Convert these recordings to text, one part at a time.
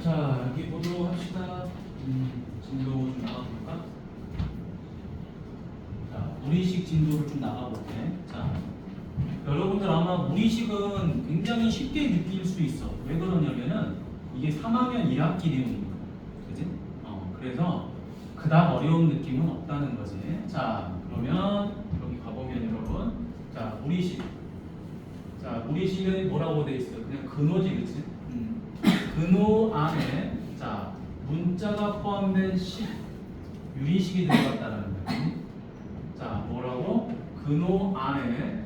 자, 여기 보도록 합시다. 진도 좀 나가볼까? 자, 무리식 진도를 좀 나가볼게. 자, 여러분들 아마 무리식은 굉장히 쉽게 느낄 수 있어. 왜 그러냐면은 이게 3학년 1학기 내용이니까. 그지? 그래서 그닥 어려운 느낌은 없다는 거지. 자, 그러면 여기 가보면 여러분. 자, 무리식. 자, 무리식은 뭐라고 돼 있어? 그냥 근호지, 그치? 근호 안에 자 문자가 포함된 식 유리식이 들어갔다는 거예요. 자 뭐라고? 근호 안에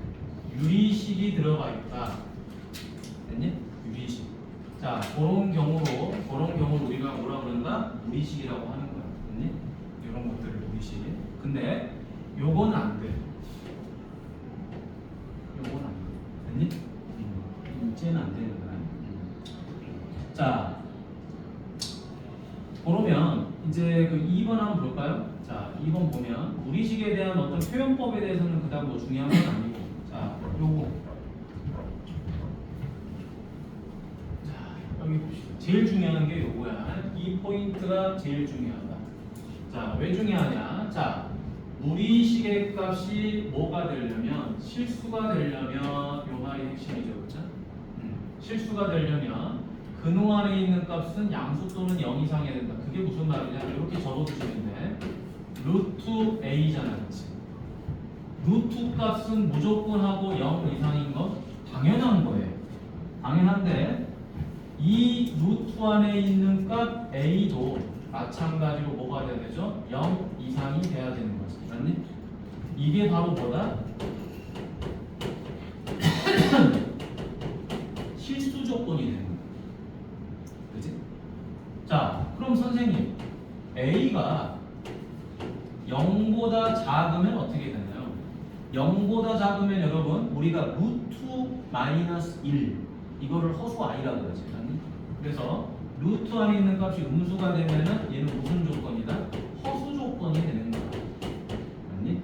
유리식이 들어가 있다. 됐니? 유리식. 자 그런 경우로 우리가 뭐라 그런다? 무리식이라고 하는 거야. 됐니? 이런 것들을 무리식. 근데 요건 안 돼. 요건 안 돼. 됐니? 이제는 안 되는 거야. 자, 그러면 이제 그 2번 한번 볼까요? 자, 2번 보면 무리식에 대한 어떤 표현법에 대해서는 그다음 뭐 중요한 건 아니고, 자, 요거. 자, 여기 봅시다. 제일 중요한 게 요거야. 이 포인트가 제일 중요하다. 자, 왜 중요하냐? 자, 무리식의 값이 뭐가 되려면 실수가 되려면 요 말이 핵심이죠, 그렇죠? 실수가 되려면 근호 안에 있는 값은 양수 또는 0 이상이어야 된다. 그게 무슨 말이냐? 이렇게 적어두시면 돼. 루트 a잖아, 그렇지? 루트 값은 무조건 하고 0 이상인 거 당연한 거예요. 당연한데 이 루트 안에 있는 값 a도 마찬가지로 뭐가 돼야 되죠? 0 이상이 돼야 되는 거지. 맞니? 이게 바로 뭐다? 실수 조건이 되는 거야. 그치? 자, 그럼 선생님 a가 0보다 작으면 어떻게 되나요? 0보다 작으면 여러분 우리가 루트 마이너스 1 이거를 허수 i라고 그러지. 그래서 루트 안에 있는 값이 음수가 되면은 얘는 무슨 조건이다? 허수 조건이 되는 거야. 맞니?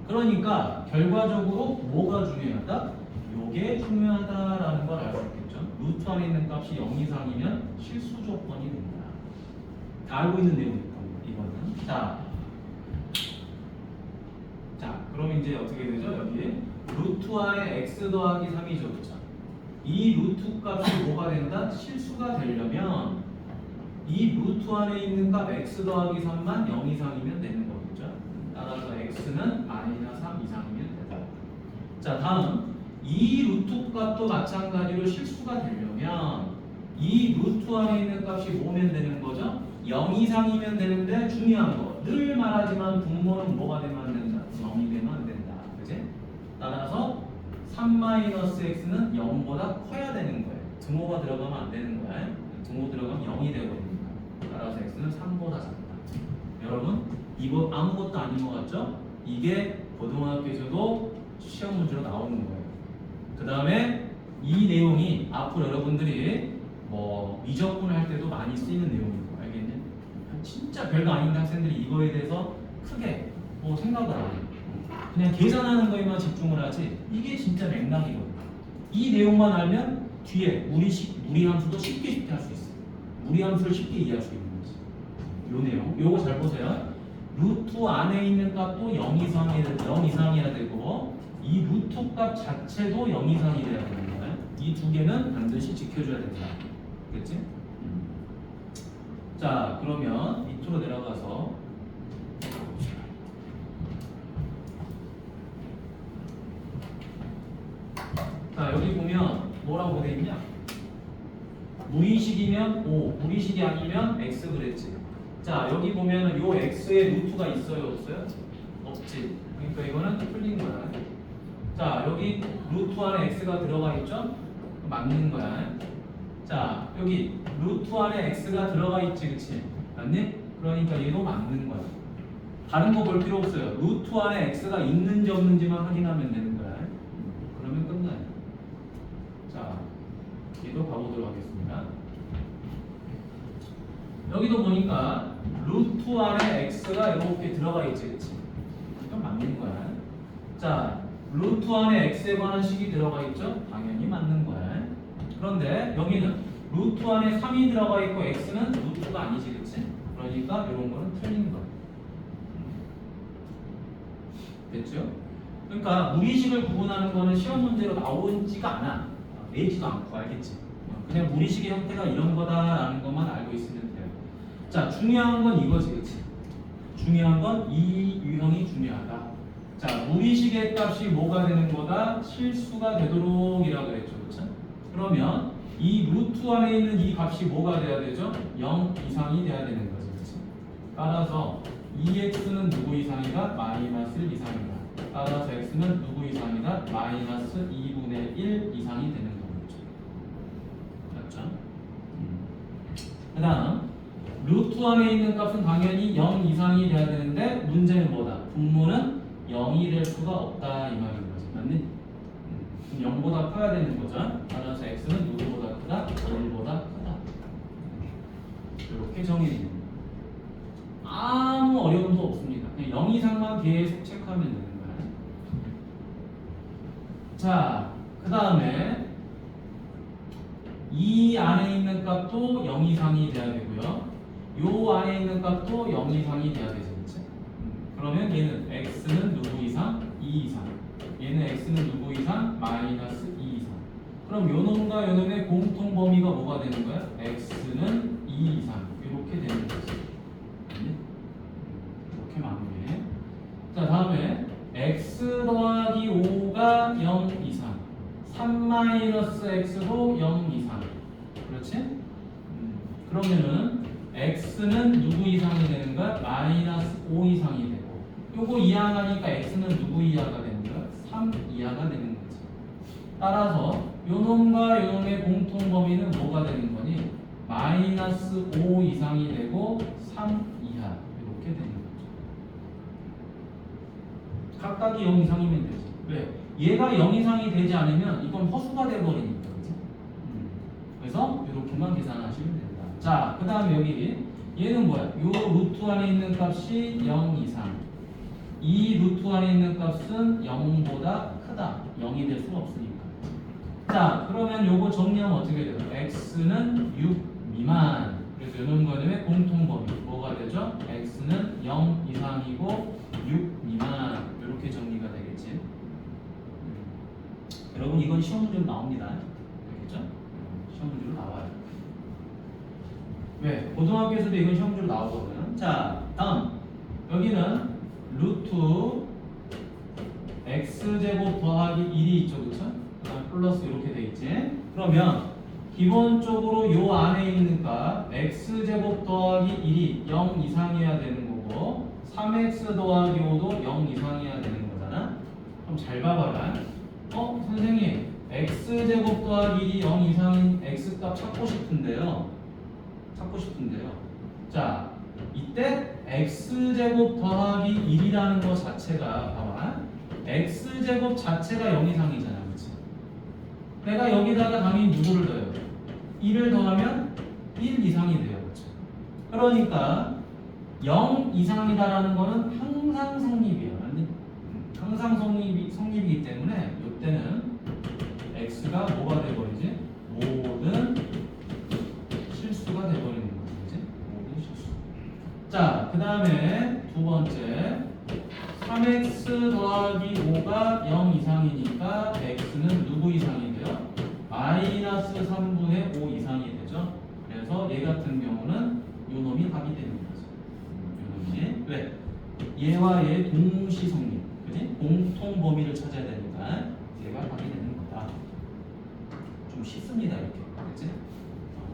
그러니까 결과적으로 뭐가 중요하다? 요게 중요하다라는 걸 알 수 있겠죠. 루트 안에 있는 값이 0 이상이면 실수 조건이 된다. 다 알고 있는 내용이니까 이거는. 자, 그럼 이제 어떻게 되죠? 여기 루트 안에 x 더하기 3이죠, 그렇죠? 이 루트 값이 뭐가 된다? 실수가 되려면 이 루트 안에 있는 값 x 더하기 3만 0 이상이면 되는 거겠죠? 따라서 x는 마이너스 3 이상이면 된다. 자, 다음 이 루트 값도 마찬가지로 실수가 되려면 이 루트 안에 있는 값이 뭐면 되는 거죠? 0 이상이면 되는데 중요한 거 늘 말하지만 분모는 뭐가 되면 안 된다? 0이 되면 안 된다. 그지? 따라서 3-x는 0보다 커야 되는 거예요. 등호가 들어가면 안 되는 거야. 등호 들어가면 0이 되거든요. 따라서 x는 3보다 작다. 여러분 이거 아무것도 아닌 것 같죠? 이게 고등학교에서도 시험 문제로 나오는 거예요. 그 다음에 이 내용이 앞으로 여러분들이 뭐 미적분 할 때도 많이 쓰이는 내용이고, 알겠냐? 진짜 별거 아닌 학생들이 이거에 대해서 크게 뭐 생각을 안 해요. 그냥 계산하는 거에만 집중을 하지 이게 진짜 맥락이거든. 이 내용만 알면 뒤에 무리함수도 쉽게 할 수 있어. 무리함수를 쉽게 이해할 수 있는 거지. 요 내용 요거 잘 보세요. 루트 안에 있는 값도 0 이상이어야 되고 이 루트 값 자체도 0 이상이 돼야 되는 거야. 이 두 개는 반드시 지켜줘야 된다. 그렇지? 자, 그러면 밑으로 내려가서 자, 여기 보면 뭐라고 돼 있냐? 무리식이면 O, 무리식이 아니면 X 그랬지. 자, 여기 보면은 요 X에 루트가 있어요, 없어요? 없지. 그러니까 이거는 틀린 거야. 자, 여기 루트 안에 X가 들어가 있죠? 맞는 거야. 자, 여기 루트 안에 X가 들어가 있지, 그치? 맞니? 그러니까 얘도 맞는 거야. 다른 거 볼 필요 없어요. 루트 안에 X가 있는지 없는지만 확인하면 되는 거야. 그러면 끝나요. 자, 얘도 가보도록 하겠습니다. 여기도 보니까 루트 안에 X가 이렇게 들어가 있지, 그치? 이건 맞는 거야. 자, 루트 안에 X에 관한 식이 들어가 있죠? 당연히 맞는 거야. 그런데 여기는 루트 안에 3이 들어가 있고 x는 루트가 아니지, 그치? 그러니까 이런 거는 틀린 거야. 됐죠? 그러니까 무리식을 구분하는 거는 시험 문제로 나오지가 않아. 내지도 않고, 알겠지? 그냥 무리식의 형태가 이런 거다라는 것만 알고 있으면 돼요. 자, 중요한 건 이거지, 그치? 중요한 건 이 유형이 중요하다. 자, 무리식의 값이 뭐가 되는 거다? 실수가 되도록 이라고 그랬죠, 그쵸? 그러면 이 루트 안에 있는 이 값이 뭐가 돼야 되죠? 0 이상이 돼야 되는 거지, 그치? 따라서 2x는 누구 이상이다? 마이너스 1 이상이다. 따라서 x는 누구 이상이다? 마이너스 2분의 1 이상이 되는 거겠죠. 맞죠? 그 다음 루트 안에 있는 값은 당연히 0 이상이 돼야 되는데 문제는 뭐다? 분모는 0이 될 수가 없다 이 말인 거지. 맞니? 그럼 0보다 커야 되는 거죠. 따라서 x는 누구보다 크다? 1보다 크다. 이렇게 정의되는 거예요. 아무 어려움도 없습니다. 그냥 0 이상만 계속 체크하면 되는 거예요. 자, 그 다음에 이 안에 있는 값도 0 이상이 돼야 되고요. 요 안에 있는 값도 0 이상이 돼야 되죠. 그치? 그러면 얘는 x는 누구 이상? 2 이상. 얘는 x는 누구 이상? 마이너스 2 이상. 그럼 요 놈과 요 놈의 공통 범위가 뭐가 되는 거야? x는 2 이상. 이렇게 되는 거지. 이렇게 마무리해. 자, 다음에 x 더하기 5가 0 이상. 3 마이너스 x도 0 이상. 그렇지? 그러면은 x는 누구 이상이 되는 거야? 마이너스 5 이상이 되고 요거 이항하니까 x는 누구 이하가 되는 거야? 3 이하가 되는 거지. 따라서 요놈과 요놈의 공통 범위는 뭐가 되는 거니? 마이너스 5 이상이 되고 3 이하 이렇게 되는 거죠. 각각이 0 이상이면 되지. 왜? 얘가 0 이상이 되지 않으면 이건 허수가 돼버리니까. 그치? 그래서 이렇게만 계산하시면 됩니다. 자, 그 다음에 여기 얘는 뭐야? 요 루트 안에 있는 값이 0 이상. 이 루트 안에 있는 값은 0보다 크다. 0이 될 수 없으니까. 자, 그러면 요거 정리하면 어떻게 돼요? x는 6 미만. 그래서 요런 거는 공통 범위 뭐가 되죠? x는 0 이상이고 6 미만. 이렇게 정리가 되겠지. 여러분 이건 시험 문제로 나옵니다. 알겠죠? 시험 문제로 나와요. 왜? 고등학교에서도 이건 시험 문제로 나오거든. 자, 다음 여기는 루트 x제곱 더하기 1이 있죠, 그쵸? 그다음 플러스 이렇게 돼 있지. 그러면 기본적으로 요 안에 있는 값 x제곱 더하기 1이 0 이상이어야 되는 거고 3x 더하기 5도 0 이상이어야 되는 거잖아. 그럼 잘 봐봐라. 선생님 x제곱 더하기 1이 0 이상인 x값 찾고 싶은데요. 자, 이때 x제곱 더하기 1이라는 거 자체가 봐봐. x제곱 자체가 0 이상이잖아. 그치? 내가 여기다가 당연히 누구를 더해요? 1을 더하면 1 이상이 돼요. 그치? 그러니까 0 이상이다라는 거는 항상 성립이에요. 항상 성립이기 때문에 이때는 x가 뭐가 돼버리지? 모든 실수가 돼버리는 거지. 그치? 모든 실수. 자, 그 다음에 두 번째 3x 더하기 5가 0 이상이니까 x는 누구 이상이 돼요? 마이너스 3분의 5 이상이 되죠. 그래서 얘 같은 경우는 요 놈이 답이 되는 거죠. 요 놈이. 왜? 얘와 얘 동시 성립. 그지? 공통 범위를 찾아야 되니까 얘가 답이 되는 거다. 좀 쉽습니다, 이렇게. 그치?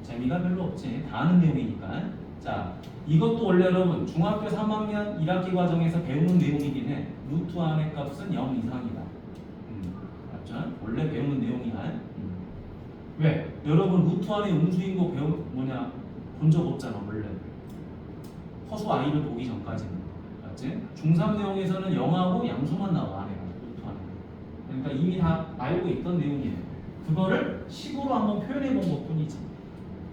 재미가 별로 없지. 다 아는 내용이니까. 자, 이것도 원래 여러분 중학교 3학년 1학기 과정에서 배우는 내용이긴 해. 루트 안의 값은 0 이상이다. 맞죠? 원래 배우는 내용이야. 왜? 여러분 루트 안에 음수인 거 본 적 없잖아, 원래. 허수 아이를 보기 전까지는. 맞지? 중3 내용에서는 0하고 양수만 나와, 안에가. 루트 안에. 그러니까 이미 다 알고 있던 내용이에요. 그거를 식으로 한번 표현해 본 것 뿐이지.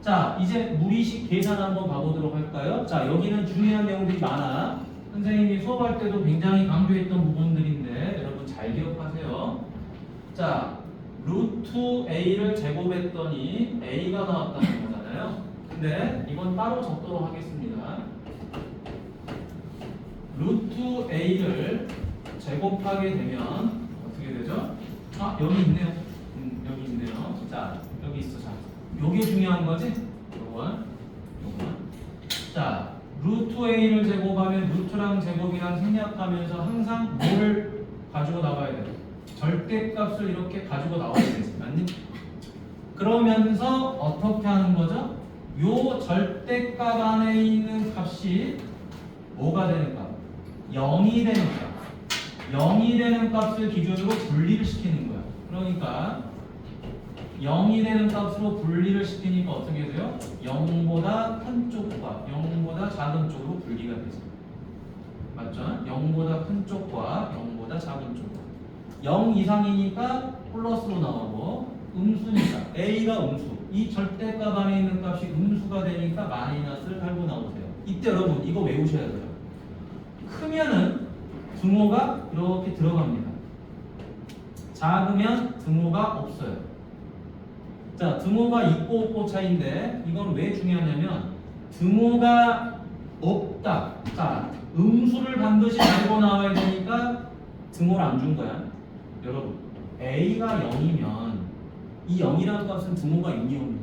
자, 이제 무리식 계산 한번 봐보도록 할까요? 자, 여기는 중요한 내용들이 많아. 선생님이 수업할 때도 굉장히 강조했던 부분들인데 여러분 잘 기억하세요. 자, 루트 a를 제곱했더니 a가 나왔다는 거잖아요. 근데 이건 따로 적도록 하겠습니다. 루트 a를 제곱하게 되면 어떻게 되죠? 아, 여기 있네요. 여기 있네요. 자, 여기 있어. 자, 요게 중요한 거지? 요건. 자, 루트 a를 제곱하면 루트랑 제곱이랑 생략하면서 항상 뭘 가지고 나와야 돼요? 절대값을 이렇게 가지고 나와야 되지, 맞니? 그러면서 어떻게 하는 거죠? 요 절대값 안에 있는 값이 뭐가 되는 값? 0이 되는 값. 0이 되는 값을 기준으로 분리를 시키는 거야. 그러니까 0이 되는 값으로 분리를 시키니까 어떻게 돼요? 0보다 큰 쪽과 0보다 작은 쪽으로 분리가 되죠. 맞죠? 0보다 큰 쪽과 0보다 작은 쪽. 0 이상이니까 플러스로 나오고 음수니까 a가 음수. 이 절대값 안에 있는 값이 음수가 되니까 마이너스를 달고 나오세요. 이때 여러분 이거 외우셔야 돼요. 크면은 등호가 이렇게 들어갑니다. 작으면 등호가 없어요. 자, 등호가 있고 없고 차이인데 이건 왜 중요하냐면 등호가 없다. 자, 음수를 반드시 달고 나와야 되니까 등호를 안 준 거야. 여러분, a가 0이면 이 0이라는 값은 등호가 있니 없니?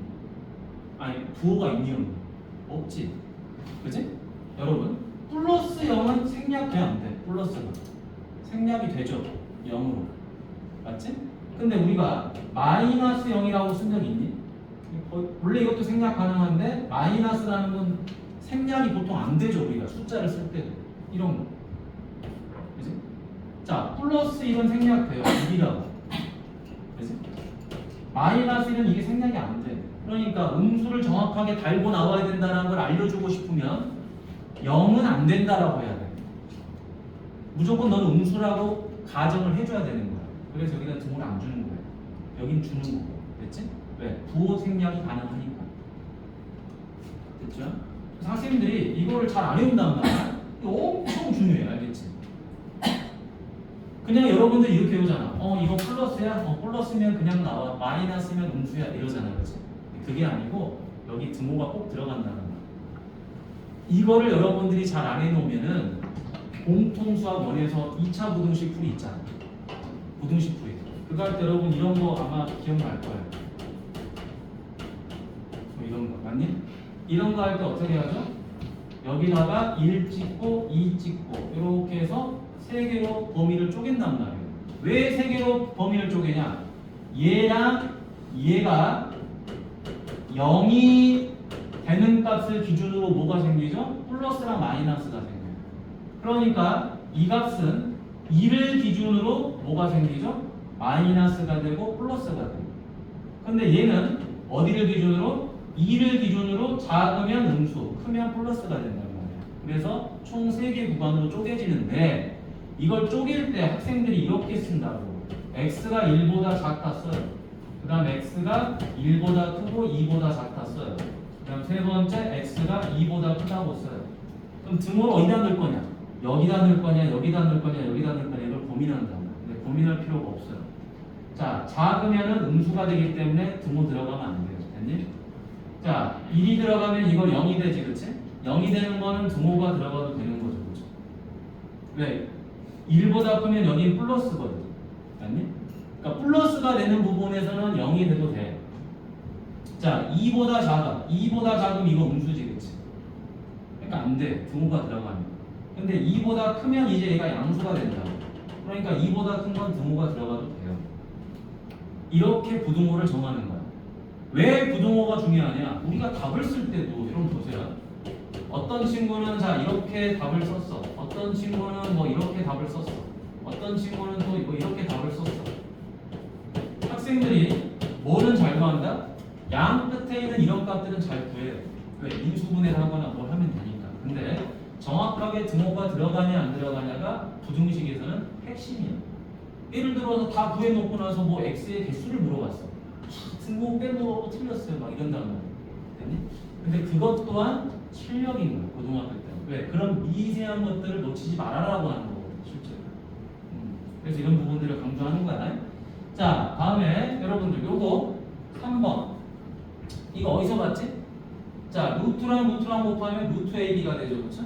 아니, 부호가 있니 없니? 없지. 그치? 여러분, 플러스 0은 생략돼 안 돼? 플러스가 생략이 되죠. 0으로. 맞지? 근데 우리가 마이너스 0이라고 쓴 적 있니? 원래 이것도 생략 가능한데 마이너스라는 건 생략이 보통 안 되죠. 우리가 숫자를 쓸 때도 이런 거. 그치? 자, 플러스 1은 생략돼요. 1이라고. 그치? 마이너스 1은 이게 생략이 안 돼. 그러니까 음수를 정확하게 달고 나와야 된다는 걸 알려주고 싶으면 0은 안 된다라고 해야 돼. 무조건 너는 음수라고 가정을 해줘야 되는 거야. 그래서 여기다 등호를 안 주는 거예요. 여긴 주는 거고. 됐지? 왜? 부호 생략이 가능하니까. 됐죠? 그래서 학생들이 이거를 잘 안 외운단 말이야. 이거 엄청 중요해. 알겠지? 그냥 여러분들 이렇게 외우잖아. 이거 플러스야? 플러스면 그냥 나와. 마이너스면 음수야. 이러잖아. 그치? 그게 아니고 여기 등호가 꼭 들어간다는 거야. 이거를 여러분들이 잘 안 해놓으면은 공통수학 원에서 2차 부등식 풀이 있잖아. 부등식 풀이. 그거 할 때 여러분 이런 거 아마 기억날 거예요. 이런 거 맞니? 이런 거 할 때 어떻게 하죠? 여기다가 1 찍고 2 찍고 이렇게 해서 3개로 범위를 쪼갠단 말이에요. 왜 3개로 범위를 쪼개냐? 얘랑 얘가 0이 되는 값을 기준으로 뭐가 생기죠? 플러스랑 마이너스가 생겨요. 그러니까 이 값은 2를 기준으로 뭐가 생기죠? 마이너스가 되고 플러스가 되고. 근데 얘는 어디를 기준으로? 2를 기준으로 작으면 음수, 크면 플러스가 된단 말이에요. 그래서 총 3개 구간으로 쪼개지는데 이걸 쪼갤 때 학생들이 이렇게 쓴다고. x가 1보다 작다 써요. 그 다음 x가 1보다 크고 2보다 작다 써요. 그 다음 세 번째 x가 2보다 크다고 써요. 그럼 등호를 어디다 넣을 거냐? 여기다 넣을 거냐, 여기다 넣을 거냐, 여기다 넣을 거냐 이걸 고민한다. 근데 고민할 필요가 없어요. 자, 작으면은 음수가 되기 때문에 등호 들어가면 안 돼요. 됐니? 자, 1이 들어가면 이거 0이 되지, 그치? 0이 되는 거는 등호가 들어가도 되는 거죠, 그치? 왜? 1보다 크면 여긴 플러스거든. 맞니? 그러니까 플러스가 되는 부분에서는 0이 돼도 돼. 자, 2보다 작아. 2보다 작으면 이거 음수지, 그치? 그러니까 안 돼. 등호가 들어가면. 근데 2보다 크면 이제 얘가 양수가 된다. 그러니까 2보다 큰 건 등호가 들어가도 돼요. 이렇게 부등호를 정하는 거야. 왜 부등호가 중요하냐? 우리가 답을 쓸 때도 여러분 보세요. 어떤 친구는 자 이렇게 답을 썼어. 어떤 친구는 뭐 이렇게 답을 썼어. 어떤 친구는 또 뭐 이렇게 답을 썼어. 학생들이 뭐는 잘 구한다? 양 끝에 있는 이런 값들은 잘 구해요. 왜? 인수분해를 하거나 뭘 하면 되니까. 근데 정확하게 등호가 들어가냐 안 들어가냐가 부등식에서는 핵심이야. 예를 들어서 다 구해놓고 나서 뭐 x의 개수를 물어봤어. 등호 빼고 틀렸어요. 막 이런다는 거야. 됐니? 근데 그것 또한 실력인 거야. 고등학교 때. 왜? 그런 미세한 것들을 놓치지 말아라고 하는 거거든. 실제로. 그래서 이런 부분들을 강조하는 거야. 자, 자, 다음에 여러분들 요거 3번. 이거 어디서 봤지? 자, 루트랑 곱하면 루트 AB가 되죠. 그렇죠?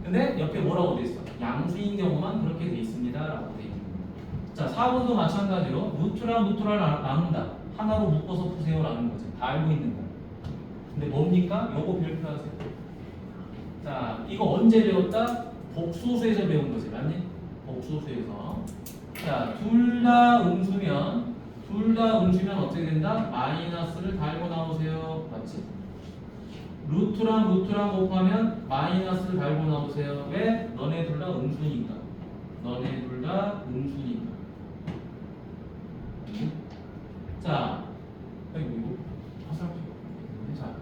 근데 옆에 뭐라고 돼 있어? 양수인 경우만 그렇게 돼 있습니다. 라고 돼 있는 거예요. 자, 4번도 마찬가지로 루트랑 나눈다. 하나로 묶어서 푸세요. 라는 거죠. 다 알고 있는 거예요. 근데 뭡니까? 요거 별표하세요. 자, 이거 언제 배웠다? 복소수에서 배운 거지. 맞니? 복소수에서. 자, 둘 다 음수면 어떻게 된다? 마이너스를 달고 나오세요. 맞지? 루트랑 곱하면 마이너스를 달고 나오세요. 왜? 너네 둘 다 음수니까. 자, 이거 화살표. 자,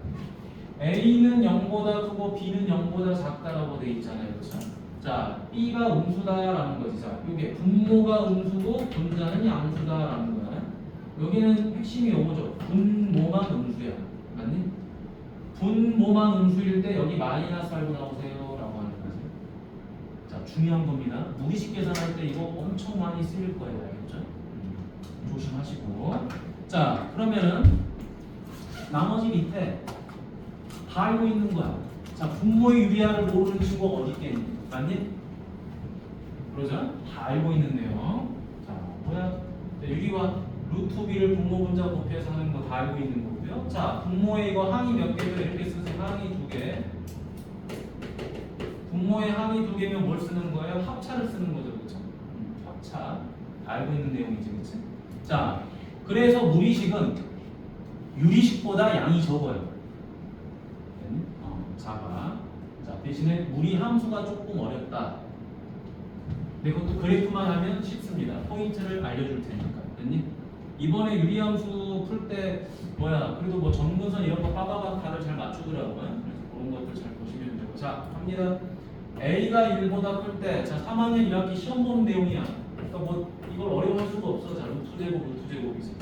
A는 0보다 크고 B는 0보다 작다라고 돼 있잖아요. 그렇죠? 자, B가 음수다라는 거지. 자, 이게 분모가 음수고 분자는 양수다라는 거야. 여기는 핵심이 요거죠. 분모만 음수야. 맞니? 분모만 음수일 때 여기 마이너스 알고 나오세요 라고 하는 거지. 자, 중요한 겁니다. 무리식 계산할 때 이거 엄청 많이 쓰일 거예요. 알겠죠? 조심하시고. 자, 그러면은 나머지 밑에 다 알고 있는 거야. 자, 분모의 유리화를 모르는 친구가 어디 있겠니? 맞니? 그러죠? 다 알고 있는 내용. 자, 뭐야? 유리화 루트 b를 분모 분자 곱해서 하는 거 다 알고 있는 거고요. 자, 분모에 이거 항이 몇 개죠? 이렇게 쓰세요. 항이 2개. 분모에 항이 2개면 뭘 쓰는 거예요? 합차를 쓰는 거죠. 그렇죠? 합차. 다 알고 있는 내용이지. 그렇지? 자, 그래서 무리식은 유리식보다 양이 적어요. 작아. 자, 대신에 무리 함수가 조금 어렵다. 근데 그것도 그래프만 하면 쉽습니다. 포인트를 알려줄 테니까. 됐니? 이번에 유리함수 풀 때 그래도 뭐 정근선 이런 거 빠바박 다들 잘 맞추더라고요. 그래서 그런 것들 잘 보시면 되고. 자, 갑니다. A가 1보다 클 때, 자, 3학년 1학기 시험 보는 내용이야. 그러니까 뭐 이걸 어려워할 수가 없어. 자, 루트 제곱이지.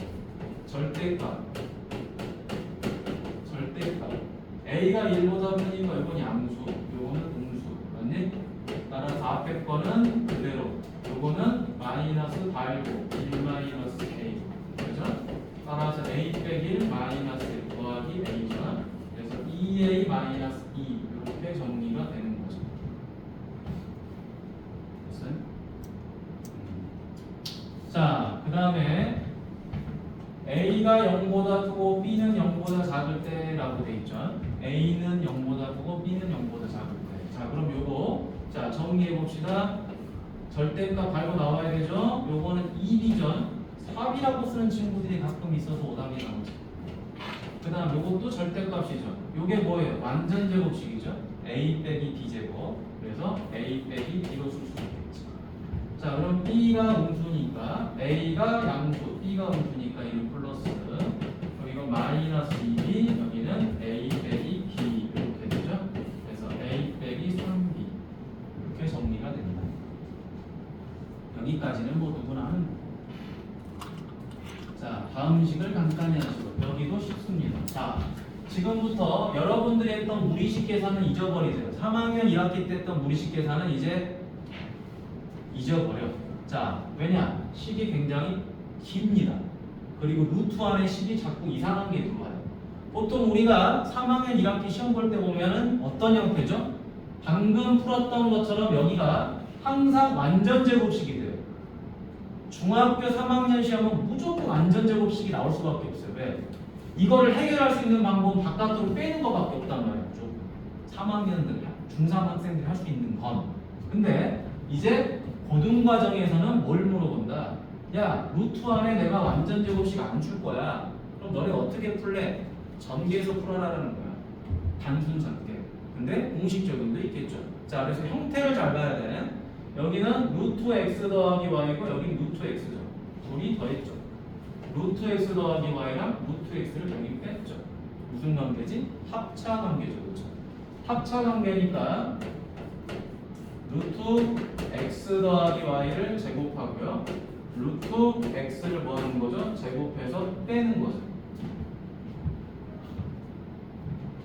절대값. A가 1보다 크니까 이건 양수, 요거는 음수. 맞니? 따라서 앞에 거는 그대로. 요거는 마이너스 달고 1 마이너스 A. 그죠? 따라서 A 빼기 1 마이너스 1 더하기 A잖아. 그래서 2A 마이너스 2 이렇게 정리가 되는 거죠. 됐어요? 자, 그 다음에 A가 0보다 크고 B는 0보다 작을 때라고 돼 있죠. A는 0보다 크고 B는 0보다 작을 때. 자, 그럼 요거 자 정리해 봅시다. 절대값 달고 나와야 되죠. 요거는 2B전 4B라고 쓰는 친구들이 가끔 있어서 오답이 나오죠. 그 다음 요것도 절대값이죠. 요게 뭐예요? 완전 제곱식이죠. A 빼기 B 제곱. 그래서 A 빼기 B로 쓸 수 있겠죠. 자, 그럼 B가 음수니까 A가 양수, B가 음수니까 이는 플러스, 여기가 마이너스 2B, 여기는 A 빼기 B 이렇게 되죠. 그래서 A 빼기 3B 이렇게 정리가 된다. 여기까지는 뭐 누구나 하는 거예요. 자, 다음 식을 간단히 하시고 여기도 쉽습니다. 자, 지금부터 여러분들이 했던 무리식 계산은 잊어버리세요. 3학년 1학기 때 했던 무리식 계산은 이제 잊어버려. 자, 왜냐? 식이 굉장히 깁니다. 그리고 루트 안에 식이 자꾸 이상한 게 들어와요. 보통 우리가 3학년 1학기 시험 볼 때 보면은 어떤 형태죠? 방금 풀었던 것처럼 여기가 항상 완전 제곱식이 돼요. 중학교 3학년 시험은 무조건 완전 제곱식이 나올 수밖에 없어요. 왜? 이거를 해결할 수 있는 방법은 바깥으로 빼는 것밖에 없단 말이죠. 3학년들, 중3 학생들이 할 수 있는 건. 근데 이제 고등과정에서는 뭘 물어본다? 야, 루트 안에 내가 완전 제곱식 안 줄 거야. 그럼 너네 어떻게 풀래? 전개해서 풀어라라는 거야. 단순 전개. 근데 공식 적용도 있겠죠. 자, 그래서 형태를 잘 봐야 돼. 여기는 루트 x 더하기 y고 여기는 루트 x죠. 둘이 더했죠. 루트 x 더하기 y랑 루트 x를 여기 뺐죠. 무슨 관계지? 합차 관계죠. 그렇죠? 합차 관계니까 루트 x 더하기 y를 제곱하고요. 루트 x를 뭐 하는 거죠? 제곱해서 빼는 거죠.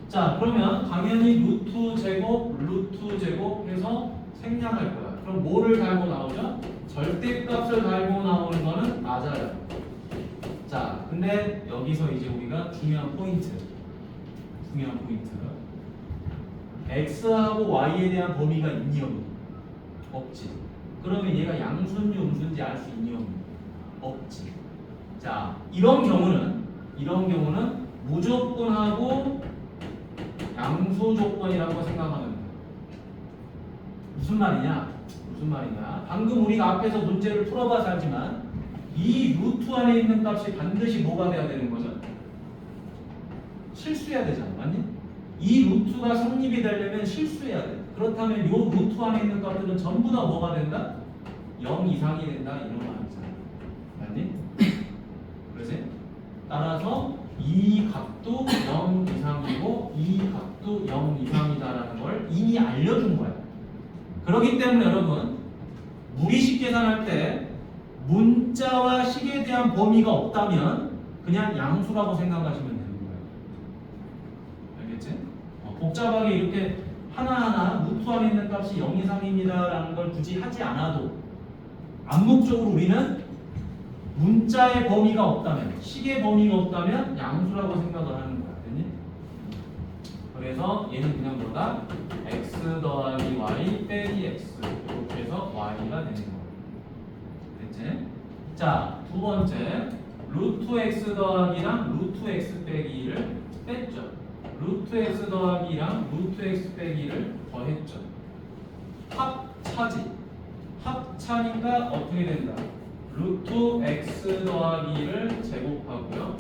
자, 그러면 당연히 루트 제곱 해서 생략할 거야. 그럼 뭐를 달고 나오죠? 절대값을 달고 나오는 거는 맞아요. 자, 근데 여기서 이제 우리가 중요한 포인트. x하고 y에 대한 범위가 있니 없니? 없지. 그러면 얘가 양수인지 음수인지 알 수 있니 없니? 없지. 자, 이런 경우는 무조건하고 양수 조건이라고 생각하면 돼. 무슨 말이냐? 방금 우리가 앞에서 문제를 풀어봐서 알지만 이 루트 안에 있는 값이 반드시 뭐가 돼야 되는 거죠? 실수해야 되잖아, 맞니? 이 루트가 성립이 되려면 실수해야 돼. 그렇다면 이 루트 안에 있는 값들은 전부 다 뭐가 된다? 0 이상이 된다, 이런 말이잖아, 맞니? 그렇지? 따라서 이 값도 0 이상이고 이 값도 0 이상이다라는 걸 이미 알려준 거야. 그렇기 때문에 여러분, 무리식 계산할 때 문자와 식에 대한 범위가 없다면 그냥 양수라고 생각하시면 되는 거예요. 알겠지? 복잡하게 이렇게 하나하나 루트 안에 있는 값이 0 이상입니다라는 걸 굳이 하지 않아도 암묵적으로 우리는 문자의 범위가 없다면, 식의 범위가 없다면 양수라고 생각을 하는 거야. 됐니? 그래서 얘는 그냥 뭐다? x 더하기 y 빼기 x 이렇게 해서 y가 되는 거야. 됐지? 자, 두 번째 루트 x 더하기랑 루트 x 빼기를 뺐죠. 루트 x 더하기랑 루트 x 빼기를 더했죠. 합차지. 합차니까 어떻게 된다? 루트 x 더하기를 제곱하고요.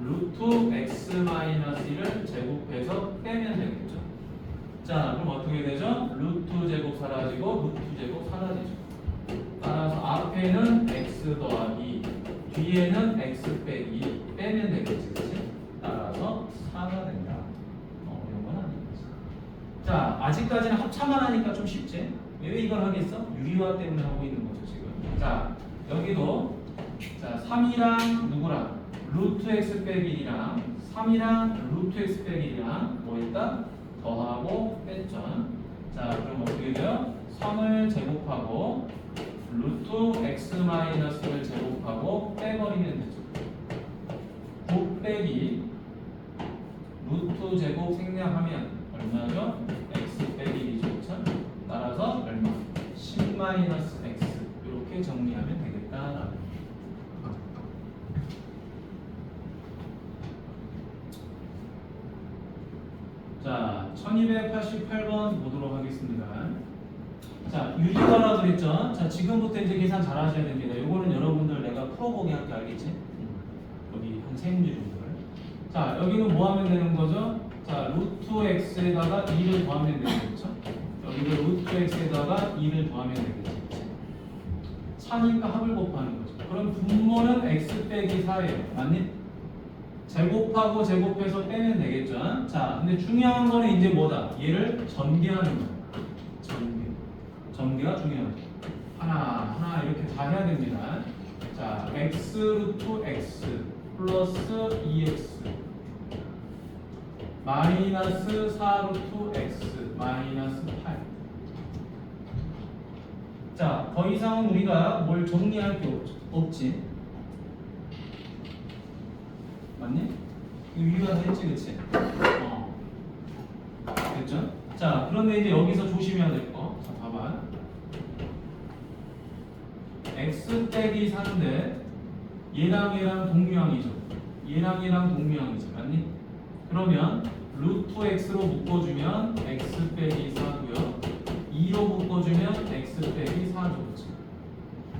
루트 x 마이너스 1을 제곱해서 빼면 되겠죠. 자, 그럼 어떻게 되죠? 루트 제곱 사라지고 루트 제곱 사라지죠. 따라서 앞에는 x 더하기, 뒤에는 x 빼기 빼면 되겠지, 그렇지? 따라서 4가 된다. 이런 건 아니겠지. 자, 아직까지는 합차만 하니까 좀 쉽지? 왜 이걸 하겠어? 유리화 때문에 하고 있는 거죠, 지금. 자, 여기도 자 3이랑 누구랑? 루트 x 빼기 1이랑 3이랑 루트 x 빼기 1이랑 뭐 있다? 더하고 뺐죠. 자, 그럼 어떻게 돼요? 3을 제곱하고 루트 x 마이너스를 제곱하고 빼버리면 되죠. 9 빼기 루트 제곱 생략하면 얼마죠? x 빼기 2죠. 따라서 얼마? 10 마이너스 x 이렇게 정리하면 되겠다라는. 자, 1288번 보도록 하겠습니다. 자, 유리화라 그랬죠? 자, 지금부터 이제 계산 잘 하셔야 됩니다. 요거는 여러분들 내가 풀어보게 할게, 알겠지? 여기 한 3문제 정도를. 자, 여기는 뭐 하면 되는 거죠? 자, 루트 x에다가 2를 더하면 되겠죠? 여기도 루트 x에다가 2를 더하면 되겠죠? 차니까 합을 곱하는 거죠. 그럼 분모는 x 빼기 4예요. 맞니? 제곱하고 제곱해서 빼면 되겠죠. 자, 근데 중요한 거는 이제 뭐다? 얘를 전개하는 거야. 전개가 중요하죠. 하나 이렇게 다 해야 됩니다. 자, x 루트 x 플러스 2x 마이너스 4 루트 x 마이너스 8. 자, 더 이상은 우리가 뭘 정리할 게 없지. 맞니? 이거 위가 했지, 그치? 됐죠? 자, 그런데 이제 여기서 조심해야 될 거. 자, 봐봐. x 빼기 4인데 얘랑 동류항이죠. 얘랑 동류항이죠. 맞니? 그러면 루트 x로 묶어주면 x 빼기 4고요. 2로 묶어주면 x 빼기 4죠. 그치?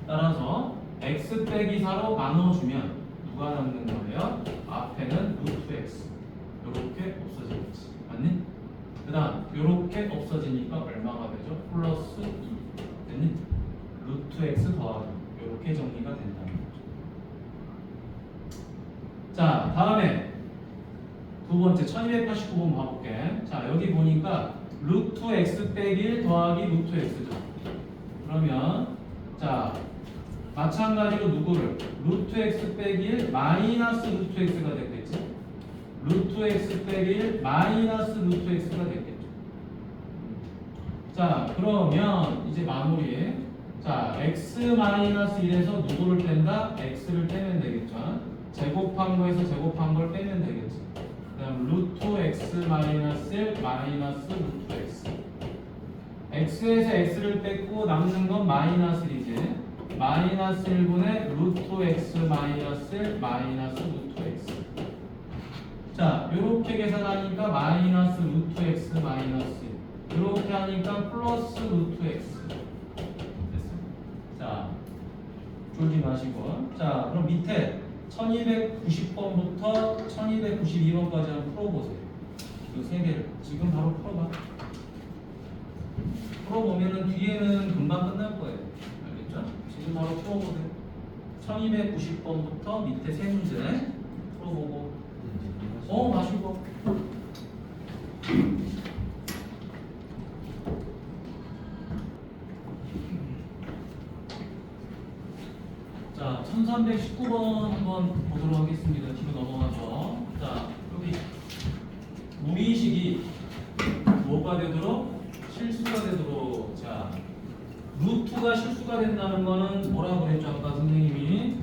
따라서 x 빼기 4로 나눠주면 누가 남는 거예요? 앞에는 루트 x 이렇게 없어지겠지. 맞니? 그 다음 이렇게 없어지니까 얼마가 되죠? 플러스 2 됐니? 루트 x 더하기 이렇게 정리가 된다는 거죠. 자, 다음에 두 번째 1289번 봐볼게. 자, 여기 보니까 루트 x 빼기 1 더하기 루트 x죠. 그러면 자, 마찬가지로 누구를? 루트 x 빼기 1 마이너스 루트 x가 됐겠지? 루트 x 빼기 1 마이너스 루트 x가 됐겠죠. 자, 그러면 이제 마무리. 자, x-1에서 누구를 뺀다? x를 빼면 되겠죠. 제곱한 거에서 제곱한 걸 빼면 되겠지. 그 다음 루트 x-1 마이너스 루트 x. x에서 x를 뺐고 남는 건 마이너스 1이지. 마이너스 1분의 루트 x 마이너스 1 마이너스 루트 x. 자, 요렇게 계산하니까 마이너스 루트 x 마이너스 1. 요렇게 하니까 플러스 루트 x. 자, 졸지 마시고. 자, 그럼 밑에 1290번부터 1292번까지 한번 풀어보세요. 이 세 개를 지금 바로 풀어봐. 풀어보면은 뒤에는 금방 끝날 거예요. 알겠죠? 지금 바로 풀어보세요. 1290번부터 밑에 세 문제 풀어보고. 마시고. 자, 1319번 한번 보도록 하겠습니다. 뒤로 넘어가서. 자, 여기 무의식이 뭐가 되도록? 실수가 되도록. 자, 루트가 실수가 된다는 거는 뭐라고 그랬죠? 아까 선생님이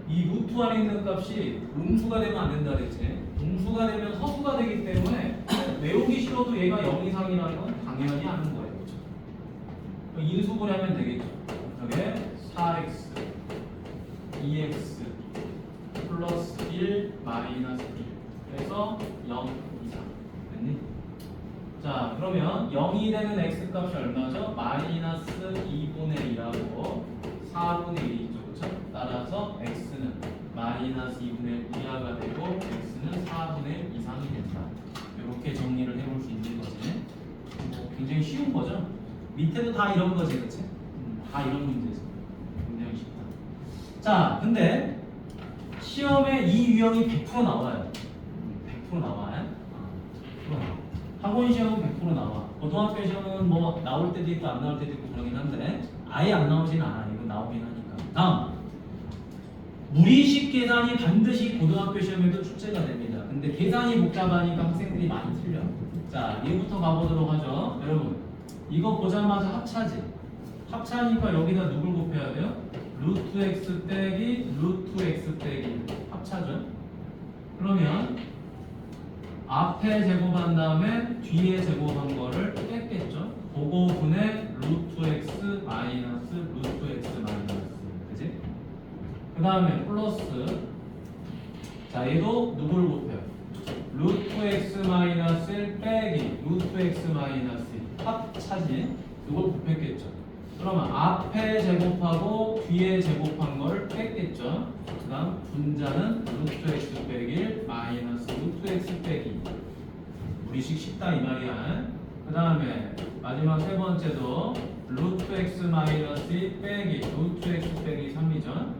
이 루트 안에 있는 값이 음수가 되면 안 된다 그랬지. 음수가 되면 허수가 되기 때문에 외우기 싫어도 얘가 0 이상이라는 건 당연히 아는 거예요. 그렇죠? 인수분해하면 되겠죠. 여기에 4x 2x 플러스 1 마이너스 1 그래서 0 이상 됐니? 자, 그러면 0이 되는 x 값이 얼마죠? 마이너스 2분의 1하고 4분의 1이죠. 그렇죠? 따라서 x는 마이너스 2분의 1 이하가 되고 x는 4분의 1 이상이 된다. 이렇게 정리를 해볼 수 있는 거지. 굉장히 쉬운 거죠? 밑에도 다 이런 거지, 그렇지? 다 이런 문제지. 굉장히 쉽다. 자, 근데 시험에 이 유형이 100% 나와요. 100% 나와요. 학원 시험은 100% 나와. 고등학교 시험은 뭐 나올 때도 있고 안 나올 때도 있고 그러긴 한데 아예 안 나오진 않아. 이건 나오긴 하니까. 다음, 무의식 계산이 반드시 고등학교 시험에도 출제가 됩니다. 근데 계산이 복잡하니까 학생들이 많이 틀려. 자, 얘부터 가보도록 하죠. 여러분, 이거 보자마자 합차지. 합차니까 여기다 누굴 곱해야 돼요? 루트 x 빼기 루트 x 빼기 합차죠. 그러면 앞에 제곱한 다음에 뒤에 제곱한 거를 뺐겠죠. 그거분의 루트 x 마이너스 루트 x 마이너스. 그지? 그 다음에 플러스. 자, 얘도 누굴 곱해요? 루트 x 마이너스 1 빼기 루트 x 마이너스 1 합차지. 이걸 곱했겠죠. 그러면 앞에 제곱하고 뒤에 제곱한 걸 뺐겠죠. 그 다음 분자는 루트 x 빼기 1 마이너스 루트 x 빼기. 무리식 쉽다 이 말이야. 그 다음에 마지막 세 번째도 루트 x 마이너스 1 빼기 루트 x 빼기 3이죠.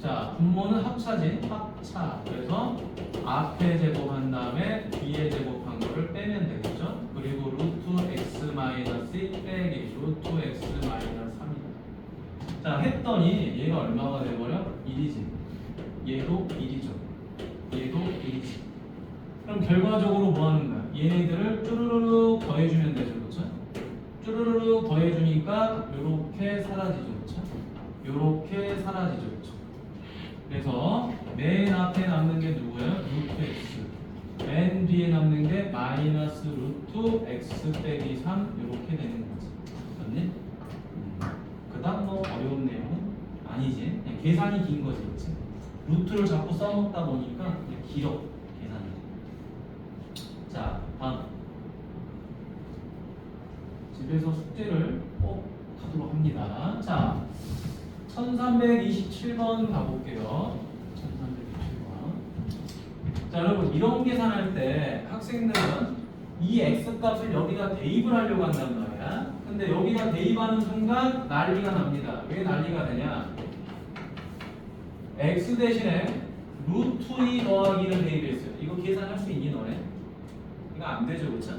자, 분모는 합차지. 합차. 그래서 앞에 제곱한 다음에 뒤에 제곱한 거를 빼면 되겠죠. 그리고 루트 x 마이너스 1 빼기 루트 x 마이너스 3이다. 자, 했더니 얘가 얼마가 돼버려? 1이지. 얘도 1이죠. 얘도 1이지. 그럼 결과적으로 뭐 하는 거야? 얘네들을 쭈르르륵 더해주면 되죠. 그렇죠? 쭈르르륵 더해주니까 요렇게 사라지죠. 그렇죠? 요렇게 사라지죠. 그렇죠? 그래서 맨 앞에 남는 게 누구예요? 루트 x. 맨 뒤에 남는 게 마이너스 루트 x 빼기 3 이렇게 되는 거지. 맞니? 그다음 뭐 어려운 내용은 아니지. 그냥 계산이 긴 거지, 그렇지? 루트를 자꾸 써먹다 보니까 그냥 길어 계산이. 자, 다음. 집에서 숙제를 꼭 하도록 합니다. 자, 1327번 가볼게요. 1327번. 자, 여러분, 이런 계산할 때 학생들은 이 x 값을 여기다 대입을 하려고 한단 말이야. 근데 여기다 대입하는 순간 난리가 납니다. 왜 난리가 되냐? x 대신에 루트 2 더하기를 대입했어요. 이거 계산할 수 있니 너네? 이거 안 되죠, 그렇죠?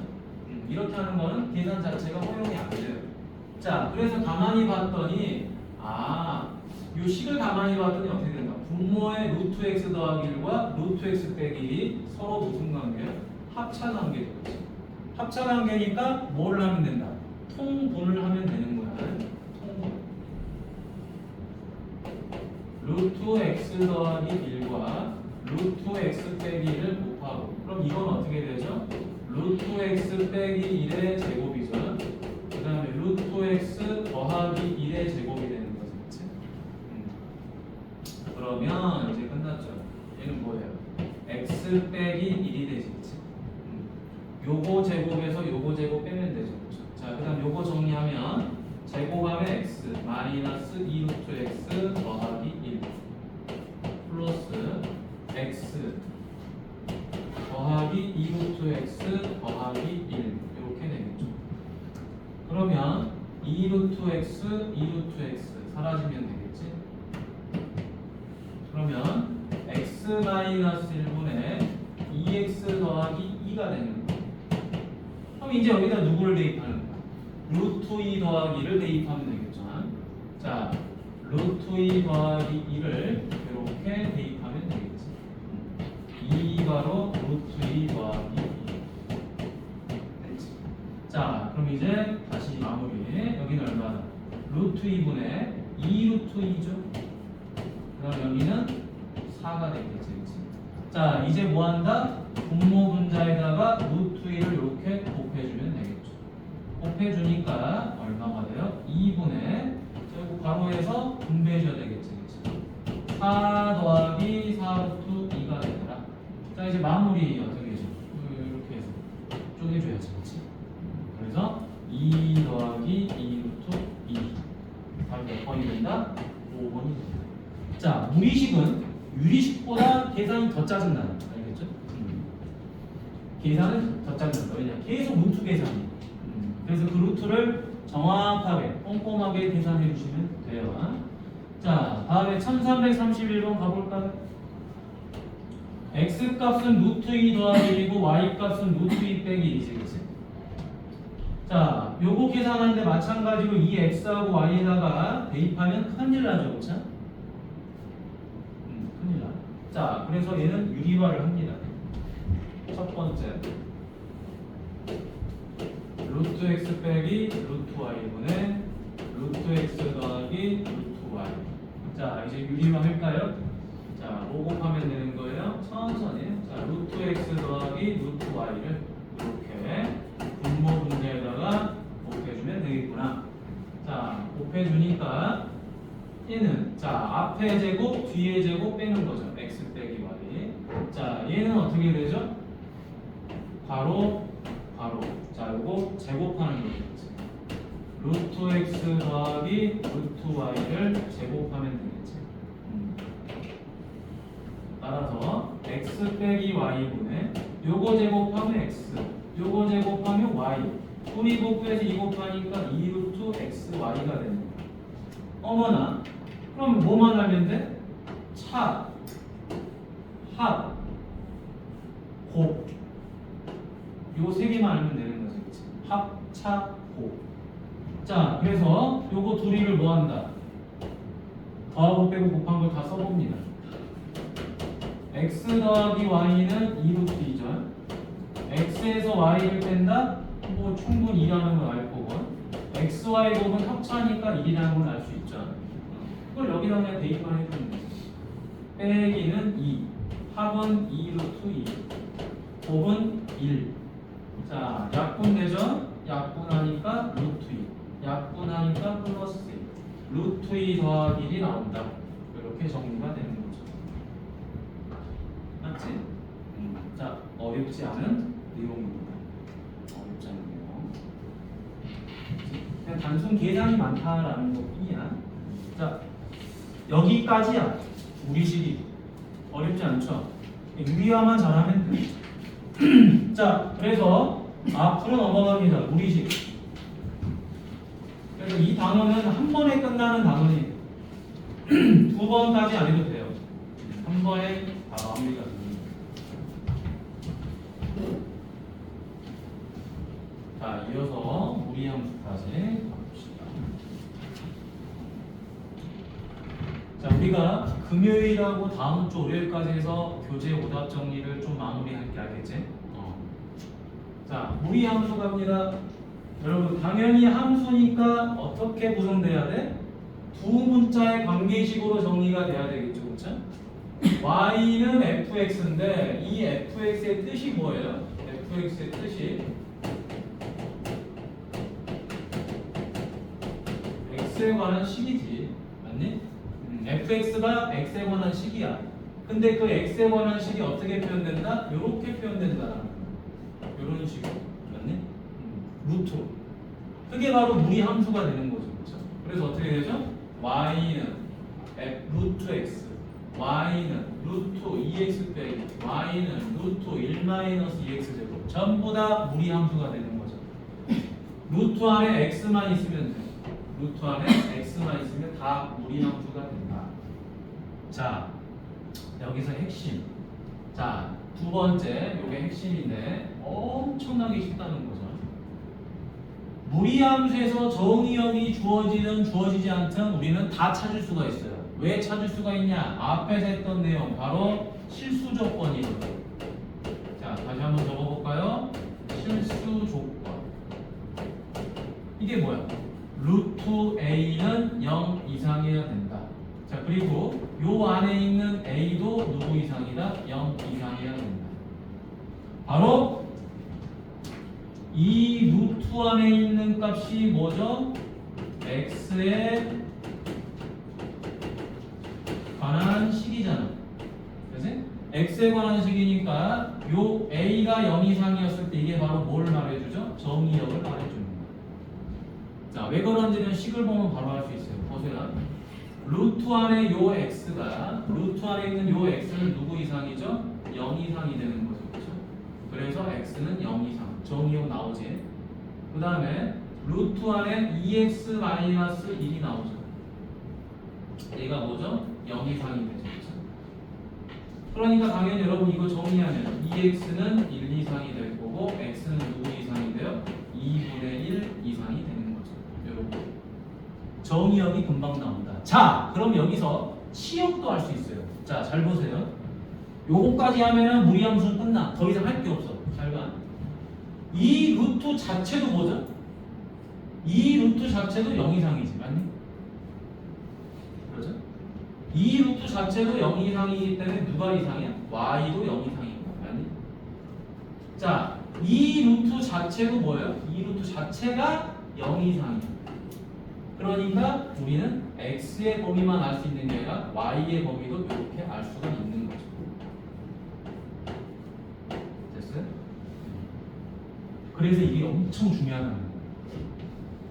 이렇게 하는 거는 계산 자체가 허용이 안 돼요. 자, 그래서 가만히 봤더니 요 식을 가만히 봤더니 어떻게 된가? 분모의 루트 x 더하기 1과 루트 x 빼기 1이 서로 무슨 관계예요? 합차 관계죠. 합차 관계니까 뭘 하면 된다? 통분을 하면 되는 거야. 통분. 루트 x 더하기 1과 루트 x 빼기 1을 곱하고, 그럼 이건 어떻게 되죠? 루트 x 빼기 1의 제곱이죠. 그 다음에 루트 x 더하기 1의 제곱이 되는 거죠. 그치? 그러면 이제 끝났죠. 얘는 뭐예요? x 빼기 1이 되지. 그치? 요거 제곱에서 요거 제곱 빼면 되죠. 그쵸? 자, 그 다음 요거 정리하면 제곱하면 x 마이너스 2루트 x 더하기 1 플러스 x 더하기 2루트 x 더하기 1 이렇게 되겠죠. 그러면 2루트 x, 2루트 x 사라지면 되겠지. 그러면 x 마이너스 1분의 2x 더하기 2가 되는 거예요. 그럼 이제 여기다 누구를 대입하는 거야? 루트 2 더하기 1을 대입하면 되겠죠. 자, 루트 2 더하기 1을 이렇게 대입하면 되겠지. 2 바로 루트 2 더하기 2 됐지. 자, 그럼 이제 다시 마무리. 여기는 얼마나? 루트 2분의 2 루트 2죠. 그럼 여기는 4가 되겠지. 그치? 자, 이제 뭐 한다? 분모 분자에다가 루트 2를 이렇게 곱해주면 되겠죠. 곱해주니까 얼마가 돼요? 2분의 그리고 괄호에서 분배해줘야 되겠지. 그치? 4 더하기 4 루트 2가 되더라. 자, 이제 마무리 어떻게 해줘? 이렇게 해서 쪼개줘야지. 그치? 그래서 2 더하기 2 루트 2 답이 몇 번이 된다? 5번이 된다. 자, 무리식은 유리식보다 계산이 더 짜증나요. 알겠죠? 계산은 더 짜증난다. 왜냐? 계속 루트 계산이. 그래서 그 루트를 정확하게 꼼꼼하게 계산해 주시면 돼요. 자, 다음에 1331번 가볼까요? x 값은 루트 2 더하기 1이고 y 값은 루트 2 빼기 1이지. 그치? 자, 요거 계산하는데 마찬가지로 이 x하고 y에다가 대입하면 큰일 나죠. 그쵸? 큰일 나. 자, 그래서 얘는 유리화를 합니다. 첫 번째 루트 x 빼기 루트 y분의 루트 x 더하기 루트 y. 자, 이제 유리화 할까요? 자, 5 곱하면 되는 거예요. 천천히. 자, 루트 x 더하기 루트 y를 이렇게 분모 분자에다가 곱해주면 되겠구나. 자, 곱해주니까 얘는 자, 앞에 제곱, 뒤에 제곱 빼는 거죠. x 빼기 y. 자, 얘는 어떻게 되죠? 바로 자, 요거 제곱하는 거겠지. 루트 x 더하기 루트 y를 제곱하면 되겠지. 따라서 x 빼기 y분의 요거 제곱하면 x, 요거 제곱하면 y. 우리 곱해서 2 곱하니까 2 루트 x y가 되는 거야. 어머나, 그럼 뭐만 하면 돼? 차, 합, 곱. 요 세 개만 알면 되는 거지. 그치? 합, 차, 곱. 자, 그래서 요거 둘이를 뭐 한다? 더하고 빼고 곱한 걸 다 써봅니다. x 더하기 y는 2루트 2죠. x에서 y를 뺀다? 뭐 충분히 2라는 걸 알 거고. x, y 곱은 합차니까 1이라는 걸 알 수 있죠. 그걸 여기다 그냥 대입만 해주면 되죠. 빼기는 2, 합은 2루트 2, 곱은 1. 자, 약분되죠? 약분하니까 루트 2, 약분하니까 플러스 1. 루트 2 더하기 1이 나온다. 이렇게 정리가 되는 거죠. 맞지? 자, 어렵지 않은 내용입니다. 어렵지 않은 내용. 그냥 단순 계산이 많다라는 것뿐이야. 자, 여기까지야. 우리식이 어렵지 않죠? 유리화만 잘하면 돼. 자, 그래서 앞으로 넘어갑니다. 우리식. 그래서 이 단어는 한 번에 끝나는 단어니 두 번까지 안 해도 돼요. 한 번에 다 마무리가 됩니다. 자, 이어서 무리함수까지 가봅시다. 자, 우리가 금요일하고 다음 주 월요일까지 해서 교재 오답 정리를 좀 마무리할게. 알겠지? 자, 무리함수 갑니다. 여러분 당연히 함수니까 어떻게 구성돼야 돼? 두 문자의 관계식으로 정리가 돼야 되겠죠, 그렇죠? y는 fx인데 이 fx의 뜻이 뭐예요? fx의 뜻이 x에 관한 식이지, 맞니? fx가 x에 관한 식이야. 근데 그 x에 관한 식이 어떻게 표현된다? 이렇게 표현된다. 이런 식으로, 맞니? 루트. 그게 바로 무리 함수가 되는 거죠, 그렇죠? 그래서 어떻게 되죠? y는 루트 x, y는 루트 2x 빼기, y는 루트 1 마이너스 2x 제곱. 전부 다 무리 함수가 되는 거죠. 루트 안에 x만 있으면 돼. 루트 안에 x만 있으면 다 무리 함수가 된다. 자, 여기서 핵심. 자, 두 번째, 요게 핵심인데 엄청나게 쉽다는 거죠. 무리함수에서 정의역이 주어지든 주어지지 않든 우리는 다 찾을 수가 있어요. 왜 찾을 수가 있냐? 앞에서 했던 내용 바로 실수 조건이거든. 자, 다시 한번 적어볼까요? 실수 조건. 이게 뭐야? 루트 a는 0 이상이어야 된다. 자, 그리고 요 안에 있는 a도 누구 이상이다? 0 이상이어야 된다. 바로 이 루트 안에 있는 값이 뭐죠? x에 관한 식이잖아. 그치? x에 관한 식이니까 요 a가 0 이상이었을 때 이게 바로 뭘 말해주죠? 정의역을 말해주는 거야. 자, 왜 그런지는 식을 보면 바로 알 수 있어요. 보세요. 루트 안에 요 x가 루트 안에 있는 요 x는 누구 이상이죠? 0 이상이 되는 거죠. 그렇죠? 그래서 x는 0 이상. 정의역 나오지. 그 다음에 루트 안에 2x-1이 나오죠. 얘가 뭐죠? 0 이상이 되죠. 그렇죠? 그러니까 당연히 여러분 이거 정리하면 2x는 1 이상이 될 거고 x는 누구 이상이 돼요? 2분의 1 이상이 되는 거죠. 여러분 정의역이 금방 나온다. 자, 그럼 여기서 치역도 할 수 있어요. 자, 잘 보세요. 요거까지 하면은 무리함수는 끝나. 더 이상 할 게 없어. 잘 봐. 이 루트 자체도 뭐죠? 이 루트 자체도 0 이상이지, 맞니? 그렇죠? 이 루트 자체도 0 이상이기 때문에 누가 이상이야? y도 0 이상인 거야, 맞니? 자, 이 루트 자체도 뭐예요? 이 루트 자체가 0 이상이야. 그러니까 우리는 x의 범위만 알 수 있는 게 아니라 y의 범위도 이렇게 알 수가 있는 거죠. 됐어요? 그래서 이게 엄청 중요하다는 거예요.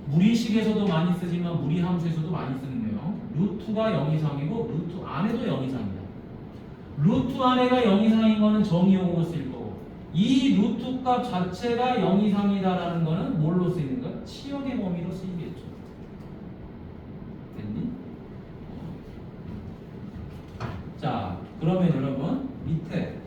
무리식에서도 많이 쓰지만 무리함수에서도 많이 쓰는 내용. 루트가 0 이상이고 루트 안에도 0 이상이다. 루트 안에가 0 이상인 거는 정의용으로 쓰일 거고 이 루트 값 자체가 0 이상이다라는 거는 뭘로 쓰이는 거야? 치역의 범위로 쓰이겠죠. 됐니? 자, 그러면 여러분 밑에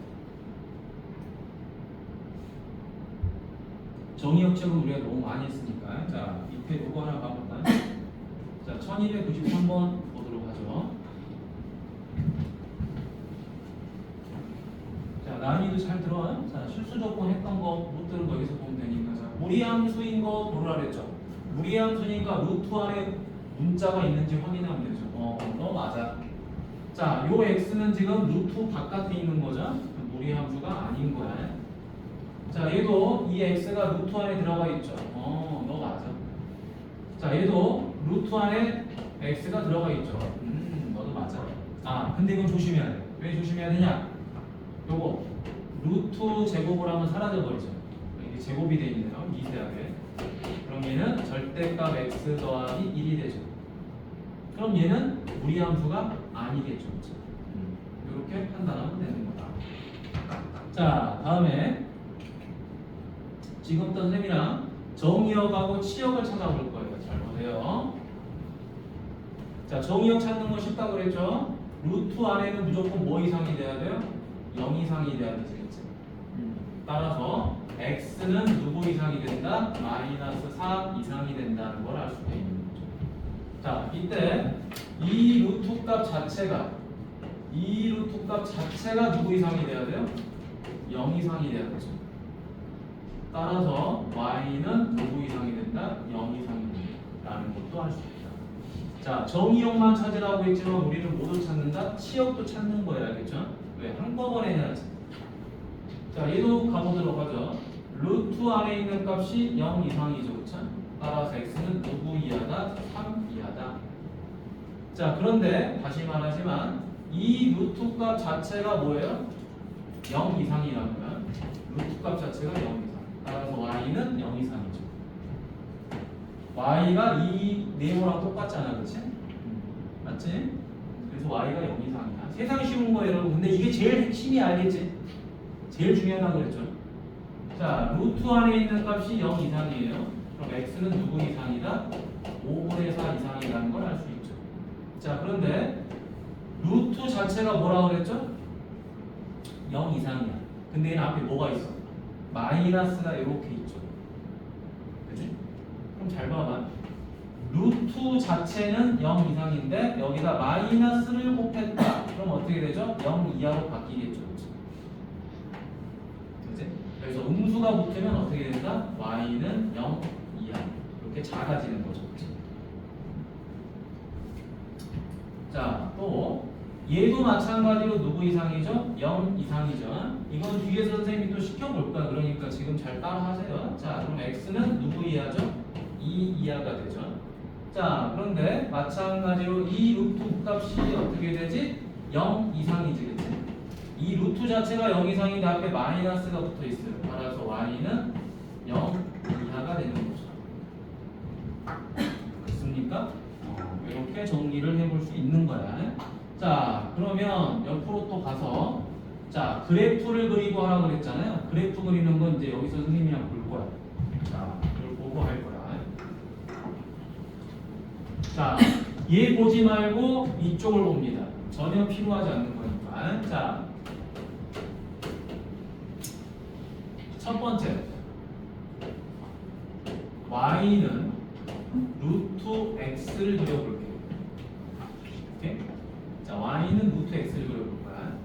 정의역책을 우리가 너무 많이 했으니까 자 밑에 요거 하나 봐볼까요? 자 1293번 보도록 하죠. 자 난이도 잘 들어와요? 자 실수 조건 했던 거 못 들은 거 여기서 보면 되니까 자 무리함수인 거 보라 그랬죠. 무리함수니까 루트 안에 문자가 있는지 확인하면 되죠. 너 맞아. 자 요 x는 지금 루트 바깥에 있는 거죠. 무리함수가 아닌 거야. 자, 얘도 이 x가 루트 안에 들어가 있죠. 너 맞아. 자, 얘도 루트 안에 x가 들어가 있죠. 너도 맞아. 아, 근데 이건 조심해야 돼. 왜 조심해야 되냐? 요거 루트 제곱을 하면 사라져 버리죠. 이게 제곱이 돼 있네요. 미세하게. 그럼 얘는 절대값 x 더하기 1이 되죠. 그럼 얘는 무리함수가 아니겠죠. 이렇게 판단하면 되는 거다. 자, 다음에 지금부터 선생님이랑 정의역하고 치역을 찾아볼 거예요. 잘 보세요. 자, 정의역 찾는 거 쉽다고 그랬죠? 루트 안에는 무조건 뭐 이상이 돼야 돼요? 0 이상이 돼야 되겠지. 따라서 x는 누구 이상이 된다? 마이너스 4 이상이 된다는 걸 알 수가 있는 거죠. 자, 이때 이 루트 값 자체가 누구 이상이 돼야 돼요? 0 이상이 돼야 되죠. 따라서 y는 누구 이상이 된다? 0 이상이 된다라는 것도 할 수 있다. 자, 정의역만 찾으라고 했지만 우리는 뭐도 찾는다? 치역도 찾는 거야, 알겠죠? 왜? 한꺼번에 해야지. 자, 얘도 가보도록 하죠. 루트 안에 있는 값이 0 이상이죠, 그쵸? 따라서 x는 누구 이하다? 3 이하다. 자, 그런데 다시 말하지만 이 루트 값 자체가 뭐예요? 0 이상이라면 루트 값 자체가 0 이상. 따라서 y는 0 이상이죠. y가 이 네모랑 똑같잖아, 그렇지? 맞지? 그래서 y가 0 이상이야. 세상 쉬운 거예요, 여러분. 근데 이게 제일 핵심이 알겠지? 제일 중요하다고 그랬죠. 자, 루트 안에 있는 값이 0 이상이에요. 그럼 x는 누구 이상이다? 5분의 4 이상이라는 걸 알 수 있죠. 자, 그런데 루트 자체가 뭐라고 그랬죠? 0 이상이야. 근데 얘는 앞에 뭐가 있어? 마이너스가 이렇게 있죠. 그치? 그럼 잘 봐봐. 루트 자체는 0 이상인데 여기다 마이너스를 곱했다. 그럼 어떻게 되죠? 0 이하로 바뀌겠죠. 그치? 그래서 음수가 붙으면 어떻게 된다? y는 0 이하. 이렇게 작아지는 거죠. 그치? 자, 또 얘도 마찬가지로 누구 이상이죠? 0 이상이죠. 이건 뒤에서 선생님이 또 시켜볼 거야. 그러니까 지금 잘 따라하세요. 자, 그럼 x는 누구 이하죠? 2 이하가 되죠. 자, 그런데 마찬가지로 이 루트 값이 어떻게 되지? 0 이상이지, 그치? 이 루트 자체가 0 이상인데 앞에 마이너스가 붙어 있어요. 따라서 y는 0 이하가 되는 거죠. 됐습니까? 이렇게 정리를 해볼 수 있는 거야. 자, 그러면 옆으로 또 가서 자, 그래프를 그리고 하라고 그랬잖아요. 그래프 그리는 건 이제 여기서 선생님이랑 볼 거야. 자, 이걸 보고 할 거야. 자, 얘 보지 말고 이쪽을 봅니다. 전혀 필요하지 않는 거니까. 자, 첫 번째 y는 루트 x를 그려볼게요. 오케이? 자, y는 루트 x를 그려볼 거야.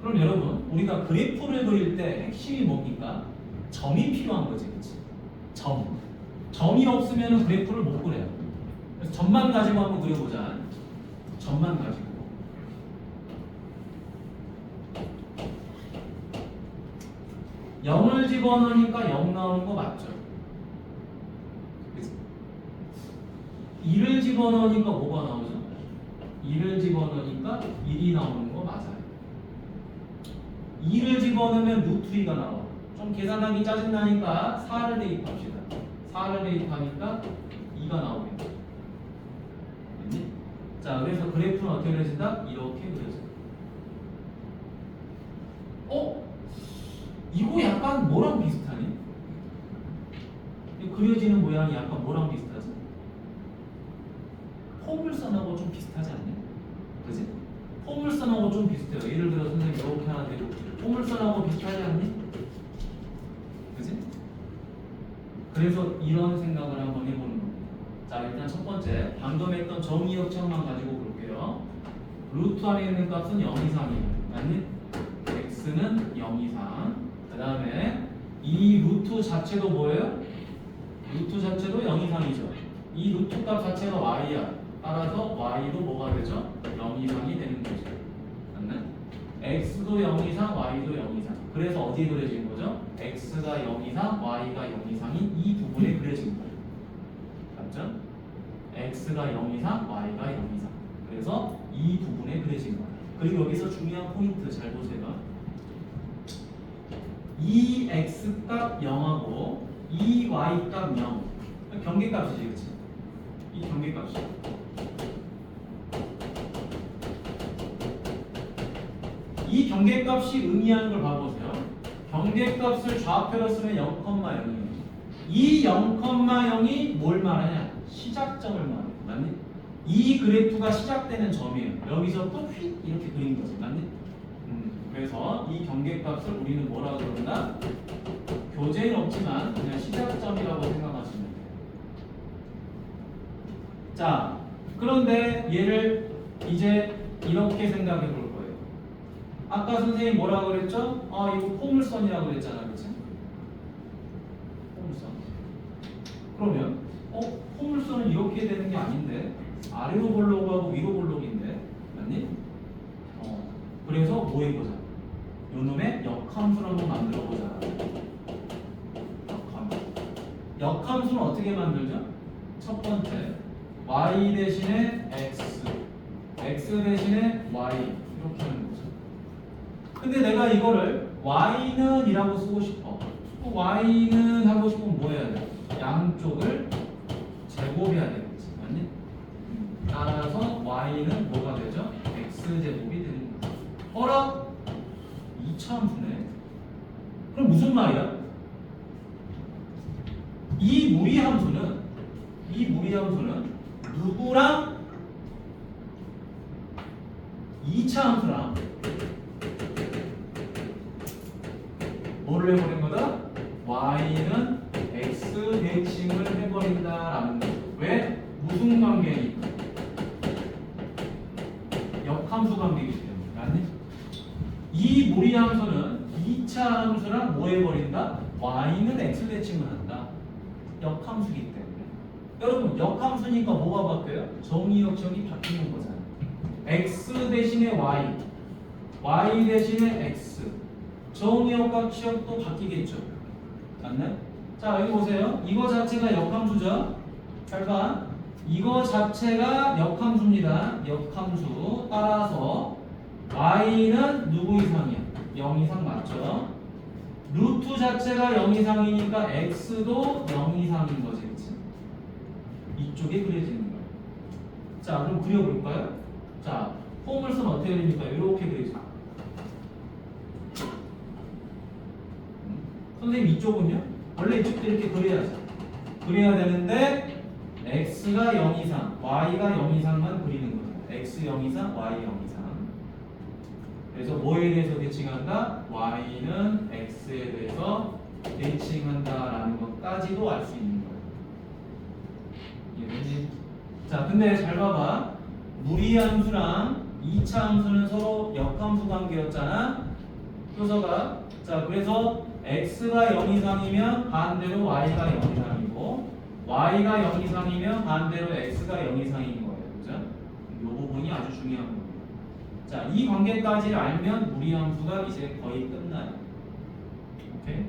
그럼 여러분, 우리가 그래프를 그릴 때 핵심이 뭡니까? 점이 필요한 거지, 그치? 점. 점이 없으면 그래프를 못 그려요. 그래서 점만 가지고 한번 그려보자. 점만 가지고. 영을 집어넣으니까 0 나오는 거 맞죠? 그치? 2를 집어넣으니까 뭐가 나오죠? 2를 집어넣으니까 1이 나오는 거 맞아요. 2를 집어넣으면 루트 2가 나와. 좀 계산하기 짜증나니까 4를 대입합시다. 4를 대입하니까 2가 나오겠죠. 됐니? 자, 그래서 그래프는 어떻게 그려진다? 이렇게 그려진다. 이거 약간 뭐랑 비슷하니? 그려지는 모양이 약간 뭐랑 비슷하지? 포물선하고 좀 비슷하지 않냐? 그지? 포물선하고 좀 비슷해요. 예를 들어 선생님 이렇게 하나 대고 포물선하고 비슷하지 않니? 그지? 그래서 이런 생각을 한번 해보는 겁니다. 자, 일단 첫 번째 방금 했던 정의역량만 가지고 볼게요. 루트 안에 있는 값은 0 이상이에요. 맞니? x는 0 이상. 그 다음에 이 루트 자체도 뭐예요? 루트 자체도 0 이상이죠. 이 루트 값 자체가 y야. 따라서 y도 뭐가 되죠? 0 이상이 되는 거죠. 맞나? x도 0 이상, y도 0 이상. 그래서 어디에 그려진 거죠? x가 0 이상, y가 0 이상인 이 부분에 그려진 거예요. 맞죠? x가 0 이상, y가 0 이상. 그래서 이 부분에 그려진 거예요. 그리고 여기서 중요한 포인트 잘 보세요. 이 x값 0하고 이 y값 0 경계값이지, 그치? 이 경계값이 이 경계값이 의미하는 걸 봐보세요. 경계값을 좌표로 쓰면 0,0이에요. 이 0,0이 뭘 말하냐? 시작점을 말해. 맞니? 이 그래프가 시작되는 점이에요. 여기서 또 휙 이렇게 그린 거지. 맞니? 그래서 이 경계값을 우리는 뭐라고 그런다? 교재는 없지만 그냥 시작점이라고 생각하시면 돼요. 자, 그런데 얘를 이제 이렇게 생각해 볼 거예요. 아까 선생님 뭐라고 그랬죠? 아 이거 포물선이라고 그랬잖아, 그치? 포물선. 그러면 포물선은 이렇게 되는 게 아닌데 아래로 볼록하고 하고 위로 볼록인데 맞니? 그래서 뭐 해보자? 요놈의 역함수를 한번 만들어 보자. 역함수는 어떻게 만들죠? 첫 번째 y 대신에 x, x 대신에 y 이렇게 하는 거죠. 근데 내가 이거를 y는 이라고 쓰고 싶어. y는 하고 싶으면 뭐 해야 돼? 양쪽을 제곱해야 되겠지, 맞니? 따라서 y는 뭐가 되죠? x제곱이 되는 거죠. 어라? 이차함수네. 그럼 무슨 말이야? 이 무리함수는 누구랑 2차함수랑 뭐를 해버린 거다? y는 x 대칭을 해버린다라는 거죠. 왜? 무슨 관계니까? 역함수 관계이기 때문에. 맞니? 이 무리함수는 2차 함수랑 뭐 해버린다? y는 x 대칭을 한다. 역함수이기 때문에. 여러분 역함수니까 뭐가 바뀌어요? 정의역적이 바뀌는 거잖아요. x 대신에 y, y 대신에 x. 정의역과 치역도 바뀌겠죠. 맞나요? 자 여기 보세요. 이거 자체가 역함수죠. 잘 봐. 이거 자체가 역함수입니다. 역함수. 따라서 y는 누구 이상이야? 0 이상 맞죠? 루트 자체가 0 이상이니까 x도 0 이상인 거지, 그치? 이쪽에 그려지는 거예요. 자, 그럼 그려볼까요? 자, 포물선 어떻게 그립니까? 이렇게 그리죠. 선생님 이쪽은요? 원래 이쪽도 이렇게 그려야죠. 그려야 되는데 x가 0 이상, y가 0 이상만 그리는 거예요. x 0 이상, y 0 이상. 그래서 뭐에 대해서 대칭한다? y는 x에 대해서 대칭한다라는 것까지도 알 수 있는 거예요. 이해되지? 자, 근데 잘 봐봐. 무리함수랑 2차 함수는 서로 역함수 관계였잖아. 표서가. 자, 그래서 x가 0 이상이면 반대로 y가 0 이상이고 y가 0 이상이면 반대로 x가 0 이상인 거예요. 그죠? 이 부분이 아주 중요한 거예요. 자, 이 관계까지를 알면 무리함수가 이제 거의 끝나요. 오케이?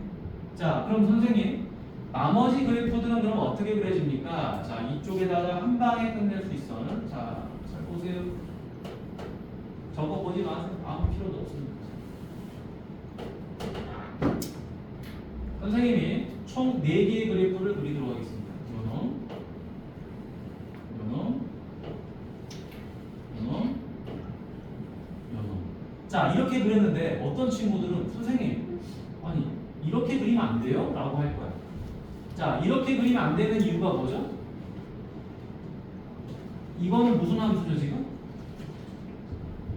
자, 그럼 선생님 나머지 그래프들은 그럼 어떻게 그려집니까? 자, 이쪽에다가 한 방에 끝낼 수 있어. 자, 잘 보세요. 적어보지 마세요. 아무 필요도 없습니다. 선생님이 총 4개의 그래프를 그리도록 하겠습니다. 요놈. 자, 이렇게 그렸는데 어떤 친구들은 선생님 아니 이렇게 그리면 안 돼요? 라고 할 거야. 자, 이렇게 그리면 안 되는 이유가 뭐죠? 이거는 무슨 함수죠 지금?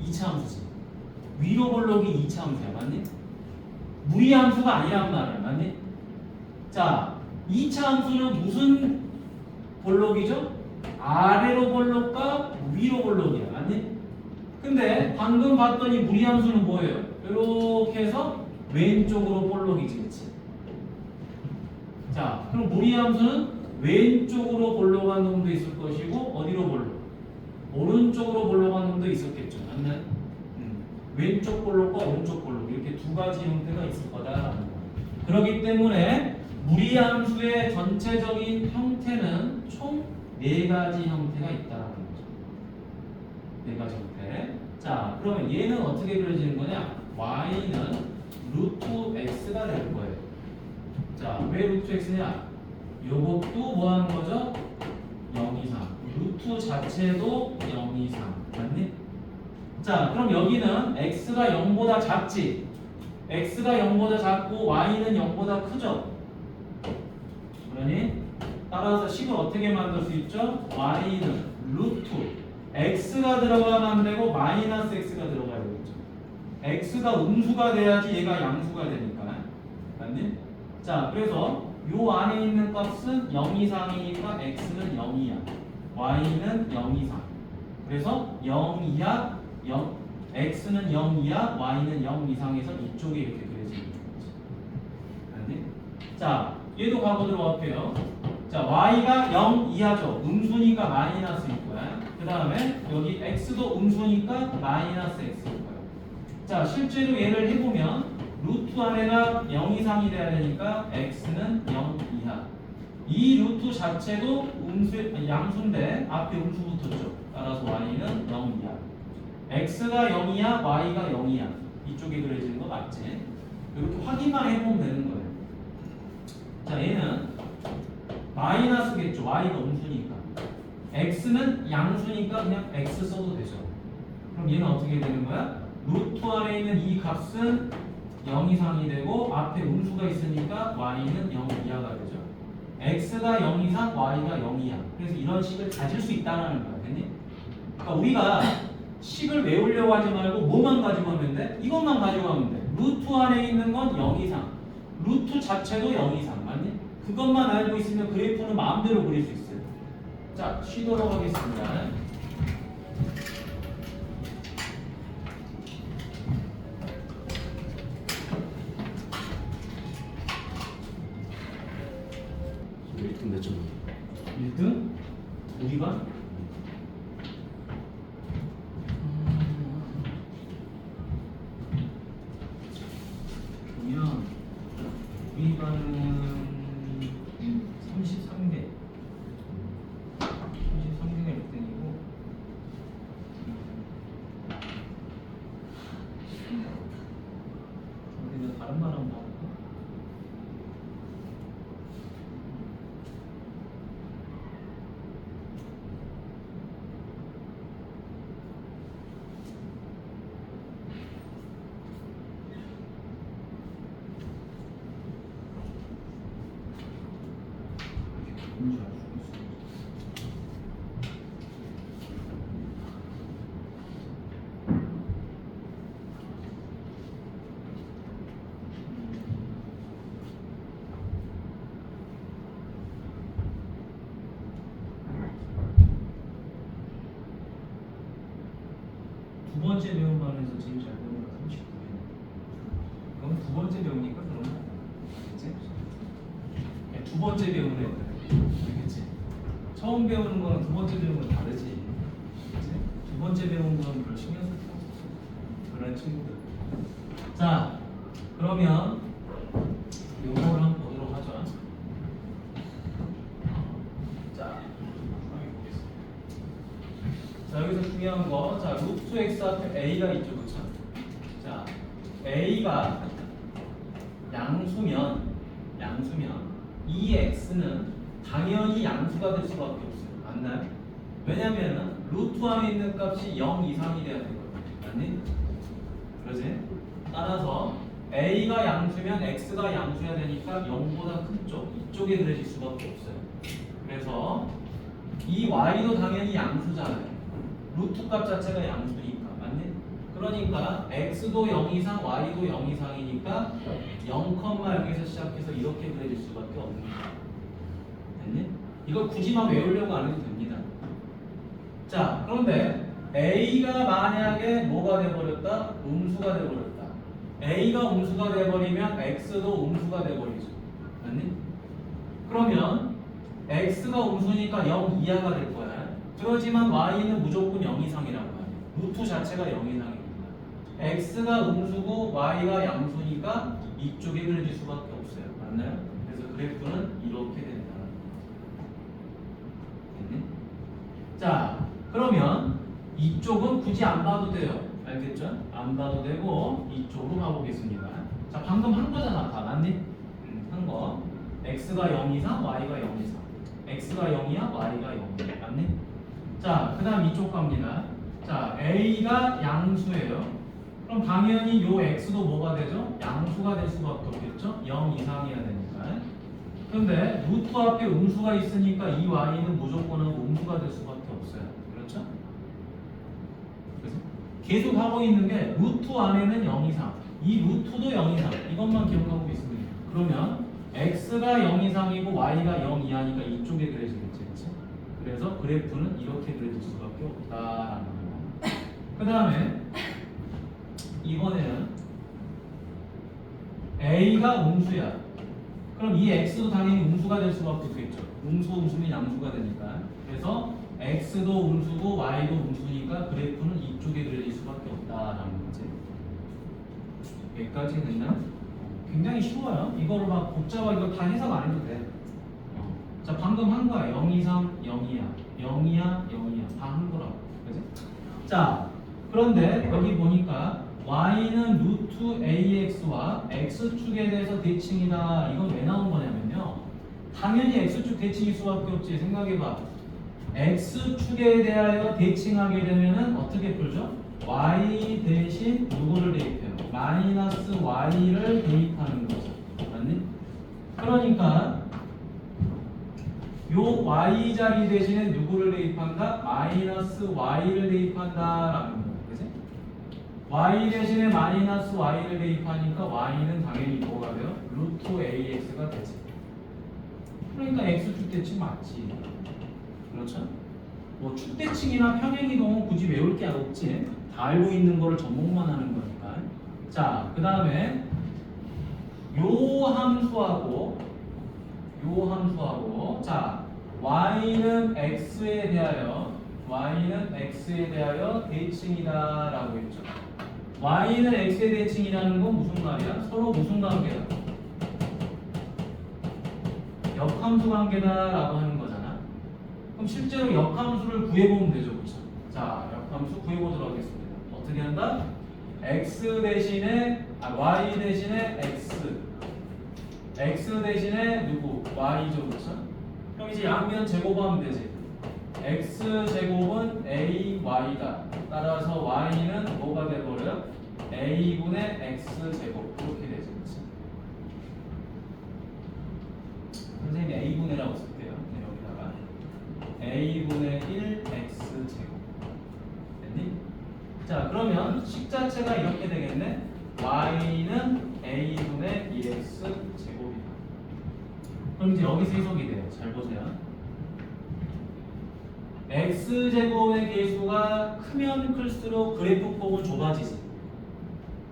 2차 함수지. 위로 볼록이 2차 함수야. 맞니? 무리함수가 아니란 말이야. 맞니? 자, 2차 함수는 무슨 볼록이죠? 아래로 볼록과 위로 볼록이야. 맞니? 근데 방금 봤더니 무리함수는 뭐예요? 이렇게 해서 왼쪽으로 볼록이지, 그치? 자, 그럼 무리함수는 왼쪽으로 볼록한 놈도 있을 것이고 어디로 볼록? 오른쪽으로 볼록한 놈도 있었겠죠, 맞나요? 왼쪽 볼록과 오른쪽 볼록 이렇게 두 가지 형태가 있을 거다라는 거예요. 그렇기 때문에 무리함수의 전체적인 형태는 총 4가지 형태가 있다라는 거죠. 4가지 형태. 자, 그러면 얘는 어떻게 그려지는 거냐? y는 루트 x가 될 거예요. 자, 왜 루트 x냐? 요것도 뭐 하는 거죠? 0 이상. 루트 자체도 0 이상. 맞니? 자, 그럼 여기는 x가 0보다 작지? x가 0보다 작고 y는 0보다 크죠? 그러니 따라서 식을 어떻게 만들 수 있죠? y는 루트 x가 들어가면 안 되고 마이너스 x가 들어가야 되겠죠. x가 음수가 돼야지 얘가 양수가 되니까. 맞니? 자, 그래서 요 안에 있는 값은 0 이상이니까 x는 0이야. y는 0 이상. 그래서 0 이하 0 x는 0 이하, y는 0 이상에서 이쪽에 이렇게 그려지는 거지. 알니? 자, 얘도 가보도록 할게요. 자, y가 0 이하죠. 음수니까 마이너스일 거야. 그 다음에 여기 x도 음수니까 마이너스 x일 거야. 자, 실제로 얘를 해보면 루트 안에가 0 이상이 돼야 되니까 x는 0 이하. 이 루트 자체도 양수인데 앞에 음수 붙었죠. 따라서 y는 0 이하. x가 0 이하, y가 0 이하. 이쪽에 그려지는 거 맞지? 이렇게 확인만 해보면 되는 거예요. 자, 얘는 마이너스겠죠. y가 음수니까. x는 양수니까 그냥 x 써도 되죠. 그럼 얘는 어떻게 되는 거야? 루트 안에 있는 이 값은 0 이상이 되고 앞에 음수가 있으니까 y는 0 이하가 되죠. x가 0 이상, y가 0 이하. 그래서 이런 식을 가질 수 있다는 거야. 됐니? 그러니까 우리가 식을 외우려고 하지 말고 뭐만 가지고 하면 돼? 이것만 가지고 하면 돼. 루트 안에 있는 건 0 이상. 루트 자체도 0 이상. 맞니? 그것만 알고 있으면 그래프는 마음대로 그릴 수 있어요. 자, 쉬도록 하겠습니다. 몇 점? 1등? 우리 반? 그러면 우리 반은 33개 33개가 1등이고 우리는 다른 반 한번 봐볼까? 뭔지 알 수가 있어. 두 번째 배운 반에서 제일 잘 배운 거 39개. 그럼 두 번째 배우니까 그러면 알겠지? 두 번째 배우는 애들. 알겠지? 처음 배우는 거는 두 번째 배우는 건 다르지. 그치? 두 번째 배우는 건 별 신경 쓸 필요 없어. 그런 친구들. 자, 그러면 요거를 한번 보도록 하죠. 자, 자, 여기서 중요한 거, 자, 루트 x 앞에 a가 있죠, 그쵸? 자, a가 양수면 이 x는 당연히 양수가 될 수밖에 없어요. 맞나요? 왜냐면은 루트 안에 있는 값이 0 이상이 돼야 되거든요. 맞니? 그러지? 따라서 a가 양수면 x가 양수해야 되니까 0보다 큰 쪽, 이쪽에 그려질 수밖에 없어요. 그래서 이 y도 당연히 양수잖아요. 루트 값 자체가 양수니까. 맞니? 그러니까 x도 0 이상, y도 0 이상이니까 0,0에서 시작해서 이렇게 그려질 수밖에 없는 거야. 됐니? 이걸 굳이만 외우려고 안 해도 됩니다. 자, 그런데 a가 만약에 뭐가 돼버렸다? 음수가 돼버렸다. a가 음수가 돼버리면 x도 음수가 돼버리죠. 맞니? 그러면 x가 음수니까 0 이하가 될 거야. 그러지만 y는 무조건 0 이상이라고 해요. 루트 자체가 0 이상입니다. x가 음수고 y가 양수니까 이쪽에 그려질 수밖에 없어요. 맞나요? 그래서 그래프는 이렇게 된다. 됐니? 자, 그러면 이쪽은 굳이 안 봐도 돼요. 알겠죠? 안 봐도 되고 이쪽으로 가보겠습니다. 자, 방금 한 거잖아. 다 맞니? 한 거. x가 0 이상, y가 0 이상. x가 0이야, y가 0이야. 맞니? 자, 그 다음 이쪽 갑니다. 자, a가 양수예요. 그럼 당연히 요 x도 뭐가 되죠? 양수가 될 수밖에 없겠죠? 0 이상이어야 되니까. 근데 루트 앞에 음수가 있으니까 이 y는 무조건 음수가 될 수밖에 없어요. 그렇죠? 그래서 계속 하고 있는 게 루트 안에는 0 이상, 이 루트도 0 이상. 이것만 기억하고 있으면 돼요. 그러면 x가 0 이상이고 y가 0 이하니까 이쪽에 그려지겠지. 그렇지? 그래서 그래프는 이렇게 그려질 수밖에 없다라는 거예요. 그 다음에 이번에는 A가 음수야. 그럼 이 X도 당연히 음수가 될 수밖에 없겠죠. 음수면 양수가 되니까. 그래서 X도 음수고 Y도 음수니까 그래프는 이쪽에 그려질 수밖에 없다라는 거지. 여기까지 됐나? 굉장히 쉬워요. 이거를 막 복잡하게 이거 다 해석 안 해도 돼. 자, 방금 한 거야. 0, 2, 3, 0이야. 0이야, 0이야. 다 한 거라고. 그지? 자, 그런데 여기 보니까 y는 루트 ax와 x축에 대해서 대칭이다. 이건 왜 나온 거냐면요. 당연히 x축 대칭일 수밖에 없지. 생각해봐. x축에 대하여 대칭하게 되면은 어떻게 풀죠? y 대신 누구를 대입해요? 마이너스 y를 대입하는 거죠. 맞니? 그러니까 요 y 자리 대신에 누구를 대입한다? 마이너스 y를 대입한다라는 거예요. 그지? y 대신에 마이너스 y를 대입하니까 y는 당연히 뭐가 돼요? 루트 ax가 되지. 그러니까 x축 대칭 맞지. 그렇죠? 뭐 축대칭이나 평행이동은 굳이 외울 게 없지. 다 알고 있는 거를 접목만 하는 거니까. 자, 그 다음에 요 함수하고 자, y는 x에 대하여 대칭이다라고 했죠. y는 x의 대칭이라는 건 무슨 말이야? 서로 무슨 관계다? 역함수 관계다라고 하는 거잖아. 그럼 실제로 역함수를 구해보면 되죠, 그렇죠? 자, 역함수 구해보도록 하겠습니다. 어떻게 한다? x 대신에 y 대신에 x 대신에 누구? y죠, 그렇죠? 그럼 이제 양면 제곱하면 되지. x 제곱은 ay다. 따라서 y는 뭐가 돼버려요? a분의 x 제곱 이렇게 되죠, 그렇죠? 선생님이 a분의라고 쓸게요. 네, 여기다가 a분의 1x 제곱 됐니? 자, 그러면 식 자체가 이렇게 되겠네. y는 a분의 2x 제곱이다. 그럼 이제 여기서 해석이 돼요. 잘 보세요. x 제곱의 개수가 크면 클수록 그래프 폭은 좁아지지.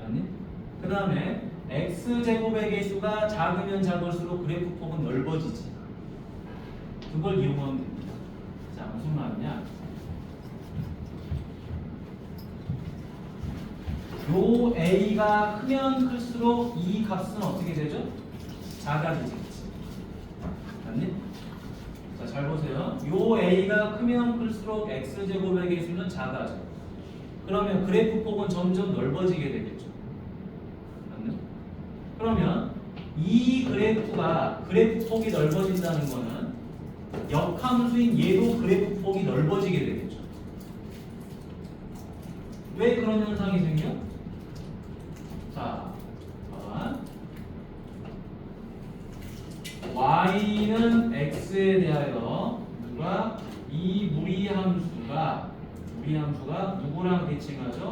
맞니? 그 다음에 x 제곱의 개수가 작으면 작을수록 그래프 폭은 넓어지지. 그걸 이용하면 됩니다. 자, 무슨 말이냐? 요 a가 크면 클수록 이 값은 어떻게 되죠? 작아지지. 맞니? 자, 잘 보세요. 요 a가 크면 클수록 x제곱의 개수는 작아져. 그러면 그래프 폭은 점점 넓어지게 되겠죠. 맞네? 그러면 이 그래프 폭이 넓어진다는 거는 역함수인 얘도 그래프 폭이 넓어지게 되겠죠. 왜 그런 현상이 생겨? 자, y는 x에 대하여 누가 이 무리함수가 누구랑 대칭하죠?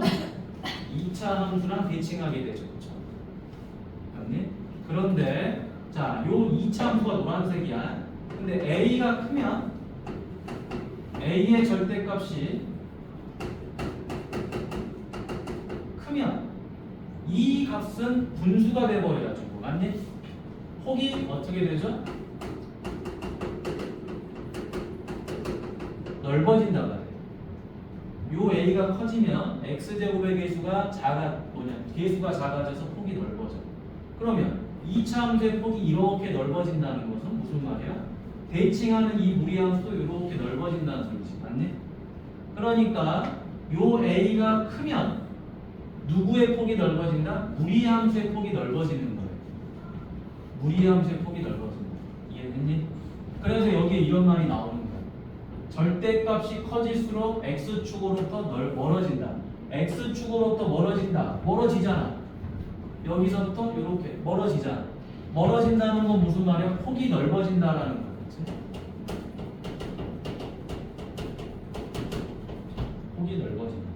2차 함수랑 대칭하게 되죠. 그렇죠? 맞니? 그런데 자, 요 2차 함수가 노란색이야. 근데 a가 크면 a의 절대값이 크면 이 값은 분수가 돼 버려가지고 맞니? 폭이 어떻게 되죠? 넓어진다고 해요. 요 a가 커지면 x제곱의 개수가 개수가 작아져서 폭이 넓어져. 그러면 2차 함수의 폭이 이렇게 넓어진다는 것은 무슨 말이야? 대칭하는 이 무리함수도 이렇게 넓어진다는 소리지. 맞니? 그러니까 요 a가 크면 누구의 폭이 넓어진다? 무리함수의 폭이 넓어지는 거예요. 무리함수의 폭이 넓어진다. 이해됐니? 그래서 여기에 이런 말이 나오는 거야. 절대값이 커질수록 x축으로부터 멀어진다. x축으로부터 멀어지잖아. 여기서부터 이렇게 멀어지잖아. 멀어진다는 건 무슨 말이야? 폭이 넓어진다라는 거야. 그치? 폭이 넓어진다.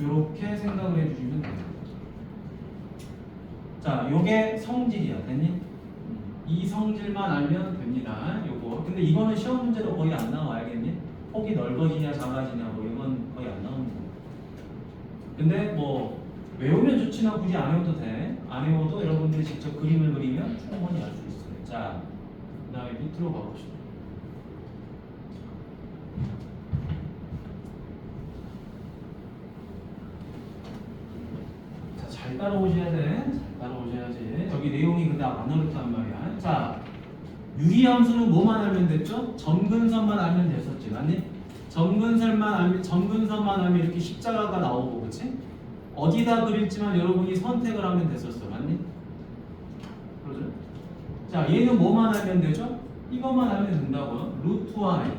이렇게 생각을 해주시면 됩니다. 자, 요게 성질이야. 됐니? 이 성질만 알면 됩니다. 요거. 근데 이거는 시험 문제로 거의 안 나와. 알겠니? 폭이 넓어지냐 작아지냐 뭐 이건 거의 안 나옵니다. 근데 뭐 외우면 좋지만 굳이 안 외워도 돼. 안 외워도 여러분들이 직접 그림을 그리면 충분히 알 수 있어요. 자, 그 다음에 밑으로 가봅시다. 자, 잘 따라오셔야 돼. 잘 따라오셔야지. 여기 내용이 근데 안 어렵단 말이야. 자, 유리함수는 뭐만 알면 됐죠? 점근선만 알면 됐었지, 맞니? 점근선만 알면 이렇게 십자가가 나오고, 그렇지? 어디다 그릴지만 여러분이 선택을 하면 됐었어, 맞니? 그러죠? 자, 얘는 뭐만 알면 되죠? 이것만 알면 된다고요. 루트 y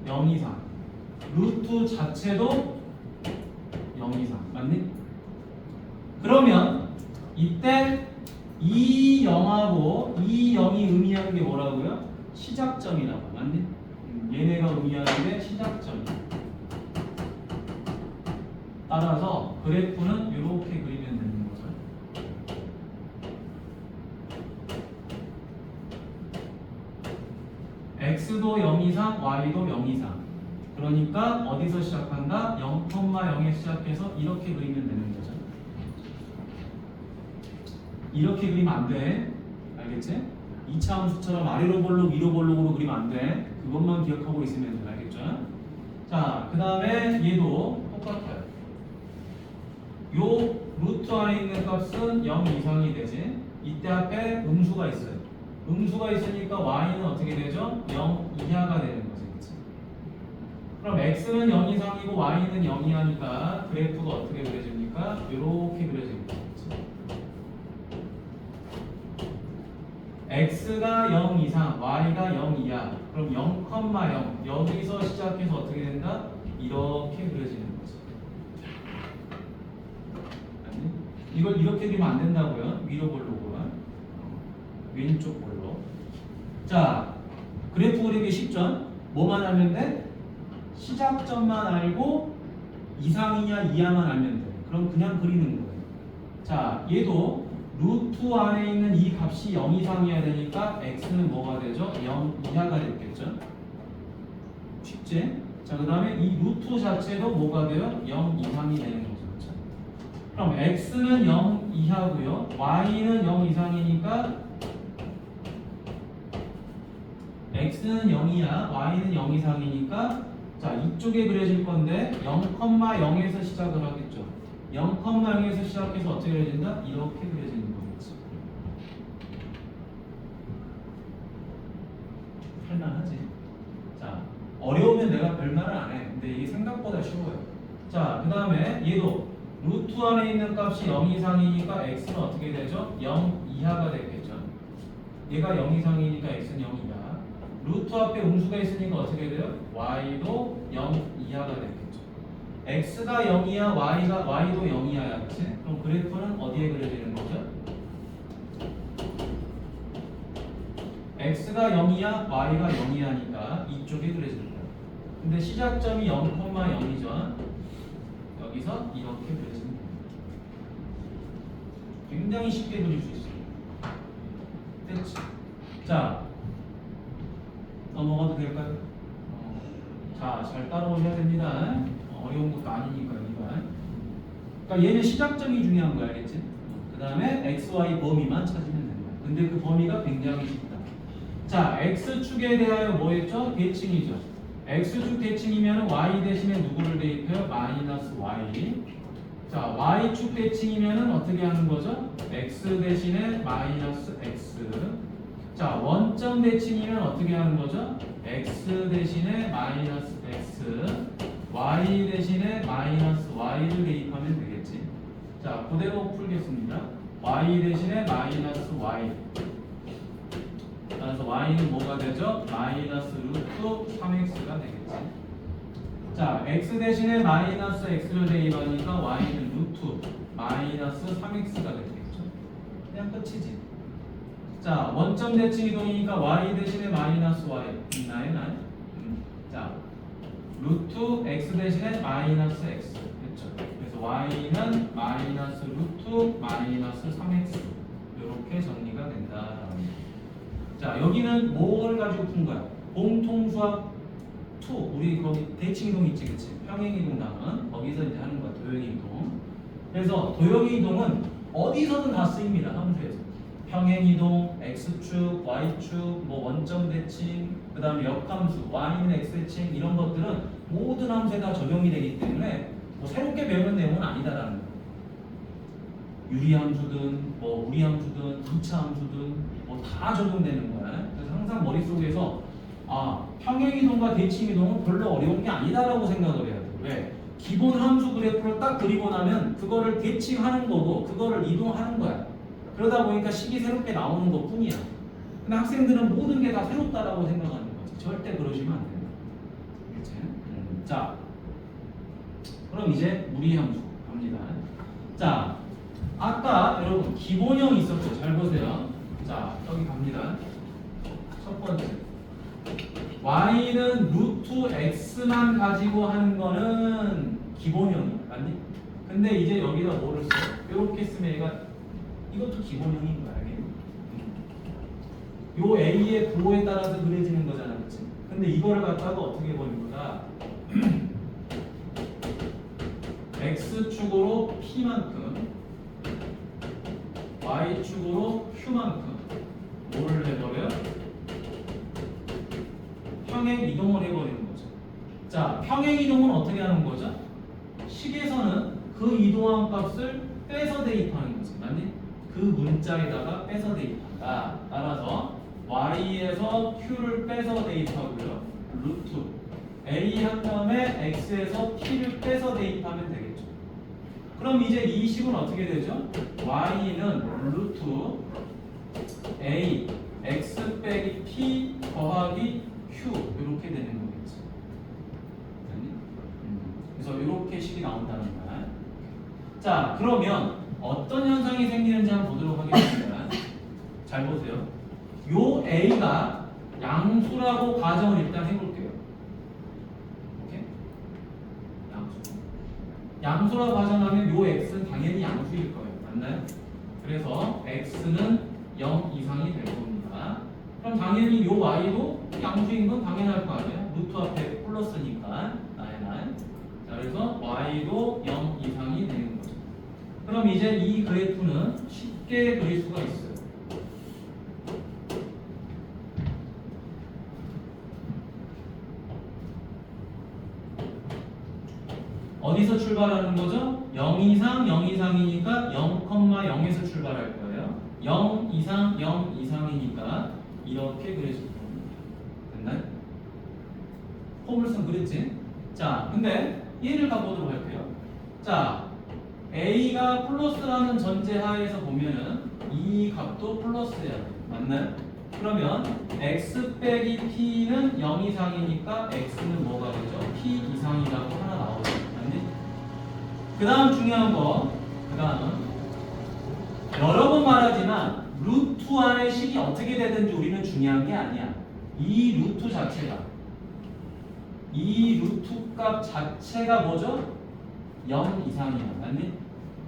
0 이상, 루트 자체도 0 이상, 맞니? 그러면 이때 이 0하고 이 0이 의미하는 게 뭐라고요? 시작점이라고, 맞니? 얘네가 의미하는 게 시작점이야. 따라서 그래프는 이렇게 그리면 되는 거죠. x도 0 이상, y도 0 이상. 그러니까 어디서 시작한다? 0,0에 시작해서 이렇게 그리면 되는 거죠. 이렇게 그리면 안 돼. 알겠지? 2차 함수처럼 아래로 볼록, 위로 볼록으로 그리면 안 돼. 그것만 기억하고 있으면 돼. 알겠죠? 자, 그 다음에 얘도 똑같아요. 요 루트 안에 있는 값은 0 이상이 되지. 이때 앞에 음수가 있어요. 음수가 있으니까 y는 어떻게 되죠? 0 이하가 되는 거죠. 그치? 그럼 x는 0 이상이고 y는 0 이하니까 그래프가 어떻게 그려집니까? 이렇게 그려집니다. x가 0 이상, y가 0 이하. 그럼 0,0 여기서 시작해서 어떻게 된다? 이렇게 그려지는 거지. 아니? 이걸 이렇게 그리면 안 된다고요. 위로 볼록으로. 왼쪽 볼록. 자, 그래프 그리기 쉽죠? 뭐만 알면 돼? 시작점만 알고 이상이냐 이하만 알면 돼. 그럼 그냥 그리는 거예요. 자, 얘도 루트 안에 있는 이 값이 0 이상이어야 되니까 x는 뭐가 되죠? 0 이하가 됐겠죠? 쉽지? 자, 그 다음에 이 루트 자체도 뭐가 돼요? 0 이상이 되는 거죠. 그렇죠? 그럼 x는 0 이하고요. y는 0 이상이니까 x는 0 이하, y는 0 이상이니까 자, 이쪽에 그려질 건데 0,0에서 시작을 하겠죠. 0,0에서 시작해서 어떻게 그려진다? 이렇게 그려지는 거겠지. 할만하지. 자, 어려우면 내가 별말을 안 해. 근데 이게 생각보다 쉬워요. 자, 그 다음에 얘도 루트 안에 있는 값이 0 이상이니까 x는 어떻게 되죠? 0 이하가 되겠죠. 얘가 0 이상이니까 x는 0 이하. 루트 앞에 음수가 있으니까 어떻게 돼요? y도 0 이하가 되겠죠. x가 0 이하, y도 0 이하야, 그치? 그럼 그래프는 어디에 그려지는 거죠? x가 0 이하, y가 0 이하니까 이쪽에 그려지는 거예요. 근데 시작점이 0,0이죠. 여기서 이렇게 그려지는 거예요. 굉장히 쉽게 그릴 수 있어요. 됐지? 자, 넘어가도 될까요? 자, 잘 따라오셔야 됩니다. 어려운 것도 아니니까 이건. 그러니까 얘는 시작점이 중요한 거 알겠지? 그 다음에 x, y 범위만 찾으면 된다. 근데 그 범위가 굉장히 쉽다. 자, x축에 대하여 뭐 했죠? 대칭이죠. x축 대칭이면 y 대신에 누구를 대입해요? 마이너스 y. 자, y축 대칭이면 어떻게 하는 거죠? x 대신에 마이너스 x. 자, 원점 대칭이면 어떻게 하는 거죠? x 대신에 마이너스 x, y 대신에 마이너스 y를 대입하면 되겠지. 자, 그대로 풀겠습니다. y 대신에 마이너스 y. 따라서 y는 뭐가 되죠? 마이너스 루트 3x가 되겠지. 자, x 대신에 마이너스 x를 대입하니까 y는 루트 마이너스 3x가 되겠죠. 그냥 끝이지. 자, 원점 대칭 이동이니까 y 대신에 마이너스 y 있나요? 자, 루트 x 대신에 마이너스 x 됐죠? 그래서 y는 마이너스 루트 마이너스 3x 이렇게 정리가 된다. 자, 여기는 뭘 가지고 푼 거야? 공통수학 우리 거기 대칭이동 있지, 그치? 평행이동 나는 거기서 이제 하는 거야, 도형이동. 그래서 도형이동은 어디서든 다 쓰입니다, 함수에서. 평행이동, x축, y축, 뭐 원점 대칭, 그 다음에 역함수, y는 x 대칭 이런 것들은 모든 함수에 다 적용이 되기 때문에 뭐 새롭게 배우는 내용은 아니다라는 거예요. 유리함수든 뭐 무리함수든 2차 함수든 뭐 다 적용되는 거야. 그래서 항상 머릿속에서 아, 평행이동과 대칭이동은 별로 어려운 게 아니다라고 생각을 해야 돼. 왜? 기본 함수 그래프를 딱 그리고 나면 그거를 대칭하는 거고 그거를 이동하는 거야. 그러다 보니까 식이 새롭게 나오는 것 뿐이야. 근데 학생들은 모든 게 다 새롭다라고 생각하는 거지. 절대 그러시면 안 된다. 그치? 자, 그럼 이제 무리함수 갑니다. 자, 아까 여러분 기본형 있었죠? 잘 보세요. 자, 여기 갑니다. 첫 번째, y는 루트 x만 가지고 하는 거는 기본형이야, 맞니? 근데 이제 여기다 뭐를 써? 이렇게 쓰면 얘가 이것도 기본형인 거야, 알겠니? 요 a의 부호에 따라서 그려지는 거잖아, 그치? 근데 이거를 갖다가 어떻게 보는 거다? x축으로 p만큼 y축으로 q만큼 뭐를 해버려요? 평행 이동을 해버리는 거죠. 자, 평행 이동은 어떻게 하는 거죠? 식에서는 그 이동한 값을 빼서 대입하는 거지, 맞니? 그 문자에다가 빼서 대입한다. 따라서 y에서 q를 빼서 대입하고요. 루트 a 한 다음에 x에서 p를 빼서 대입하면 되겠죠. 그럼 이제 이 식은 어떻게 되죠? y는 루트 a x 빼기 p 더하기 q 이렇게 되는 거겠지. 그래서 이렇게 식이 나온다는 거야. 자, 그러면 어떤 현상이 생기는지 한번 보도록 하겠습니다. 잘 보세요. 요 a가 양수라고 가정을 일단 해볼게요. 오케이? 양수라고 가정하면 요 x는 당연히 양수일 거예요. 맞나요? 그래서 x는 0 이상이 될 겁니다. 그럼 당연히 요 y도 양수인 건 당연할 거 아니에요? 루트 앞에 플러스니까 나의. 자, 그래서 y도 0 이상이 되는 거죠. 그럼 이제 이 그래프는 쉽게 그릴 수가 있어요. 어디서 출발하는 거죠? 0 이상, 0 이상이니까 0,0에서 출발할 거예요. 0 이상, 0 이상이니까 이렇게 그려질 겁니다. 됐나요? 포물선 그랬지? 자, 근데 얘를 가보도록 할게요. 자, a가 플러스라는 전제 하에서 보면은 이 값도 플러스야. 맞나요? 그러면 x 빼기 p는 0 이상이니까 x는 뭐가 되죠? p 이상이라고 하나 나오죠. 맞니? 그 다음 중요한 거, 그 다음은 여러 번 말하지만 루트 안의 식이 어떻게 되든지 우리는 중요한 게 아니야. 이 루트 자체가, 이 루트 값 자체가 뭐죠? 0 이상이야. 맞니?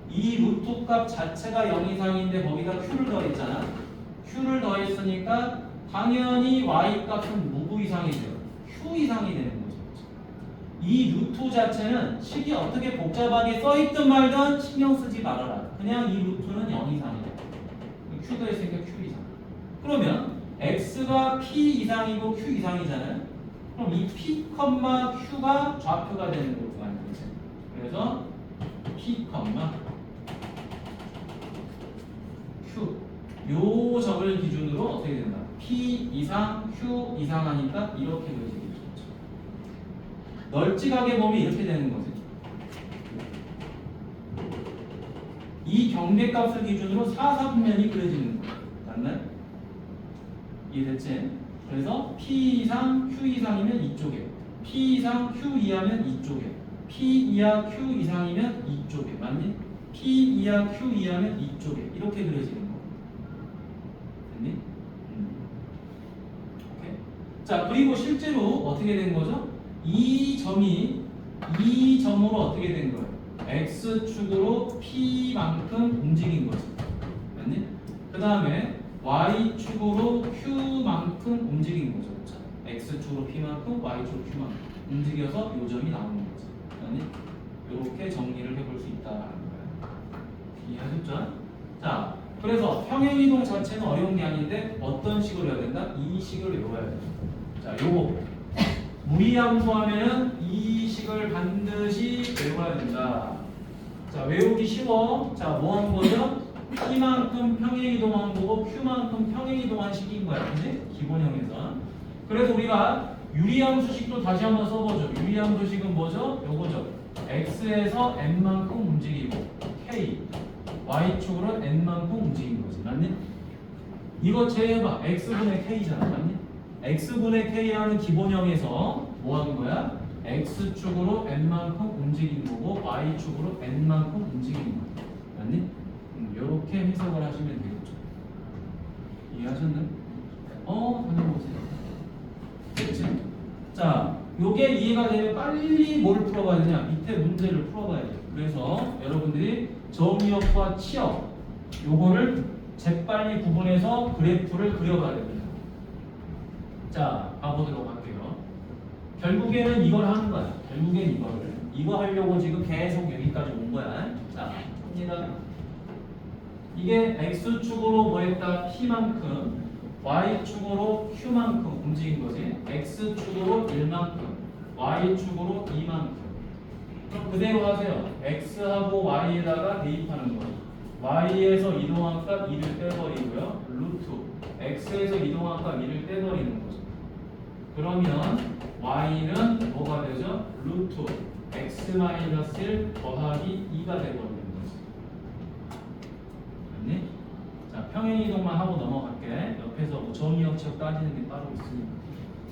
이 루트 값 자체가 0 이상인데 거기다 q를 더했잖아. q를 더했으니까 당연히 y 값은 누구 이상이 돼요? q 이상이 되는 거죠. 이 루트 자체는 식이 어떻게 복잡하게 써있든 말든 신경 쓰지 말아라. 그냥 이 루트는 0 이상이다. q 더했으니까 q 이상. 그러면 x가 p 이상이고 q 이상이잖아요. 그럼 이 p, q가 좌표가 되는 거죠. 그래서 p, q 요 점을 기준으로 어떻게 된다? p 이상, q 이상하니까 이렇게 그려지겠죠. 널찍하게 보면 이렇게 되는 거지. 이 경계값을 기준으로 사사분면이 그려지는 거예요. 맞나요? 이해됐지? 그래서 p 이상, q 이상이면 이쪽에, p 이상, q 이하면 이쪽에, p 이하, q 이상이면 이쪽에. 맞니? p 이하, q 이하면 이쪽에. 이렇게 그려지는 거. 됐니? 오케이. 자, 그리고 실제로 어떻게 된 거죠? 이 점이 이 점으로 어떻게 된 거예요? x축으로 p만큼 움직인 거죠. 맞니? 그 다음에 y축으로 q만큼 움직인 거죠. 자, x축으로 p만큼, y축으로 q만큼. 움직여서 요점이 나오는 거지. 아니 이렇게 정리를 해볼 수 있다라는 거야. 이해하셨죠? 자, 그래서 평행이동 자체는 어려운 게 아닌데 어떤 식으로 해야 된다? 이 식을 외워야 돼. 자, 요거 무리함수 하면은 이 식을 반드시 외워야 된다. 자, 외우기 쉬워. 자, 뭐 한 거죠? P만큼 평행이동한 거고 Q만큼 평행이동한 식인 거야. 그지? 기본형에서. 그래서 우리가 유리함수식도 다시 한번 써보죠. 유리함수식은 뭐죠? 요거죠. X에서 N만큼 움직이고 K Y축으로 N만큼 움직인 거지. 맞니? 이거 제해봐. X분의 K잖아. 맞니? X분의 K라는 기본형에서 뭐 하는 거야? X축으로 N만큼 움직이는 거고 Y축으로 N만큼 움직이는 거야. 맞니? 이렇게 해석을 하시면 되겠죠. 이해하셨네? 다녀보세요. 됐지? 자, 요게 이해가 되면 빨리 뭘 풀어봐야 되냐? 밑에 문제를 풀어봐야 돼요. 그래서 여러분들이 정의역과 치역 요거를 재빨리 구분해서 그래프를 그려봐야 됩니다. 자, 가보도록 할게요. 결국에는 이걸 하는 거야. 결국엔 이거 하려고 지금 계속 여기까지 온 거야. 자, 합니다. 이게 X축으로 뭐 했다? P만큼 Y축으로 Q만큼 움직인 거지. X축으로 1만큼 Y축으로 2만큼. 그럼 그대로 하세요. X하고 Y에다가 대입하는 거. Y에서 이동한 값 2를 빼버리고요. 루트 X에서 이동한 값 2를 빼버리는 거죠. 그러면 Y는 뭐가 되죠? 루트 X-1 더하기 2가 되버리는 거지. 맞니? 자, 평행이동만 하고 넘어갈게. 옆에서 뭐 정의역칙 따지는 게 따로 있으니까.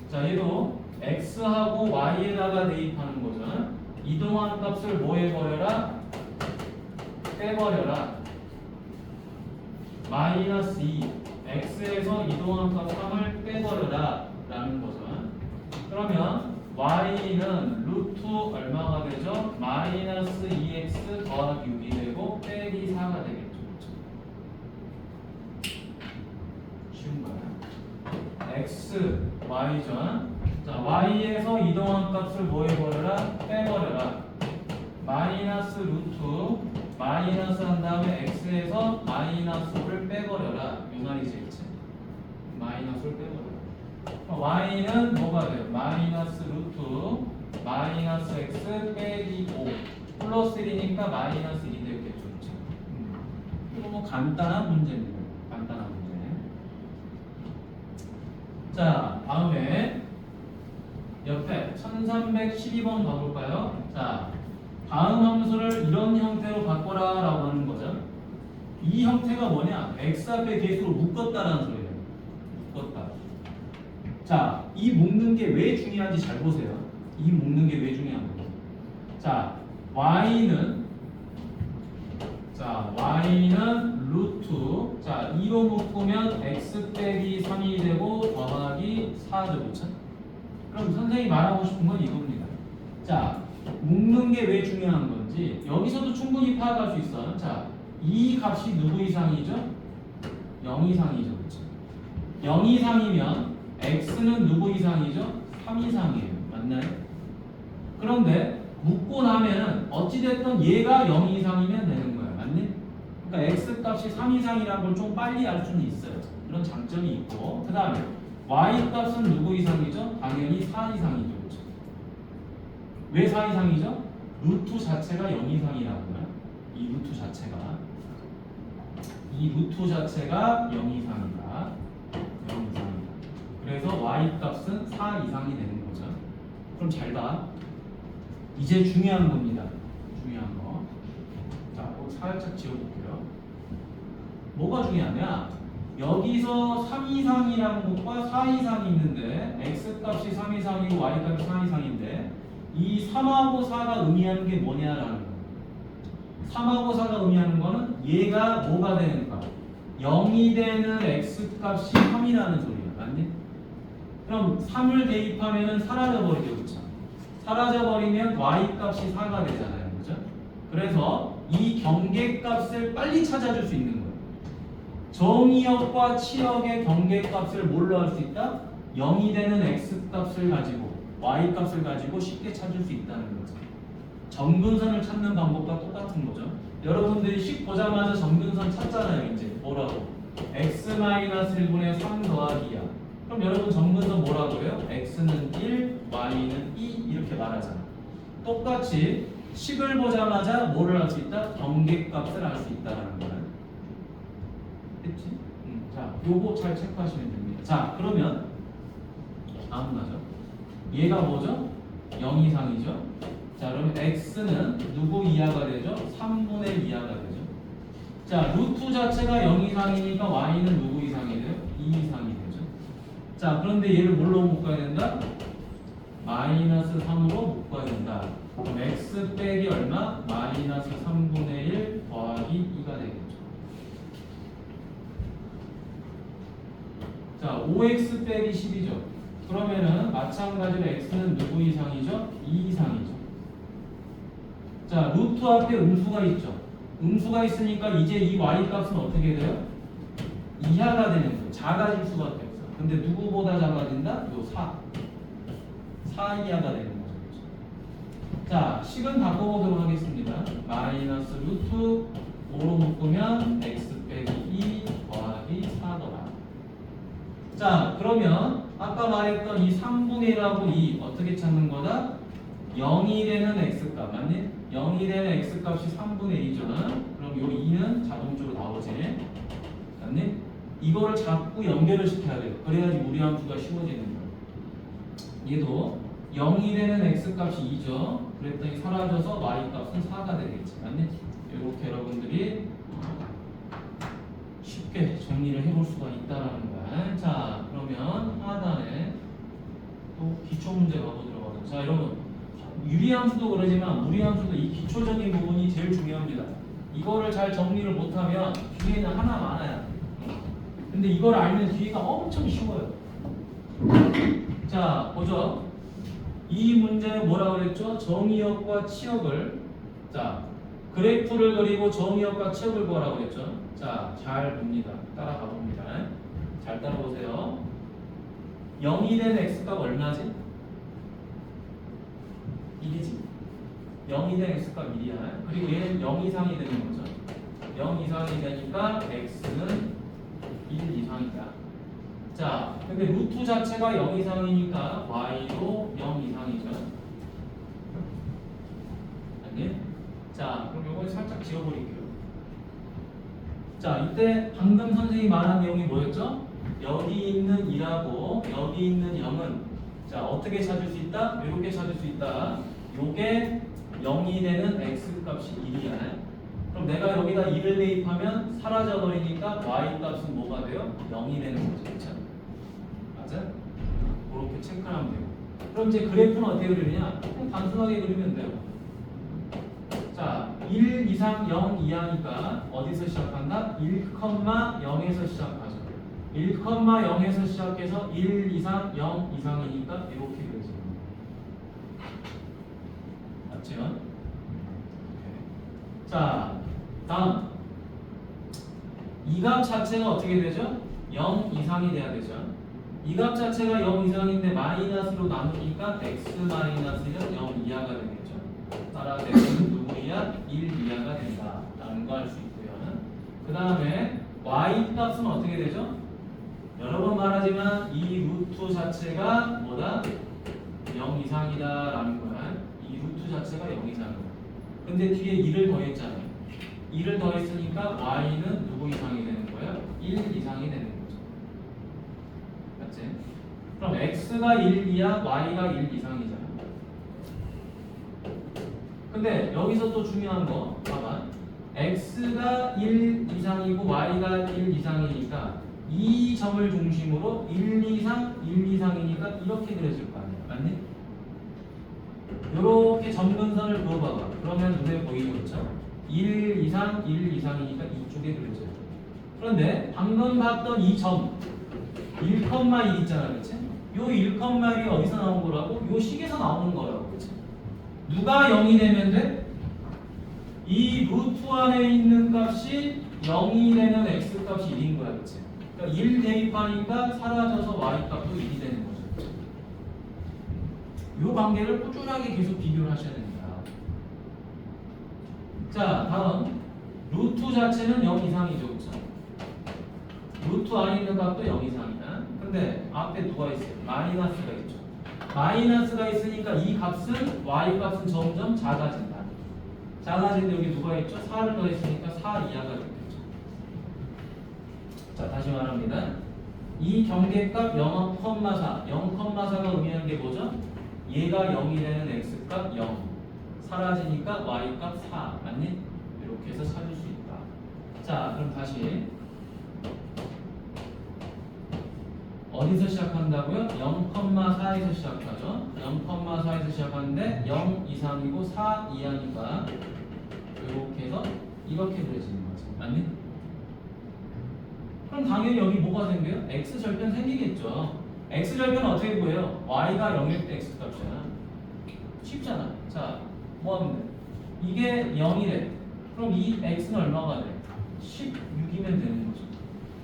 자, 얘도 X하고 Y에다가 대입하는 거죠. 이동한 값을 뭐 해버려라? 빼버려라. 마이너스 2. X에서 이동한 값 3을 빼버려라. 라는 거죠. 그러면 Y는 루트 얼마가 되죠? 마이너스 2X 더하기 6이 되고 빼기 4가 되겠죠. 쉬운 거야. X, Y죠. 자, Y에서 이동한 값을 뭐 해버려라? 빼버려라. 마이너스 루트 마이너스 한 다음에 X에서 마이너스 5를 빼버려라. 요 말이지, 그치? 마이너스를 빼버려라. Y는 뭐가 돼요? 마이너스 루트 마이너스 X 빼기 5 플러스 1이니까 마이너스 1이 되겠죠. 그치? 이거 뭐 간단한 문제입니다. 간단한 문제. 자, 다음에 옆에 1312번 가볼까요? 자, 다음 함수를 이런 형태로 바꿔라 라고 하는 거죠. 이 형태가 뭐냐? x 앞에 계수로 묶었다라는 소리예요. 묶었다. 자, 이 묶는 게 왜 중요한지 잘 보세요. 이 묶는 게 왜 중요한지. 자, y는 루트. 자, 2로 묶으면 x 빼기 3이 되고 더하기 4죠. 그렇죠? 그럼 선생님이 말하고 싶은 건 이겁니다. 자, 묶는 게 왜 중요한 건지 여기서도 충분히 파악할 수 있어요. 자, 이 값이 누구 이상이죠? 0 이상이죠. 그렇죠? 0 이상이면 x는 누구 이상이죠? 3 이상이에요. 맞나요? 그런데 묶고 나면은 어찌됐든 얘가 0 이상이면 되는 거예요. 맞니? 그러니까 x 값이 3 이상이라는 걸 좀 빨리 알 수는 있어요. 그런 장점이 있고, 그 다음에 y 값은 누구 이상이죠? 당연히 4 이상이죠. 그렇죠? 왜 4 이상이죠? 루트 자체가 0 이상이라고요. 이 루트 자체가 0 이상이다. 0 이상이다. 그래서 y 값은 4 이상이 되는 거죠. 그럼 잘 봐. 이제 중요한 겁니다. 중요한 거. 자, 살짝 지워볼게요. 뭐가 중요하냐? 여기서 3 이상이라는 것과 4 이상이 있는데 x 값이 3 이상이고 y 값이 4 이상인데 이 3하고 4가 의미하는 게 뭐냐라는 거예요. 3하고 4가 의미하는 거는 얘가 뭐가 되는가? 0이 되는 x 값이 3이라는 소리야. 맞니? 그럼 3을 대입하면 사라져버리죠. 그렇죠? 사라져버리면 y 값이 4가 되잖아요. 그죠? 그래서 이 경계값을 빨리 찾아줄 수 있는 거예요. 정의역과 치역의 경계값을 뭘로 할 수 있다? 0이 되는 x 값을 가지고 y 값을 가지고 쉽게 찾을 수 있다는 거죠. 점근선을 찾는 방법과 똑같은 거죠. 여러분들이 식 보자마자 점근선 찾잖아요. 이제 뭐라고? x-1분의 3 더하기야. 그럼 여러분 점근선 뭐라고 해요? x는 1, y는 2 이렇게 말하잖아. 똑같이 식을 보자마자 뭐를 알 수 있다? 경계값을 알 수 있다는 거야. 됐지? 자, 요거 잘 체크하시면 됩니다. 자, 그러면 다음 가죠. 얘가 뭐죠? 0 이상이죠? 자, 그러면 x는 누구 이하가 되죠? 3분의 1 이하가 되죠. 자, 루트 자체가 0 이상이니까 y는 누구 이상이 돼요? 2 이상이 되죠. 자, 그런데 얘를 뭘로 묶어야 된다? 마이너스 3으로 묶어야 된다. 그럼 x 빼기 얼마? 마이너스 3분의 1 더하기 2가 되겠죠. 자, 5x 빼기 10이죠. 그러면은 마찬가지로 x는 누구 이상이죠? 2 이상이죠. 자, 루트 앞에 음수가 있죠. 음수가 있으니까 이제 이 y 값은 어떻게 돼요? 이하가 되는 거예요. 작아질 수밖에 없어요. 근데 누구보다 작아진다? 요 4 이하가 되는 거죠. 자, 식은 바꿔보도록 하겠습니다. 마이너스 루트 5로 묶으면 x 빼기 2 더하기 4 더라. 자, 그러면 아까 말했던 이 3분의 1하고 2 어떻게 찾는 거다? 0이 되는 x값 맞니? 0이 되는 x값이 3분의 1이죠. 그럼 요 2는 자동적으로 나오지. 맞니? 이거를 자꾸 연결을 시켜야 돼요. 그래야지 무리함수가 쉬워지는 거예요. 얘도 0이 되는 x값이 2죠. 그랬더니 사라져서 y값은 4가 되겠지. 맞니? 이렇게 여러분들이 쉽게 정리를 해볼 수가 있다는 거야. 자, 그러면 하단에 또 기초 문제 가보도록 하죠. 자, 여러분 유리함수도 그러지만 무리함수도 이 기초적인 부분이 제일 중요합니다. 이거를 잘 정리를 못하면 뒤에는 하나 많아요. 근데 이걸 알면 뒤에가 엄청 쉬워요. 자, 보죠. 이 문제는 뭐라고 그랬죠? 정의역과 치역을, 자, 그래프를 그리고 정의역과 치역을 구하라고 그랬죠. 자, 잘 봅니다. 따라가 봅니다. 잘 따라보세요. 0이 된 x값 얼마지? 1이지. 0이 된 x값 1이야. 그리고 얘는 0 이상이 되는 거죠. 0 이상이 되니까 x는 1 이상이다. 자, 근데 루트 자체가 0 이상이니까 y도 0 이상이죠. 아니? 자, 그럼 이거 살짝 지워버릴게요. 자, 이때 방금 선생님이 말한 내용이 뭐였죠? 여기 있는 2하고 여기 있는 0은 자, 어떻게 찾을 수 있다? 이렇게 찾을 수 있다. 요게 0이 되는 x값이 1이야. 그럼 내가 여기다 2를 대입하면 사라져 버리니까 y 값은 뭐가 돼요? 0이 되는 거죠. 그렇죠? 맞아? 그렇게 체크하면 돼요. 그럼 이제 그래프는 어떻게 그리느냐? 그냥 단순하게 그리면 돼요. 자, 1 이상 0 이하니까 어디서 시작한다? 1,0에서 시작하죠. 1,0에서 시작해서 1 이상 0 이상이니까 이렇게 되죠. 맞죠? 자, 다음 이 값 자체가 어떻게 되죠? 0 이상이 돼야 되죠. 이 값 자체가 0 이상인데 마이너스로 나누니까 x-1은 0 이하가 되겠죠. 따라서 x는 누구 이하? 1 이하가 된다 라는 거 알 수 있고요. 그 다음에 y 값은 어떻게 되죠? 여러 번 말하지만 이 루트 자체가 뭐다? 0 이상이다 라는 거야. 이 루트 자체가 0 이상이다. 근데 뒤에 2를 더했잖아요. 2를 더했으니까 y는 누구 이상이 되는 거예요? 1 이상이 되는 거죠. 맞지? 그럼 x가 1 이하, y가 1 이상이잖아. 근데 여기서 또 중요한 거 봐봐. x가 1 이상이고 y가 1 이상이니까 이 점을 중심으로 1 이상, 1 이상이니까 이렇게 그려질 거 아니야. 맞니? 이렇게 점근선을 그어봐봐. 그러면 눈에 보이겠죠? 1 이상, 1 이상이니까 이쪽에 그려져요. 그런데 방금 봤던 이 점 1,1 있잖아. 그렇지? 요 1,1이 어디서 나온 거라고? 요 식에서 나오는 거라고. 그렇지? 누가 0이 되면 돼? 이 루트 안에 있는 값이 0이 되는 x 값이 1인 거야. 그렇지? 그러니까 1 대입하니까 사라져서 y 값도 1이 되는 거죠. 이 관계를 꾸준하게 계속 비교를 하셔야 됩니다. 자, 다음 루트 자체는 0 이상이죠, 그렇죠? 루트 안에 있는 값도 0 이상이야. 근데 앞에 누가 있어요? 마이너스가 있죠. 마이너스가 있으니까 이 값은 y 값은 점점 작아진다. 작아지는데 여기 누가 있죠? 4를 더했으니까 4 이하가 되겠죠. 자, 다시 말합니다. 이 경계값 0,4, 0,4가 의미하는 게 뭐죠? 얘가 0이 되는 x값 0, 사라지니까 y값 4, 맞니? 이렇게 해서 찾을 수 있다. 자, 그럼 다시 어디서 시작한다고요? 0,4에서 시작하죠. 0,4에서 시작하는데 0 이상이고 4 이하니까 이렇게 해서 이렇게 그려지는 거죠. 맞니? 그럼 당연히 여기 뭐가 생겨요? x절편 생기겠죠. x절편은 어떻게 구해요? y가 0일 때 x값이잖아. 쉽잖아. 자, 뭐 하면 돼? 이게 0이래. 그럼 이 x는 얼마가 돼? 16이면 되는 거죠.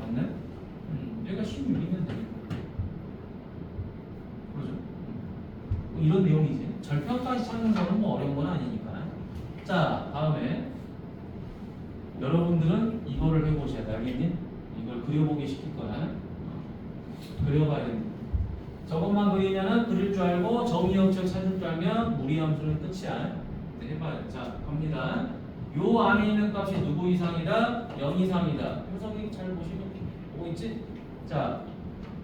맞네? 여기가 16이면 되는 거죠. 그러죠? 뭐 이런 내용이지. 절편까지 찾는 거는 뭐 어려운 건 아니니까. 자, 다음에 여러분들은 이거를 해보셔야 돼. 알겠니? 이걸 그려보기 시킬 거야. 그려봐야 됩니다. 저것만 그리면은 그릴 줄 알고 정의역적 찾을 줄 알면 무리함수는 끝이야. 네, 해봐요. 자, 갑니다. 요 안에 있는 값이 누구 이상이다? 0 이상이다. 표성이 잘 보시면 보고 있지? 자,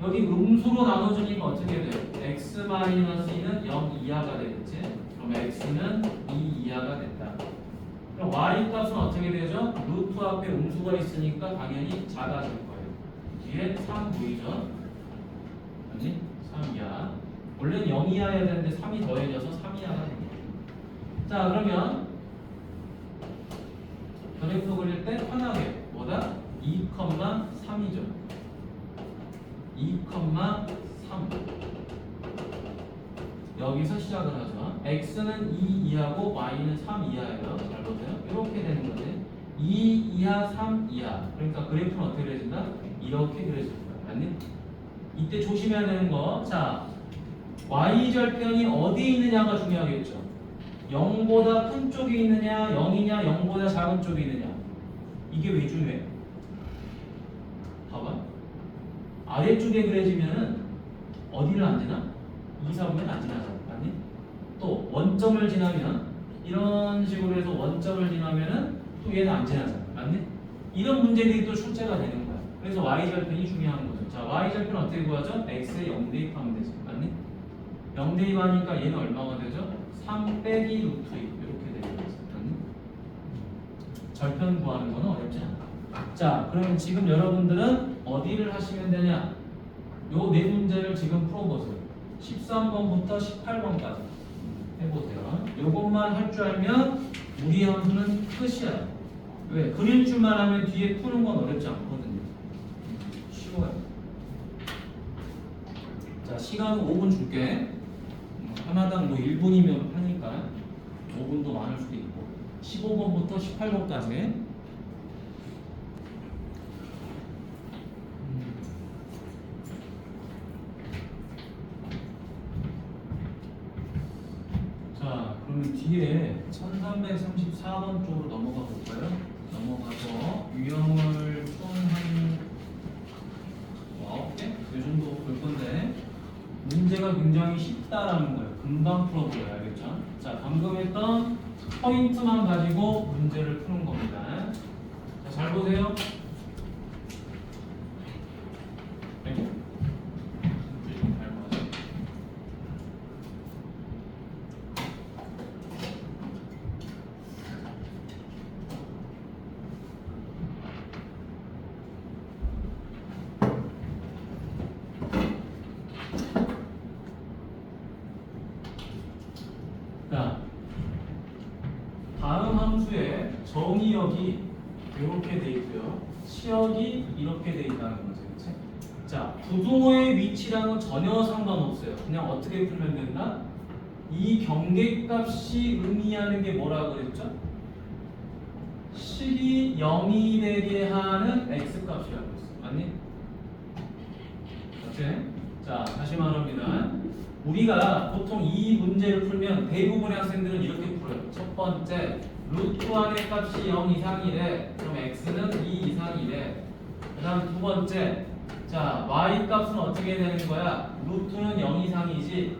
여기 음수로 나눠주니까 어떻게 돼요? x-2는 0 이하가 되겠지? 그럼 x는 2 이하가 됐다. 그럼 y 값은 어떻게 되죠? 루트 앞에 음수가 있으니까 당연히 작아질 거예요. 뒤에 3 보이죠? 아니? 3 이하. 원래는 0 이하여야 되는데 3이 더해져서 3 이하가 됩니다. 자, 그러면 그래프 그릴 때 편하게 뭐다? 2,3이죠. 2,3 여기서 시작을 하죠. x는 2 이하고 y는 3 이하예요. 잘 보세요. 이렇게 되는 거지. 2 이하, 3 이하. 그러니까 그래프는 어떻게 그려진다? 이렇게 그려질 거야. 맞니? 이때 조심해야 되는 거. 자, y절편이 어디에 있느냐가 중요하겠죠. 0보다 큰 쪽에 있느냐, 0이냐, 0보다 작은 쪽에 있느냐. 이게 왜 중요해? 봐봐. 아래쪽에 그려지면은 어디를 안 지나? 2, 4분면 안 지나잖아. 맞니? 또 원점을 지나면 이런 식으로 해서 원점을 지나면은 또 얘는 안 지나잖아. 맞니? 이런 문제들이 또 출제가 되는 거야. 그래서 y절편이 중요한 거죠. 자, y절편 어떻게 구하죠? x에 0 대입하면 되죠. 맞니? 0 대입하니까 얘는 얼마가 되죠? 3 빼기 루트 2 이렇게 되는 거죠. 맞니? 절편 구하는 거는 어렵지 않아. 자, 그러면 지금 여러분들은 어디를 하시면 되냐? 요 네 문제를 지금 풀어보세요. 13번부터 18번까지 해보세요. 요것만 할 줄 알면 무리함수는 끝이야. 왜? 그릴 줄만 하면 뒤에 푸는 건 어렵지 않거든요. 쉬워요. 자, 시간은 5분 줄게. 하나당 뭐 1분이면 하니까 5분도 많을 수도 있고. 15번부터 18번까지. 자, 그러면 뒤에 1334번 쪽으로 넘어가 볼까요? 넘어가서 유형을 총한 9개? 이 정도 볼 건데 문제가 굉장히 쉽다라는 거예요. 금방 풀어보려요. 알겠죠? 자, 방금 했던 포인트만 가지고 문제를 푸는 겁니다. 자, 잘 보세요. 아이고. 좀 닮아가지고. 자, 다음 함수에 정의역이 이렇게 돼 있고요. 치역이 이렇게 돼 있다는 거죠. 그치? 자, 부등호의 위치랑은 전혀 상관없어요. 그냥 어떻게 풀면 된다? 이 경계값이 의미하는 게 뭐라고 그랬죠? 식이 0이 되게 하는 x값이라고 했어. 맞니? 오케이? 자, 다시 말합니다. 우리가 보통 이 문제를 풀면 대부분의 학생들은 이렇게 풀어요. 첫 번째, 루트 안의 값이 0 이상이래. 그럼 x는 2 이상이래. 그 다음 두 번째, 자 y 값은 어떻게 되는 거야? 루트는 0 이상이지.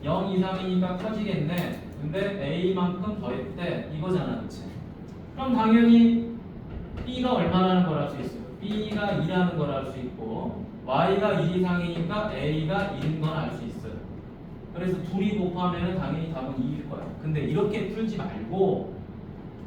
0 이상이니까 커지겠네. 근데 a만큼 더했대. 이거잖아, 그치? 그럼 당연히 b가 얼마라는 걸 알 수 있어요. b가 2라는 걸 알 수 있고 y가 1 이상이니까 a가 1인 건 알 수 있어요. 그래서 둘이 곱하면 당연히 답은 2일 거야. 근데 이렇게 풀지 말고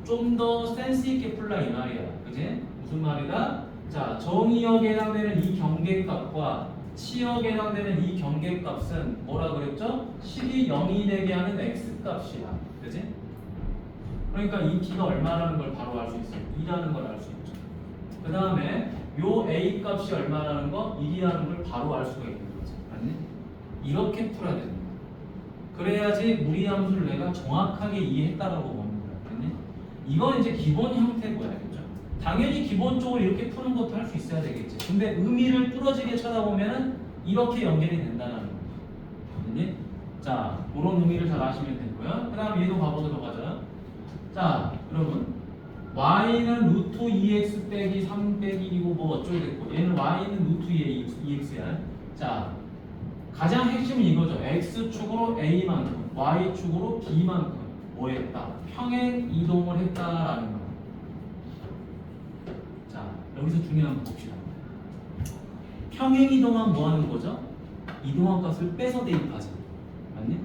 좀 더 센스 있게 풀라 이 말이야. 그지? 무슨 말이다? 자, 정의역에 해당되는 이 경계값과 치역에 해당되는 이 경계값은 뭐라 그랬죠? 식이 0이 되게 하는 x값이야. 그지? 그러니까 이 t가 얼마라는 걸 바로 알 수 있어요. 2라는 걸 알 수 있죠. 그 다음에 요 a 값이 얼마라는 거? 1이라는 걸 바로 알 수가 있는 거지. 맞니? 이렇게 풀어야 됩니다. 그래야지 무리함수를 내가 정확하게 이해했다라고 보는 거야. 맞니? 이건 이제 기본 형태고요. 알겠죠? 당연히 기본적으로 이렇게 푸는 것도 할 수 있어야 되겠지. 근데 의미를 뚫어지게 쳐다보면은 이렇게 연결이 된다는 거야. 맞니? 자, 그런 의미를 잘 아시면 되고요. 그 다음 얘도 가보도록 하죠. 자, 여러분 y는 루트 2x 빼기 3 빼기 1이고 뭐 어쩌고 됐고 얘는 y는 루트 2x야. 자, 가장 핵심은 이거죠. x축으로 a만큼 y축으로 b만큼 뭐 했다? 평행 이동을 했다라는 거. 자, 여기서 중요한 거 봅시다. 평행 이동하면 뭐 하는 거죠? 이동한 값을 빼서 대입하죠. 맞니?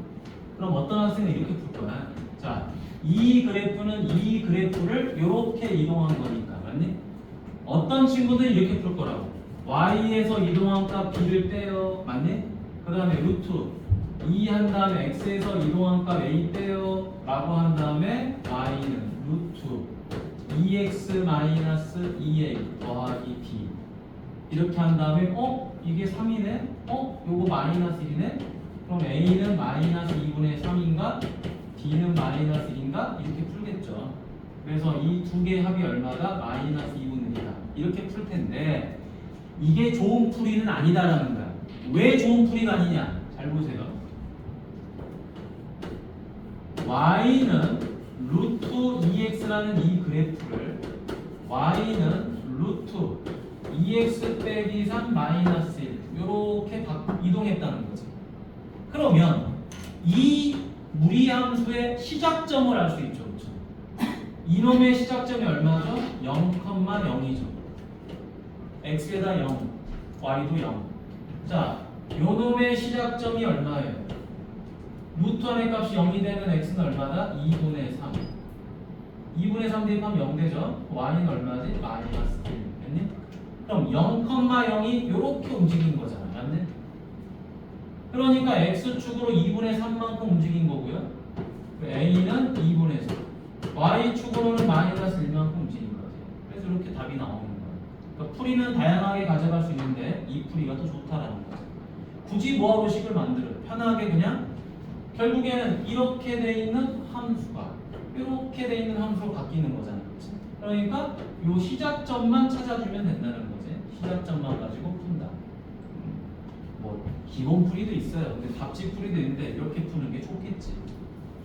그럼 어떤 학생은 이렇게 풀 거야. 자, 이 그래프는 이 그래프를 이렇게 이동한 거니까. 맞니? 어떤 친구들은 이렇게 풀 거라고. y에서 이동한 값 b를 빼요. 맞니? 그 다음에 루트 2 한 다음에 x에서 이동한 값 a 빼요 라고 한 다음에 y는 루트 2x 마이너스 2a 더하기 b 이렇게 한 다음에 이게 3이네? 요거 마이너스 1이네? 그럼 a는 마이너스 2분의 3인가? b는 마이너스 1인가? 이렇게 풀겠죠. 그래서 이 두 개의 합이 얼마다? 마이너스 2분의 1이다. 이렇게 풀 텐데 이게 좋은 풀이는 아니다라는 거야. 왜 좋은 풀이가 아니냐? 잘 보세요. y는 루트 2x라는 이 그래프를 y는 루트 2x 빼기 3 마이너스 1 이렇게 이동했다는 거지. 그러면 이 무리함수의 시작점을 알 수 있죠. 그렇죠? 이놈의 시작점이 얼마죠? 0,0이죠. x에다 0, y도 0. 자, 요놈의 시작점이 얼마예요? 루트 안의 값이 0이 되는 x는 얼마다? 2분의 3. 2분의 3 대입하면 0 되죠? y는 얼마지? 마이너스 1. 됐니? 그럼 0,0이 이렇게 움직인 거잖아. 맞네? 그러니까 x축으로 2분의 3만큼 움직인 거고요. a는 2분의 3. y축으로는 마이너스 1만큼 움직인 거지. 그래서 이렇게 답이 나오는 거예요. 그러니까 풀이는 다양하게 가져갈 수 있는데 이 풀이가 더 좋다라는 거죠. 굳이 뭐하러 식을 만들어요? 편하게 그냥 결국에는 이렇게 돼 있는 함수가 이렇게 돼 있는 함수로 바뀌는 거잖아요. 그치? 그러니까 요 시작점만 찾아주면 된다는 거지. 시작점만 가지고 푼다. 뭐 기본 풀이도 있어요. 근데 답지 풀이도 있는데 이렇게 푸는 게 좋겠지.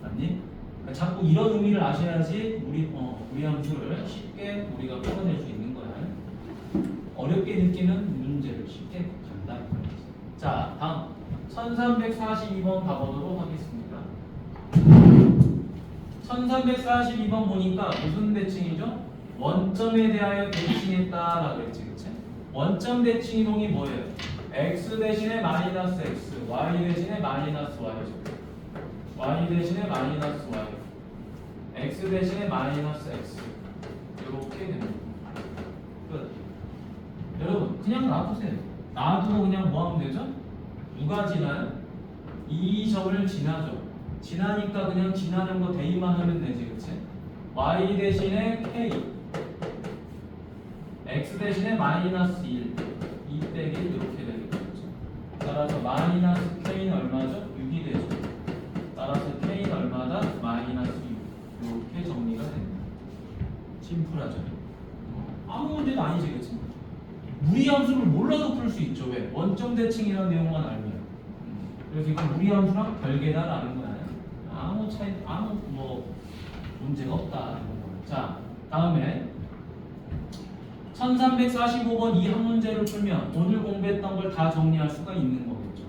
맞니? 그러니까 자꾸 이런 의미를 아셔야지 우리 함수를 쉽게 우리가 풀어낼 수 있는 거야. 어렵게 느끼는 문제를 쉽게 간다. 자, 다음 1342번 가보도록 하겠습니다. 1342번 보니까 무슨 대칭이죠? 원점에 대하여 대칭했다라고 했지, 그치? 원점 대칭 이동이 뭐예요? x 대신에 마이너스 x, y 대신에 마이너스 y죠. y 대신에 마이너스 y, x 대신에 마이너스 x 이렇게 됩니다. 끝. 여러분 그냥 놔두세요. 놔두고 그냥 뭐 하면 되죠? 누가 지나요? 이 점을 지나죠. 지나니까 그냥 지나는 거 대입만 하면 되지, 그치? y 대신에 k, x 대신에 마이너스 1, 2 빼기 1 이렇게 되겠죠. 따라서 마이너스 k는 얼마죠? 6이 되죠. 따라서 k는 얼마다? 마이너스 6. 이렇게 정리가 됩니다. 심플하죠? 아무 문제도 아니지, 그치? 무리함수를 몰라도 풀 수 있죠. 왜? 원점 대칭이라는 내용만 알면. 그래서 이건 우리 함수랑 별개다라는 거야. 아무 차이, 아무 뭐 문제가 없다. 자, 다음에 1345번 이 한 문제를 풀면 오늘 공부했던 걸 다 정리할 수가 있는 거겠죠.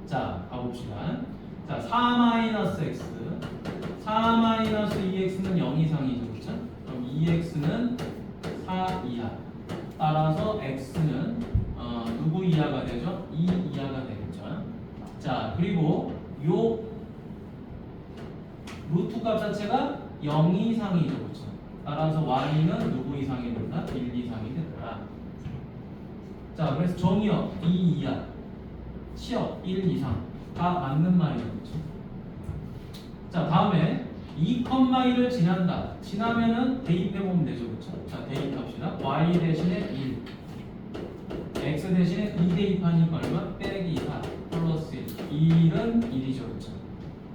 자, 가봅시다. 자, 4-x 4-2x는 0 이상이죠. 그렇죠? 그럼 2x는 4 이하. 따라서 x는 누구 이하가 되죠? 2 이하가 되겠죠. 자, 그리고 요 루트 값 자체가 0 이상이죠. 그렇죠? 따라서 y는 누구 이상이 된다? 1 이상이 된다. 자, 그래서 정의역 2 이하, 치역 1 이상 다 맞는 말이죠. 그렇죠? 자, 다음에 2,1을 지난다. 지나면은 대입해보면 되죠. 그렇죠? 자, 대입합시다. y 대신에 1, x 대신에 2 대입하니까 얼마? 빼기 4 플러스 1. 1은 1이죠. 그렇죠?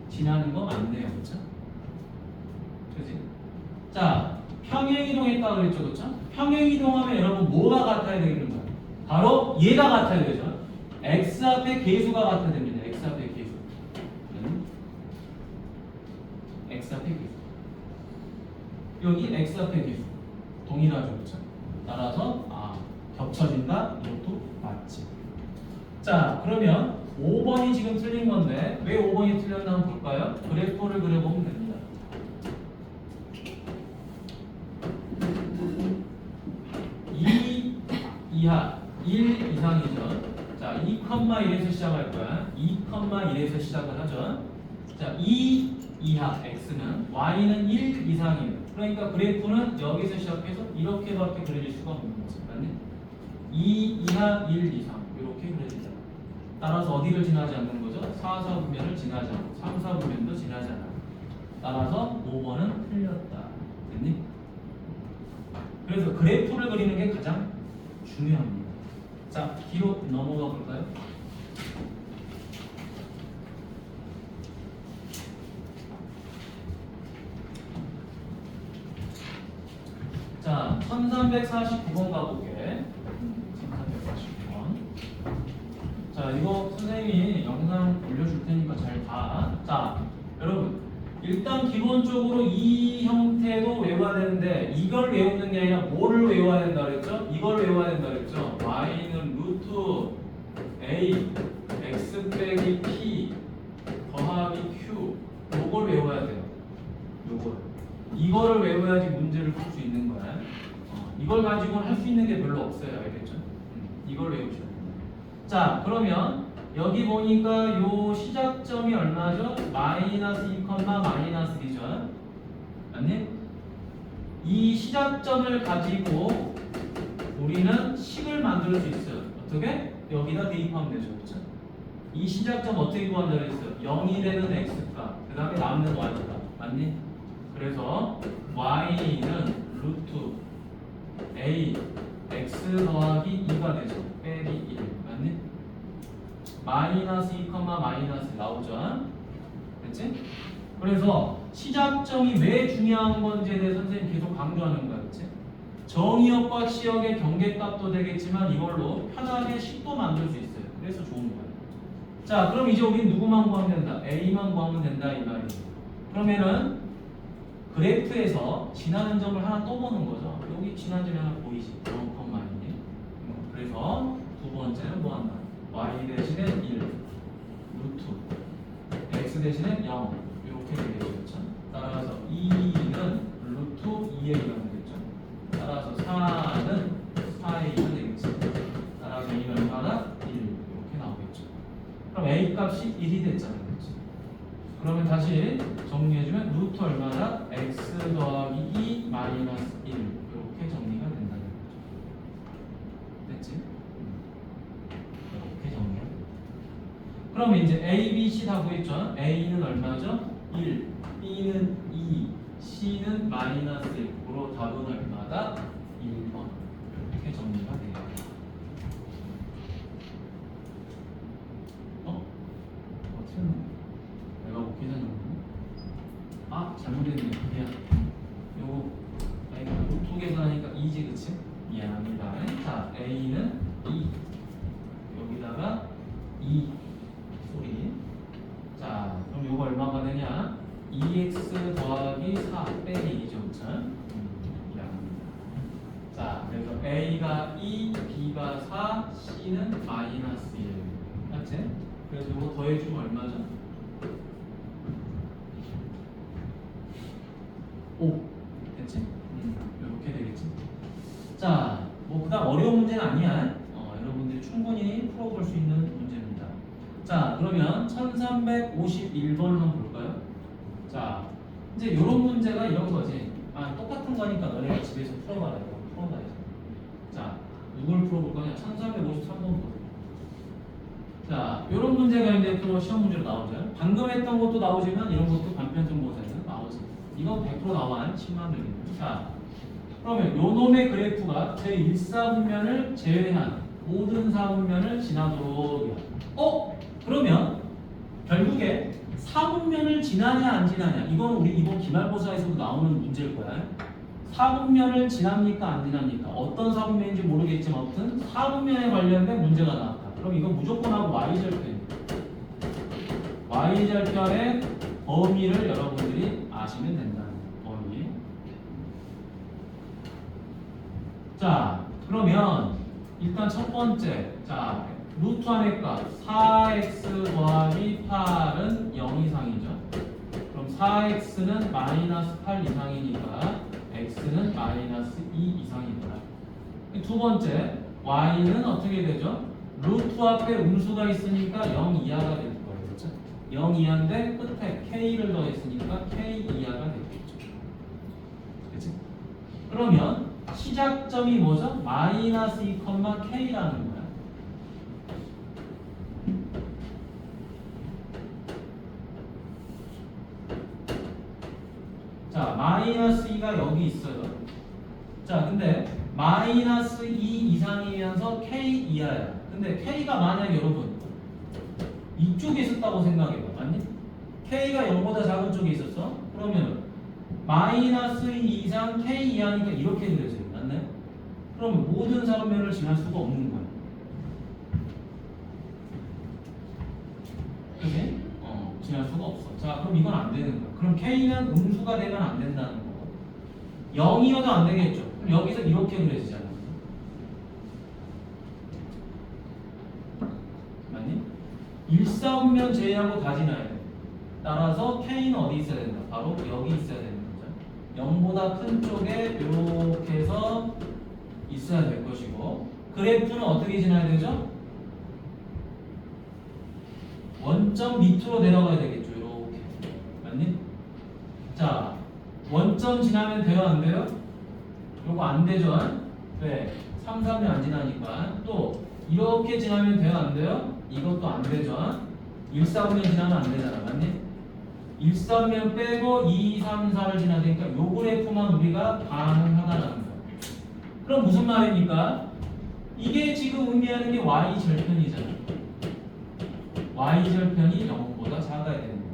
지나는 거 맞네요. 그렇죠? 그지? 자, 평행이동했다 그랬죠. 그렇죠? 평행이동하면 여러분 뭐가 같아야 되는 거야? 바로 얘가 같아야 되죠. x 앞에 계수가 같아야 됩니다. x 앞에 계수. x 앞에 계수. 여기 x 앞에 계수. 동일하죠. 그렇죠? 따라서 겹쳐진다. 이것도 맞지. 자, 그러면 5번이 지금 틀린 건데 왜 5번이 틀렸나 한번 볼까요? 그래프를 그려보면 됩니다. 2 이하 1 이상이죠. 자, 2,1에서 시작할 거야. 2,1에서 시작을 하죠. 자, 2 이하 x는 y는 1 이상이에요. 그러니까 그래프는 여기서 시작해서 이렇게밖에 그려질 수가 없는 거죠. 맞네? 2 이하 1 이상 이렇게 그려지죠. 따라서 어디를 지나지 않는 거죠? 4, 4분면을 지나지 않고 3, 4분면도 지나지 않아. 따라서 5번은 틀렸다. 됐니? 그래서 그래프를 그리는 게 가장 중요합니다. 자, 뒤로 넘어가 볼까요? 자, 1349번 가볼게. 1349번. 자, 이거 선생님이 영상 올려줄 테니까 잘 봐. 자, 여러분. 일단 기본적으로 이 형태도 외워야 되는데 이걸 외우는 게 아니라 뭐를 외워야 된다 그랬죠? 이걸 외워야 된다 그랬죠? y는 루트 a x 빼기 p 더하기 q 요걸 외워야 돼요. 요걸. 이거를 외워야지 문제를 풀 수 있는 거야. 이걸 가지고는 할 수 있는 게 별로 없어요. 알겠죠? 이걸 외우셔야 돼요. 자, 그러면 여기 보니까 요 시작점이 얼마죠? 마이너스 2, 마이너스 2죠. 맞니? 이 시작점을 가지고 우리는 식을 만들 수 있어요. 어떻게? 여기다 대입하면 되죠. 그렇죠? 이 시작점 어떻게 구한다고 했어요? 0이 되는 x값, 그 다음에 남는 y값. 맞니? 그래서 y는 루트 a x 더하기 2가 되죠. 빼기 1. 맞니? 마이너스 2, 마이너스 나오죠. 됐지? 그래서 시작점이 왜 중요한 건지에 대해서 선생님 계속 강조하는 거야. 그치? 정의역과 치역의 경계값도 되겠지만 이걸로 편하게 식도 만들 수 있어요. 그래서 좋은 거야. 자, 그럼 이제 우린 누구만 구하면 된다? A만 구하면 된다 이 말이에요. 그러면은 그래프에서 지나는 점을 하나 또 보는 거죠. 여기 지나는 점이 하나 보이지? 0,1. 그래서 두 번째는 뭐 한다? y 대신에 1 루트 x 대신에 0 이렇게 되겠죠. 따라서 2는 루트 2의 2가 되겠죠. 따라서 4는 4의 2가 되겠죠. 따라서 2는 얼마나? 1 이렇게 나오겠죠. 그럼 a 값이 1이 됐잖아요. 그렇지? 그러면 다시 정리해주면 루트 얼마나? x 더하기 2 마이너스 1 이렇게 정리가 된다는 거죠. 됐지? 그러면 이제 A, B, C 다 구했죠? A는 얼마죠? 1, B는 2, C는 마이너스 1으로 답은 얼마다? 1번 이렇게 정리가 돼요. 어떻게 내가 못 계산했나? 잘못했네. 미안. 요거 루트 계산하니까 2지 그치? 미안합니다. 자, A는 2 여기다가 2 소리 2x 더하기 4 빼기 2죠. 그쵸? 자, 그래서 A가 2, B가 4, C는 마이너스 1. 맞지? 그래서 이거 더해주면 얼마죠? 5. 됐지? 이렇게 되겠지? 자, 뭐 그다음 어려운 문제는 아니야. 여러분들이 충분히 풀어볼 수 있는 문제입니다. 자, 그러면 1351번 한번 볼까요? 자, 이제 이런 문제가 이런 거지. 아, 똑같은 거니까 너네가 집에서 풀어봐라. 이거 풀어봐야지. 자, 누굴 풀어볼 거냐? 1353번 보세요. 자, 이런 문제가 이제 또 시험 문제로 나오죠. 방금 했던 것도 나오지만 이런 것도 반편성모사에서 나오지. 이건 100% 나와. 10만 원이네. 자, 그러면 요 놈의 그래프가 제1사분면을 제외한 모든 사분면을 지나도록. 그러면 결국에 사분면을 지나냐 안 지나냐, 이건 우리 이번 기말고사에서도 나오는 문제일 거야. 사분면을 지납니까 안 지납니까? 어떤 사분면인지 모르겠지만 아무튼 사분면에 관련된 문제가 나왔다. 그럼 이건 무조건 하고 y절편. y절편의 범위를 여러분들이 아시면 된다는 범위. 자, 그러면 일단 첫 번째, 자, 루트 안의 값 4x 더하기 8은 0 이상이죠. 그럼 4x는 마이너스 8 이상이니까 x는 마이너스 2 이상이다. 두 번째, y는 어떻게 되죠? 루트 앞에 음수가 있으니까 0 이하가 될 거예요. 그렇죠? 0 이하인데 끝에 k를 더했으니까 k 이하가 되겠죠. 그렇지? 그러면 시작점이 뭐죠? 마이너스 2, k라는 거야. 자, 마이너스 2가 여기 있어요. 자, 근데 마이너스 2 이상이면서 k 이하야. 근데 k가 만약에 여러분 이쪽에 있었다고 생각해봐. 맞니? k가 0보다 작은 쪽에 있었어? 그러면 마이너스 2 이상 k 이하니까 이렇게 그려져요. 맞나요? 그러면 모든 사분면을 지날 수가 없는 거야. 그지? 지날 수가 없어. 자, 그럼 이건 안 되는 거야. 그럼 k는 음수가 되면 안 된다는 거. 0이어도 안 되겠죠. 그럼 여기서 이렇게 그려지잖아. 맞니? 1사분면 제외하고 다 지나야 돼. 따라서 k는 어디 있어야 된다? 바로 여기 있어야 되는 거죠. 0보다 큰 쪽에 이렇게 해서 있어야 될 것이고, 그래프는 어떻게 지나야 되죠? 원점 밑으로 내려가야 되겠죠. 이렇게. 맞니? 자, 원점 지나면 돼요? 안 돼요? 요거 안 되죠? 왜? 3, 3이 안 지나니까. 또 이렇게 지나면 돼요? 안 돼요? 이것도 안 되죠? 1, 4분면 지나면 안 되잖아. 맞니? 1, 4분면 빼고 2, 3, 4를 지나야 되니까 요 그래프만 우리가 가능하다는 거야. 그럼 무슨 말입니까? 이게 지금 의미하는 게 y절편이잖아. y절편이 0보다 작아야 되는 거야.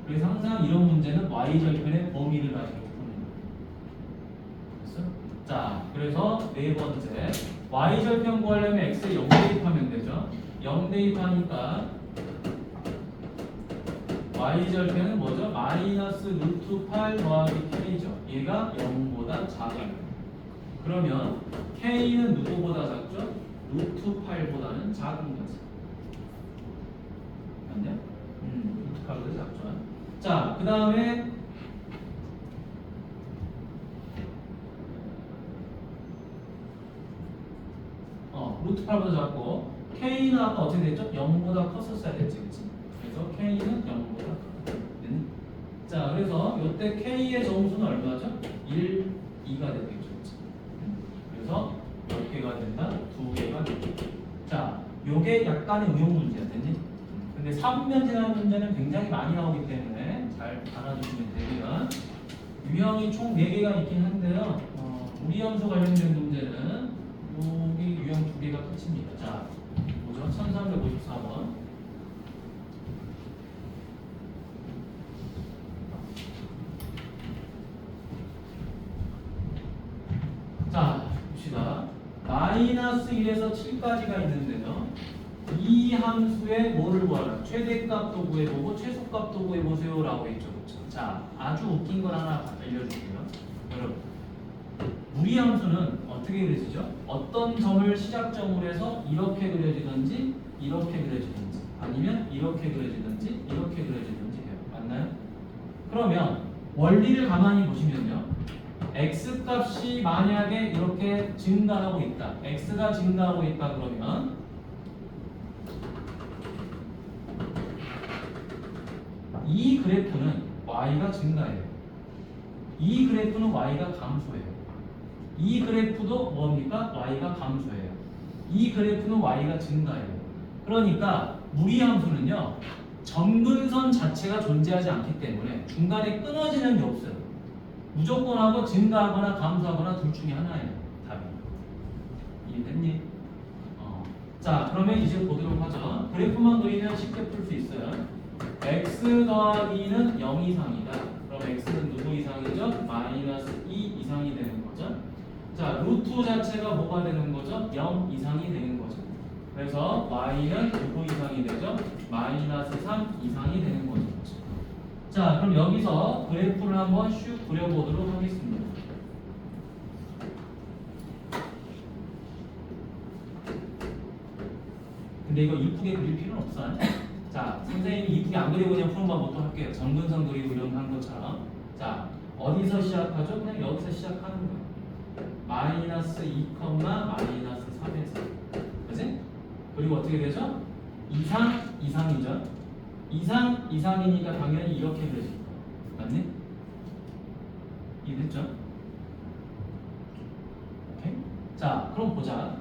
그래서 항상 이런 문제는 y절편의 범위를 가지고 푸는 거야. 됐어? 자, 그래서 네 번째, y절편 구하려면 x에 0 대입하면 되죠. 0 대입하니까 y절편은 뭐죠? 마이너스 루트 8 더하기 k죠. 얘가 0보다 작아요. 그러면 k는 누구보다 작죠? 루트 8보다는 작은 거지. 맞냐? 루트 8보다 작죠. 자, 그 다음에 루트 8보다 작고 k는 아까 어떻게 됐죠? 0보다 컸었어야 됐지, 그치? 그래서 k는 0보다 커. 자, 그래서 이때 k의 점수는 얼마죠? 1, 2가 되겠죠, 그치? 그래서 몇 개가 된다? 2개가 된다. 자, 요게 약간의 응용 문제야, 됐니? 근데 3분면 지나는 문제는 굉장히 많이 나오기 때문에 잘 알아두시면 되고요. 유형이 총 4개가 있긴 한데요. 우리 함수 관련된 문제는 여기 유형 2개가 끝입니다. 자, 보죠. 1354번. 자, 봅시다. 마이너스 1에서 7까지가 있는데요. 이 함수의 뭐를 구하라? 최대값도 구해보고 최소값도 구해보세요 라고 했죠. 그렇죠? 자, 아주 웃긴 걸 하나 알려줄게요. 여러분, 무리함수는 어떻게 그려지죠? 어떤 점을 시작점으로 해서 이렇게 그려지든지 이렇게 그려지든지 아니면 이렇게 그려지든지 이렇게 그려지든지 해요. 맞나요? 그러면 원리를 가만히 보시면요. x 값이 만약에 이렇게 증가하고 있다. x가 증가하고 있다 그러면 이 그래프는 y가 증가해요. 이 그래프는 y가 감소해요. 이 그래프도 뭡니까? y가 감소해요. 이 그래프는 y가 증가해요. 그러니까 무리함수는요. 점근선 자체가 존재하지 않기 때문에 중간에 끊어지는 게 없어요. 무조건 하고 증가하거나 감소하거나 둘 중에 하나예요. 답이. 이해됐니? 자, 그러면 이제 보도록 하죠. 그래프만 그리면 쉽게 풀 수 있어요. x 더하기는 0 이상이다. 그럼 x는 누구 이상이죠? 마이너스 2 이상이 되는 거죠. 자, 루트 자체가 뭐가 되는 거죠? 0 이상이 되는 거죠. 그래서 y는 누구 이상이 되죠? 마이너스 3 이상이 되는 거죠. 자, 그럼 여기서 그래프를 한번 슉 그려보도록 하겠습니다. 근데 이거 이쁘게 그릴 필요는 없어요. 자, 선생님이 이쁘게 안 그리고 그냥 푸는 방법도 할게요. 점근선 그리고 이런 거 한 것처럼. 자, 어디서 시작하죠? 그냥 여기서 시작하는 거예요. 마이너스 2, 마이너스 3에서. 그지? 그리고 어떻게 되죠? 이상, 이상이죠. 이상, 이상이니까 당연히 이렇게 그려질 거예요. 맞니? 이해됐죠? 오케이? 자, 그럼 보자.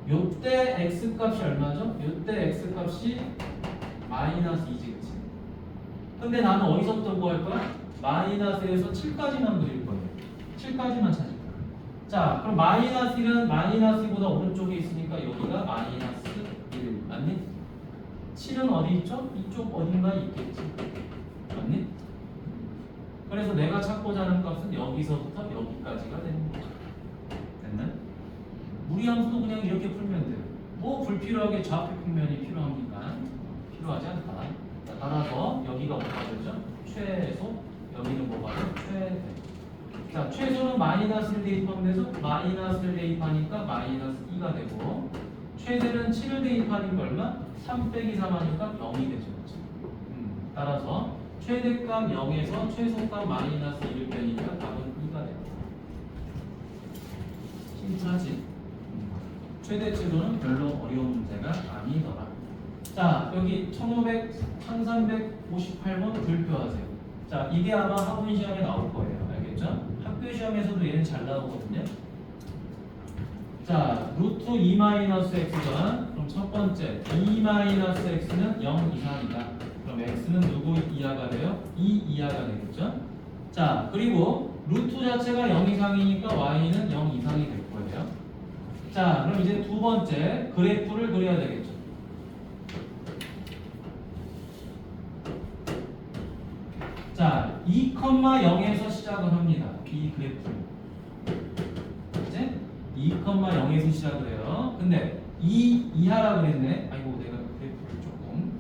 요때 x 값이 얼마죠? 요때 x 값이 마이너스 2지, 그치? 근데 나는 어디서부터 구할 거야? 마이너스에서 7까지만 그릴 거예요. 7까지만 찾을 거야. 자, 그럼 마이너스 1은 마이너스 2보다 오른쪽에 있으니까 여기가 마이너스 1, 맞니? 7은 어디 있죠? 이쪽 어딘가에 있겠지. 맞니? 그래서 내가 찾고자 하는 값은 여기서부터 여기까지가 되는 거죠. 됐나요? 무리함수도 그냥 이렇게 풀면 돼요. 뭐 불필요하게 좌표 평면이 필요합니까? 필요하지 않다. 자, 따라서 여기가 뭐가 되죠? 최소. 여기는 뭐가 되죠? 최대. 자, 최소는 마이너스를 대입하면 돼서 마이너스를 대입하니까 마이너스 2가 되고 최대는 7을 대입하니까 얼마? 3 빼기 3 하니까 0이 되죠. 따라서 최대값 0에서 최소값 마이너스 1을 빼니까 답은 2가 됩니다. 심플하지? 최대치로는 별로 어려운 문제가 아니더라. 자, 여기 1358번 글표하세요. 자, 이게 아마 학원 시험에 나올 거예요. 알겠죠? 학교 시험에서도 얘는 잘 나오거든요. 자, 루트 2-x가 그럼 첫 번째 2-x는 0 이상이다. 그럼 x는 누구 이하가 돼요? 2 이하가 되겠죠? 자, 그리고 루트 자체가 0 이상이니까 y는 0 이상이 될 거예요. 자, 그럼 이제 두 번째 그래프를 그려야 되겠죠. 자, 2,0에서 시작을 합니다. 이 그래프. 이제 2,0에서 시작을 해요. 근데 2 이하라 그랬네. 아이고, 내가 그래프를 조금.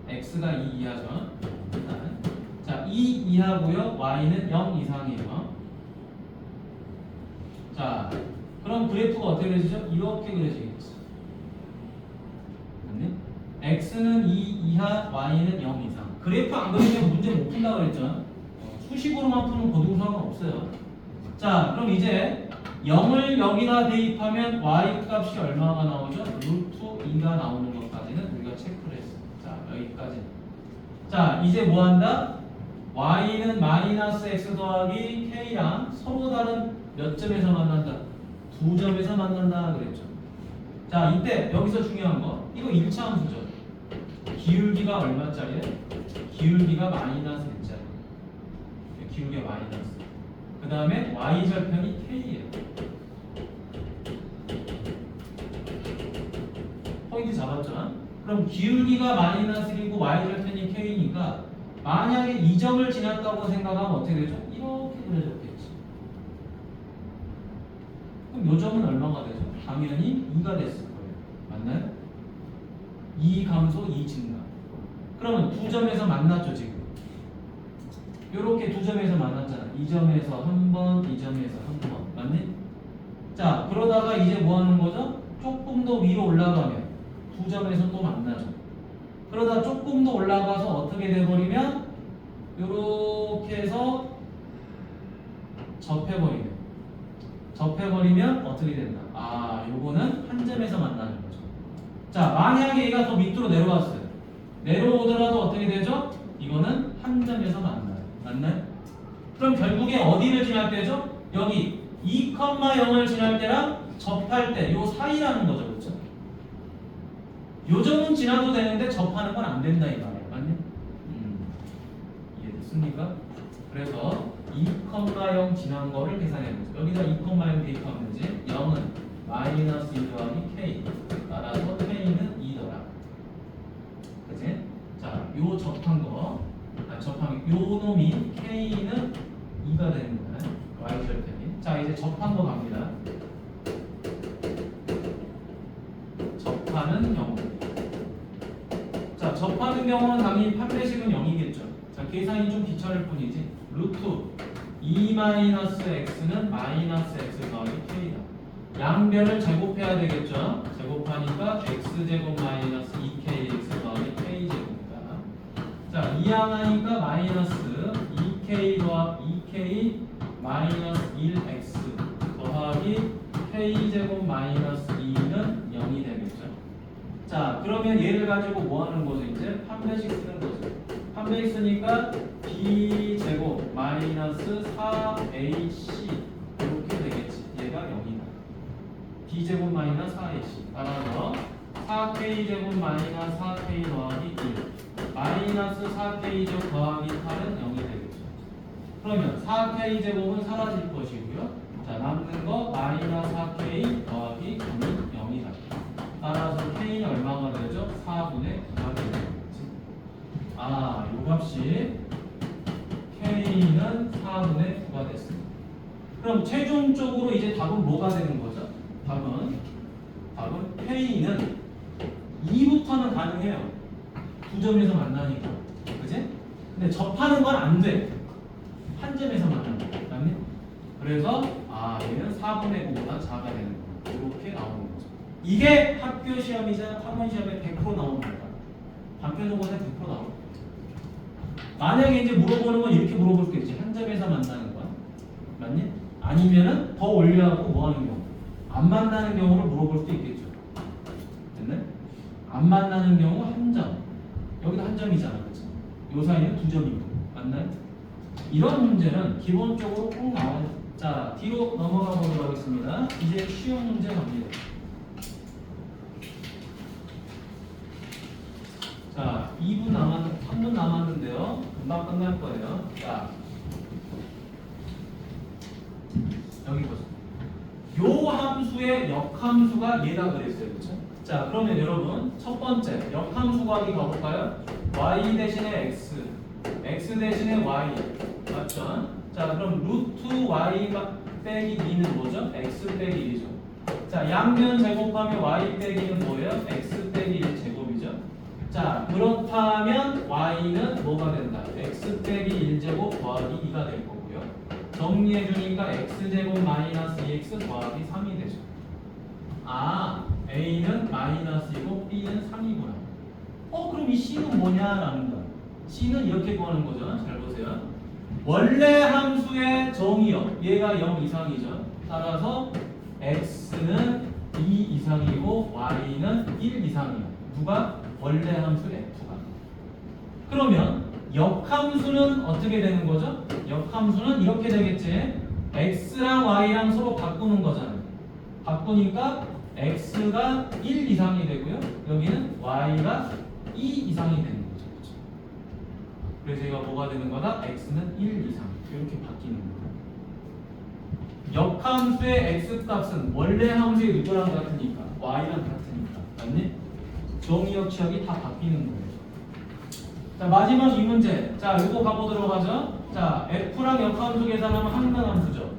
x가 2 이하죠. 일단. 자, 2 이하고요. y는 0 이상이에요. 자, 그럼 그래프가 어떻게 되죠? 이렇게 그려지겠지. 맞니? x는 2 이하, y는 0 이상. 그래프 안 그리면 문제 못 푼다 그랬죠? 수식으로만 푸는 고등상은 없어요. 자, 그럼 이제 0을 여기다 대입하면 y 값이 얼마가 나오죠? 루트 2가 나오는 것까지는 우리가 체크를 했어. 자, 여기까지. 자, 이제 뭐 한다? y는 마이너스 x 더하기 k랑 서로 다른 몇 점에서 만난다? 두 점에서 만난다 그랬죠. 자, 이때 여기서 중요한 거 이거 1차 함수죠. 기울기가 얼마짜리예요? 기울기가 마이너스 1짜리. 기울기가 마이너스. 그 다음에 y절편이 k예요. 포인트 잡았죠? 그럼 기울기가 마이너스 1이고 y절편이 k니까 만약에 이 점을 지났다고 생각하면 어떻게 되죠? 이렇게 그려졌겠지. 그럼 이 점은 얼마가 되죠? 당연히 2가 됐을 거예요. 맞나요? 2 감소 2 증가. 그러면 두 점에서 만났죠 지금. 요렇게 두 점에서 만났잖아. 이 점에서 한 번, 이 점에서 한 번. 맞니? 자, 그러다가 이제 뭐 하는 거죠? 조금 더 위로 올라가면 두 점에서 또 만나죠. 그러다 조금 더 올라가서 어떻게 돼버리면 요렇게 해서 접해버리면 어떻게 된다? 아, 요거는 한 점에서 만나는 거죠. 자, 만약에 얘가 더 밑으로 내려왔어요. 내려오더라도 어떻게 되죠? 이거는 한 점에서 만나요. 맞나요? 그럼 결국에 어디를 지날 때죠? 여기 2,0을 지날 때랑 접할 때 요 사이라는 거죠. 그렇죠? 요 점은 지나도 되는데 접하는 건 안 된다 이 말이에요. 맞니? 이해됐습니까? 그래서 2,0 지난 거를 계산해보죠. 여기다 2,0 대입하면 0은 마이너스 2 더하기 k 따라서 k는 2더라. 그치? 자, 요 접한 거 요 놈이 k는 2가 되는 거야. y절편이. 자, 이제 접한 거 갑니다. 접하는 경우. 자, 접하는 경우는 당연히 판매식은 0이겠죠. 자, 계산이 좀 귀찮을 뿐이지. 루트 2-x는 마이너스 x 더하기 k다. 양변을 제곱해야 되겠죠. 제곱하니까 x제곱 마이너스 2kx 더하기 k제곱이다. 자, 이항하니까 마이너스 2k 더하기 2k 마이너스 1x 더하기 k제곱 마이너스 2는 0이 되겠죠. 자, 그러면 얘를 가지고 뭐 하는 거죠? 이제 판매식 쓰는 거죠. 판매식 쓰니까 b제곱 마이너스 4ac 이렇게 되겠지. 얘가 0이다. b제곱 마이너스 4ac 따라서 4k제곱 마이너스 4k 더하기 1 마이너스 4k제곱 더하기 8은 0이 되겠죠. 그러면 4k제곱은 사라질 것이고요. 자, 남는 거 마이너스 4k 더하기 9는 0이다. 따라서 k는 얼마가 되죠? 4분의 9가 되겠지. 아, 요 값이 k는 4분의 9가 됐습니다. 그럼 최종적으로 이제 답은 뭐가 되는 거죠? 답은 k는 2부터는 가능해요. 두 점에서 만나니까. 그지? 근데 접하는 건 안 돼. 한 점에서 만난다. 맞니? 그래서 얘는 4분의 9보다 작아야 되는 거. 이렇게 나오는 거죠. 이게 학교 시험이자 학원 시험에 100% 나오는 거다. 단편적으로 100% 나오는 거죠. 만약에 이제 물어보는 건 이렇게 물어볼 수 있지. 한 점에서 만나는 건. 맞니? 아니면은 더 올려하고 뭐 하는 경우? 안 만나는 경우를 물어볼 수도 있겠죠. 됐네? 안 만나는 경우 한 점. 여기도 한 점이잖아. 그렇죠? 요 사이는 두 점이고. 맞나요? 이런 문제는 기본적으로 꼭 나와요. 자, 뒤로 넘어가 보도록 하겠습니다. 이제 쉬운 문제 갑니다. 자, 3분 남았는데요. 금방 끝날 거예요. 자, 여기 보세요. 요 함수의 역함수가 얘다 그랬어요. 그렇죠? 자, 그러면 여러분 첫 번째 역함수 구하기 가볼까요? y 대신에 x 대신에 y 맞죠? 자, 그럼 루트 y 빼기 2는 뭐죠? x 빼기 1이죠. 자, 양면 제곱하면 y 빼기 1은 뭐예요? x 빼기 1 제곱이죠. 자, 그렇다면 y는 뭐가 된다? x 빼기 1제곱 더하기 2가 될 거고요. 정리해주니까 x제곱 마이너스 2x 더하기 3이 되죠. a는 마이너스이고 b는 3이구나. 그럼 이 c는 뭐냐라는 거야. c는 이렇게 구하는 거죠. 잘 보세요. 원래 함수의 정의역 얘가 0 이상이죠. 따라서 x는 2 이상이고 y는 1 이상이에요. 누가? 원래 함수 f가. 그러면 역함수는 어떻게 되는 거죠? 역함수는 이렇게 되겠지. x랑 y랑 서로 바꾸는 거잖아요. 바꾸니까 x가 1 이상이 되고요. 여기는 y가 2 이상이 되는 거죠. 그렇죠? 그래서 이거 뭐가 되는 거다? x는 1 이상. 이렇게 바뀌는 거예요. 역함수의 x값은 원래 함수의 누구랑 같으니까? y랑 같으니까. 맞니? 정의역 치역이 다 바뀌는 거예요. 자, 마지막 이 문제. 자, 이거 가보도록 하죠. 자, f랑 역함수 계산하면 항등함수죠.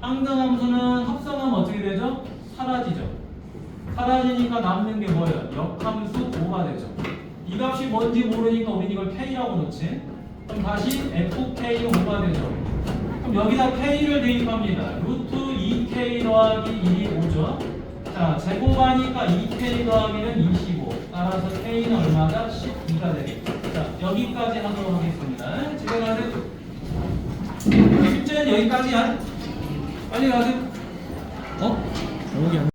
항등함수는 합성하면 어떻게 되죠? 사라지죠. 사라지니까 남는 게 뭐예요? 역함수 5가 되죠. 이 값이 뭔지 모르니까 우린 이걸 K라고 넣지. 그럼 다시 FK 5가 되죠. 그럼 여기다 K를 대입합니다. 루트 2K 더하기 1이 5죠. 자, 제곱하니까 2K 더하기는 25. 따라서 K는 얼마다? 12가 되겠죠. 자, 여기까지 하도록 하겠습니다. 집에 가세요. 숙제는 여기까지야. 빨리 가세요. 여기 안